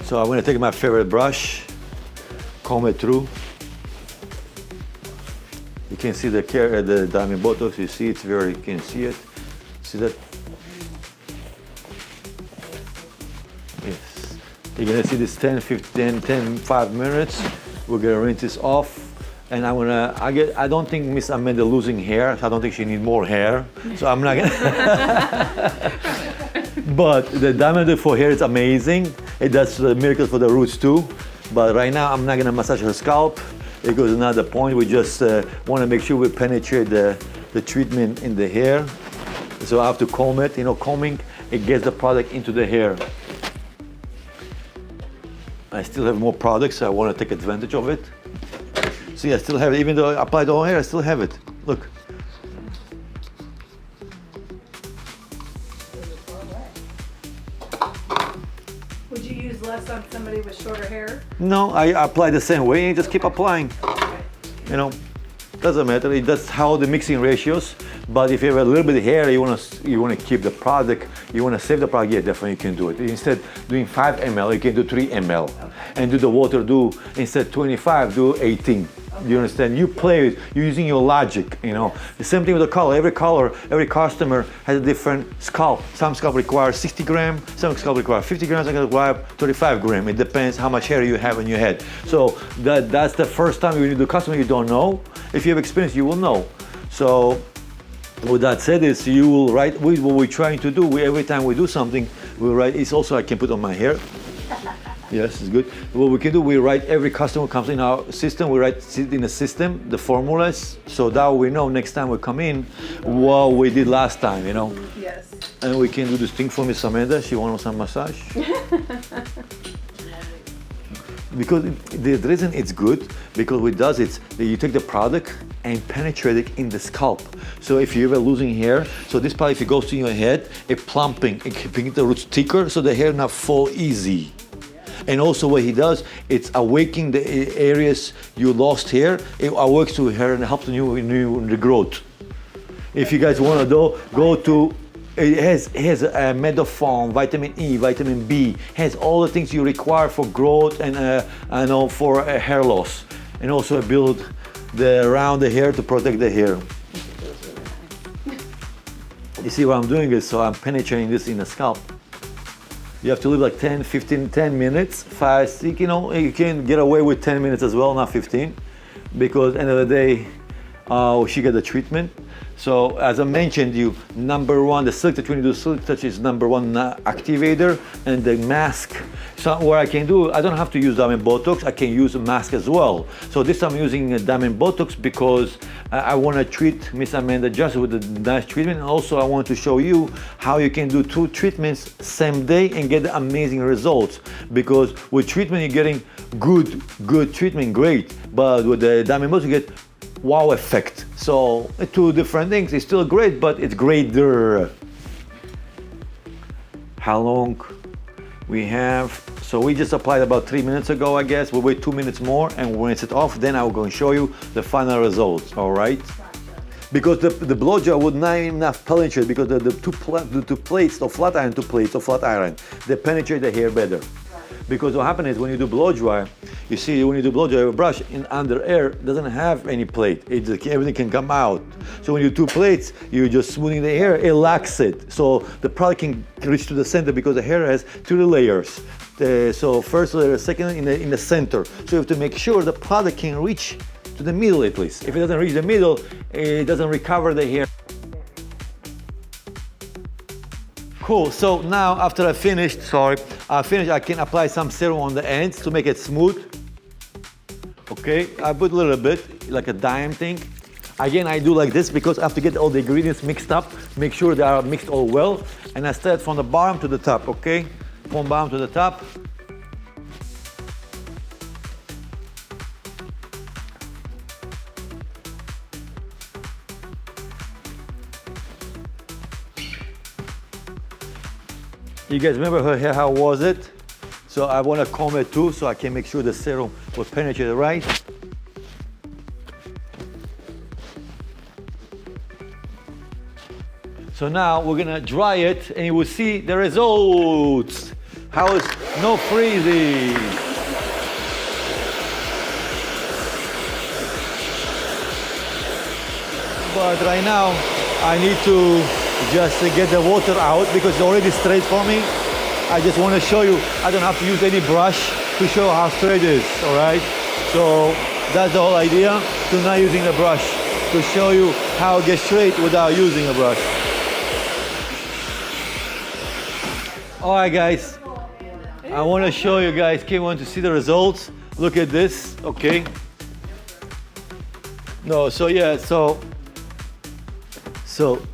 So I'm gonna take my favorite brush, comb it through. You can see the diamond botox. You see it's very, you can see it. See that? Yes. You're gonna see this 5 minutes. We're gonna rinse this off. And I don't think Miss Amanda losing hair. I don't think she needs more hair. So I'm not gonna. But the diamond for hair is amazing. It does miracles for the roots too. But right now I'm not gonna massage her scalp. It goes another point. We just want to make sure we penetrate the treatment in the hair. So I have to comb it. You know, combing, it gets the product into the hair. I still have more products, so I want to take advantage of it. See, I still have it. Even though I applied all hair, I still have it. Look. Would you use less on somebody with shorter hair? No, I apply the same way and just keep applying. You know, Doesn't matter. That's how the mixing ratios. But if you have a little bit of hair, you wanna keep the product, you wanna save the product, yeah, definitely you can do it. Instead doing 5 ml, you can do 3 ml. And do the water, instead 25, do 18. You understand? You play it, you're using your logic, you know. The same thing with the color. Every customer has a different scalp. Some scalp require 60 grams, some scalp require 50 grams, some require 35 grams. It depends how much hair you have on your head. So that's the first time you do customer you don't know. If you have experience, you will know. So with that said, is you will write what we're trying to do. Every time we do something, we write. It's also I can put on my hair. Yes, it's good. What we can do, we write every customer comes in our system, we write it in the system, the formulas, so that we know next time we come in what we did last time, you know. Yes. And we can do this thing for Miss Amanda. She wants some massage. Because the reason it's good, because what it does is that you take the product and penetrate it in the scalp. So if you're ever losing hair, so this part if it goes to your head, it plumping, it keeping the roots thicker so the hair not fall easy. And also what he does, it's awakening the areas you lost hair. It awakes to hair and helps you in the growth. If you guys want to go to, it has medophone, vitamin E, vitamin B, has all the things you require for growth and for hair loss. And also build around the hair to protect the hair. You see what I'm doing is, so I'm penetrating this in the scalp. You have to leave like 10 minutes, 5, 6, you know, you can get away with 10 minutes as well, not 15, because at the end of the day, she got the treatment. So as I mentioned number one, the silk touch, when you do silk touch is number one activator, and the mask. So what I can do, I don't have to use diamond Botox, I can use a mask as well. So this I'm using a diamond Botox because I want to treat Miss Amanda just with a nice treatment. And also I want to show you how you can do 2 treatments same day and get amazing results. Because with treatment you're getting good treatment, great. But with the diamond Botox you get wow effect. So 2 different things. It's still great, but it's greater. How long we have? So we just applied about 3 minutes ago, I guess. We'll wait 2 minutes more, and when it's off, then I'm going to show you the final results. All right? Because the blow dry would not enough penetrate, because the two plates of flat iron, 2 plates of flat iron, they penetrate the hair better. Because what happens is when you do blow dry, you see when you do blow dry with a brush in under air, it doesn't have any plate. Everything can come out. So when you do 2 plates, you're just smoothing the hair, it locks it. So the product can reach to the center because the hair has 3 layers. So first layer, second in the center. So you have to make sure the product can reach to the middle at least. If it doesn't reach the middle, it doesn't recover the hair. Cool, so now after I finished, I can apply some serum on the ends to make it smooth. Okay, I put a little bit, like a dime thing. Again, I do like this because I have to get all the ingredients mixed up, make sure they are mixed all well. And I start from the bottom to the top, okay? From bottom to the top. You guys remember her hair, how was it? So I want to comb it too, so I can make sure the serum will penetrate right. So now we're gonna dry it and you will see the results. How is no freezing. But right now I need to just get the water out because it's already straight for me. I just want to show you, I don't have to use any brush to show how straight it is, all right? So that's the whole idea, to not using the brush, to show you how it gets straight without using a brush. All right, guys, I want to show you guys, okay, want to see the results. Look at this, okay? No, so yeah, so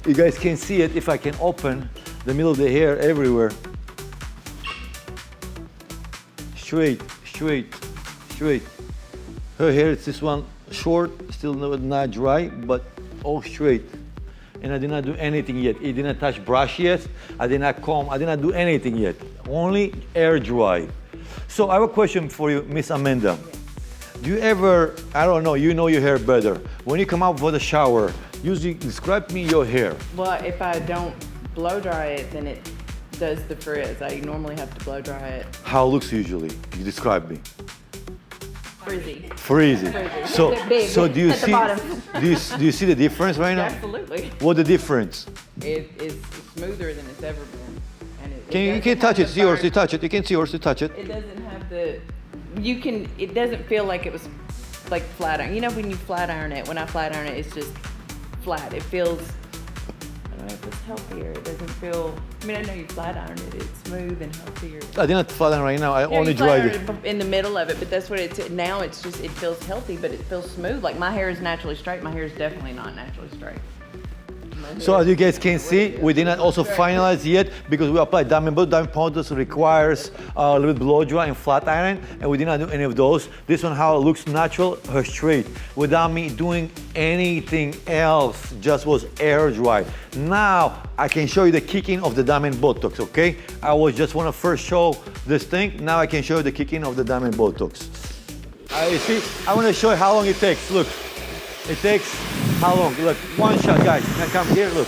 you guys can see it if I can open the middle of the hair everywhere. Straight, straight, straight. Her hair is this one short, still not dry, but all straight. And I did not do anything yet. It did not touch brush yet. I did not comb, I did not do anything yet. Only air dry. So I have a question for you, Miss Amanda. Do you ever, I don't know, you know your hair better. When you come out for the shower, usually describe me your hair. Well, if I don't blow dry it, then it does the frizz. I normally have to blow dry it. How it looks usually? You describe me. Frizzy. Frizzy. So, Big so do you at the see? bottom. Do you see the difference right now? Absolutely. What the difference? It is smoother than it's ever been. And You can touch it. See yours. You touch it. You can see yours. You touch it. It doesn't have the. It doesn't feel like it was like flat iron. You know when you flat iron it. When I flat iron it, it's just flat. It feels. I don't know if it's healthier. It doesn't feel. I mean, I know you flat iron it. It's smooth and healthier. I didn't flat iron right now. I Yeah, only you flat dried iron it. in the middle of it, but that's what it's. Now it's just. It feels healthy, but it feels smooth. Like my hair is naturally straight. My hair is definitely not naturally straight. So as you guys can see, we did not also finalize yet because we applied diamond, but diamond powders requires a little bit blow dry and flat iron, and we did not do any of those. This one, how it looks natural, her straight, without me doing anything else, just was air dry. Now I can show you the kicking of the diamond Botox, okay? I was just want to first show this thing. Now I can show you the kicking of the diamond Botox. You see, I want to show you how long it takes. Look. It takes how long? Look, one shot, guys. Come here, look.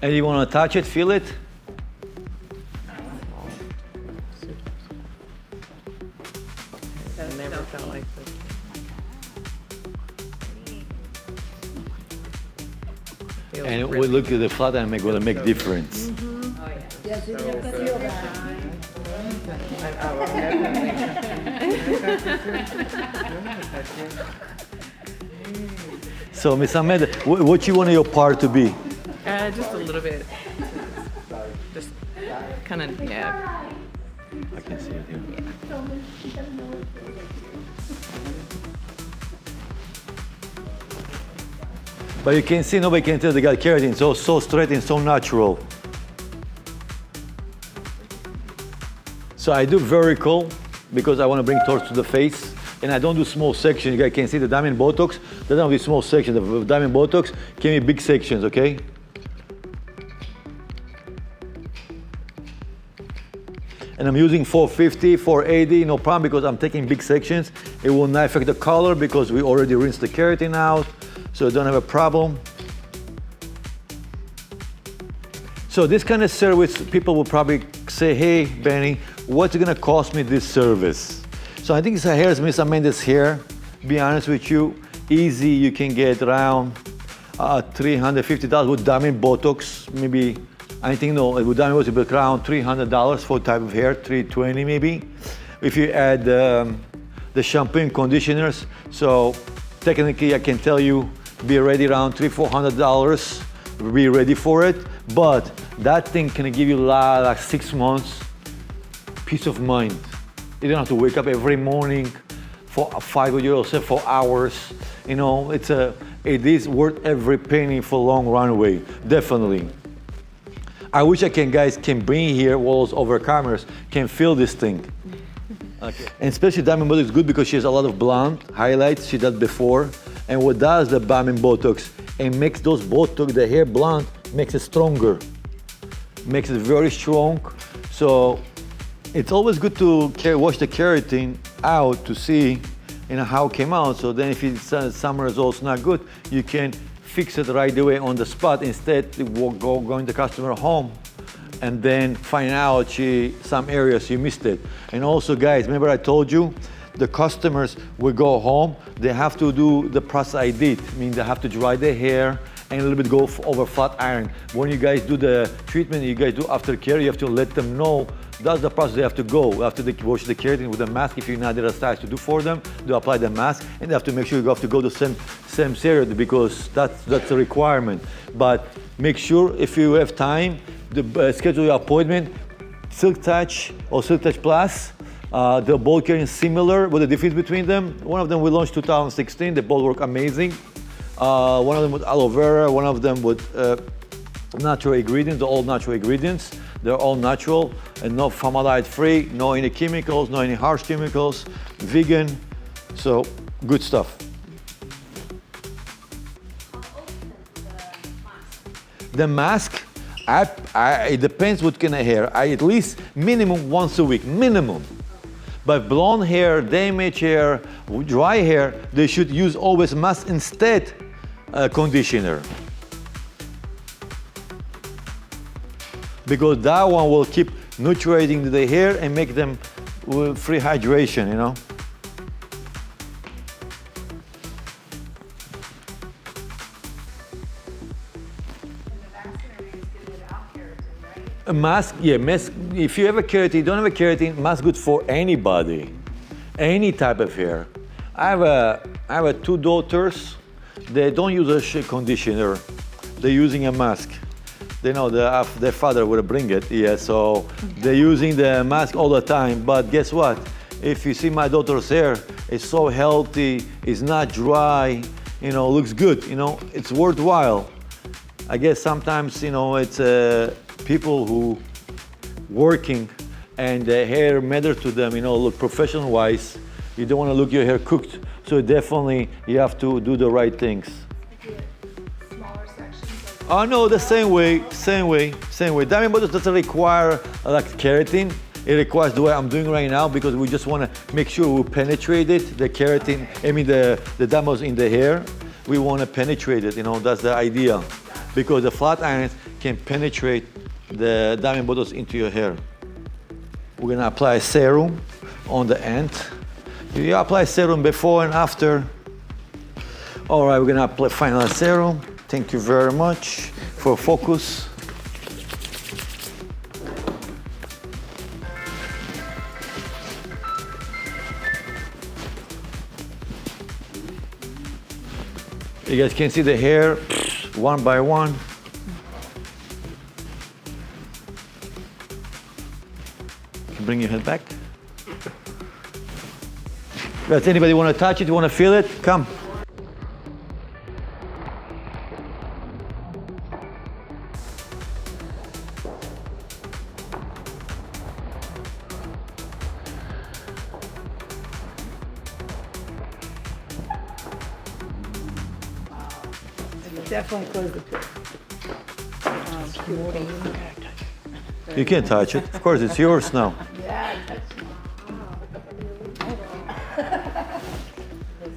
And you want to touch it, feel it? I've never felt like this. Feels And we really look at the flat iron will make difference. So, Miss Ahmed, what you want your part to be? just a little bit. Just kind of, yeah. I can see it here. But you can see, nobody can tell they got keratin. So straight and so natural. So I do vertical because I want to bring torch to the face. And I don't do small sections. You guys can see the diamond Botox. They don't do small sections. The diamond Botox can be big sections, okay? And I'm using 450, 480, no problem, because I'm taking big sections. It will not affect the color because we already rinsed the keratin out, so I don't have a problem. So this kind of service, people will probably say, hey, Benny, what's it gonna cost me this service? So I think it's a hair, Miss Amanda's hair. Be honest with you, easy, you can get around $350 with diamond Botox, maybe. I think no, with diamond Botox, it'll be around $300 for type of hair, $320 maybe. If you add the shampoo and conditioners, so technically I can tell you, be ready around $300-400, be ready for it. But that thing can give you like 6 months peace of mind. You don't have to wake up every morning for fight with yourself for hours. You know, it is worth every penny for long runway, definitely. I wish guys can bring here walls over cameras, can feel this thing. Okay. And especially Diamond Botox is good because she has a lot of blonde highlights, she did before. And what does the Diamond Botox? It makes those Botox, the hair blonde, makes it stronger. Makes it very strong. So it's always good to wash the keratin out to see how it came out. So then if some results not good, you can fix it right away on the spot. Instead, going the customer home and then find out some areas you missed it. And also, guys, remember I told you, the customers will go home, they have to do the process I did. I mean, they have to dry their hair and a little bit go over flat iron. When you guys do the treatment, you guys do aftercare, you have to let them know that's the process they have to go. After they wash the keratin with a mask, if you're not there size to do for them, they apply the mask, and they have to make sure you have to go to the same area because that's a requirement. But make sure if you have time, schedule your appointment, Silk Touch or Silk Touch Plus. The both keratin is similar. What the difference between them? One of them we launched 2016. They both work amazing. One of them with aloe vera, one of them with natural ingredients. They're all natural ingredients. They're all natural and no formaldehyde free, no any chemicals, no any harsh chemicals, vegan. So good stuff. The mask, it depends what kind of hair. I at least minimum once a week, minimum. But blonde hair, damaged hair, dry hair, they should use always mask instead conditioner. Because that one will keep nurturing the hair and make them free hydration, you know. A mask, yeah, mask. If you have a keratin, don't have a keratin, mask good for anybody, any type of hair. I have 2 daughters. They don't use a conditioner. They're using a mask. They know their father would bring it, yeah. So they're using the mask all the time. But guess what? If you see my daughter's hair, it's so healthy. It's not dry. You know, looks good. You know, it's worthwhile. I guess sometimes, you know, it's people who working and the hair matter to them, you know, look professional wise. You don't want to look your hair cooked. So definitely you have to do the right things. Smaller sections. Oh no, the same way. Diamond Botox doesn't require like keratin. It requires the way I'm doing right now because we just want to make sure we penetrate it, the keratin, I mean the diamonds in the hair. We want to penetrate it, you know, that's the idea. Because the flat irons can penetrate the Diamond Botox into your hair. We're gonna apply serum on the end. You apply serum before and after. All right, we're gonna apply final serum. Thank you very much for focus. You guys can see the hair one by one. You can bring your head back. Does anybody want to touch it? Want to feel it? Come. Definitely close the pit. You can touch it. Of course, it's yours now.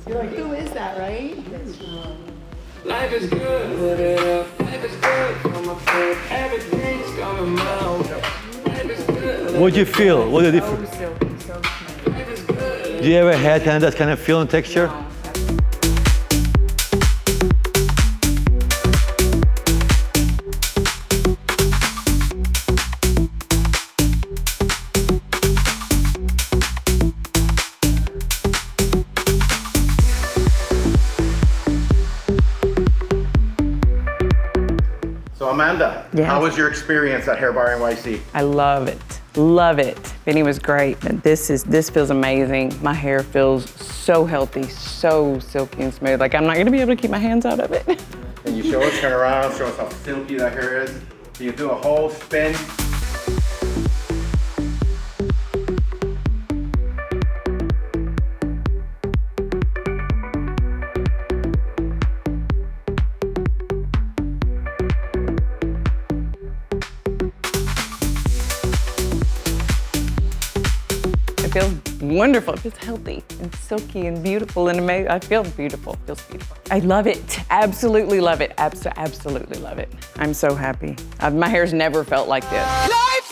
You're like, who is that, right? Life is good, live it up. Life is good, from my foot. Everything's coming out. Life is good. What do you feel? What the So difference? silky, so smooth. Life is good. Do you ever had that kind of feel and texture? So Amanda, Yes. how was your experience at HBNYC? I love it. Love it. Benny was great. This feels amazing. My hair feels so healthy, so silky and smooth. Like I'm not gonna be able to keep my hands out of it. Can you show us, turn around, show us how silky that hair is? Can you do a whole spin? It feels wonderful. It feels healthy and silky and beautiful and amazing. I feel beautiful. It feels beautiful. I love it. Absolutely love it. Absolutely love it. I'm so happy. My hair's never felt like this. Life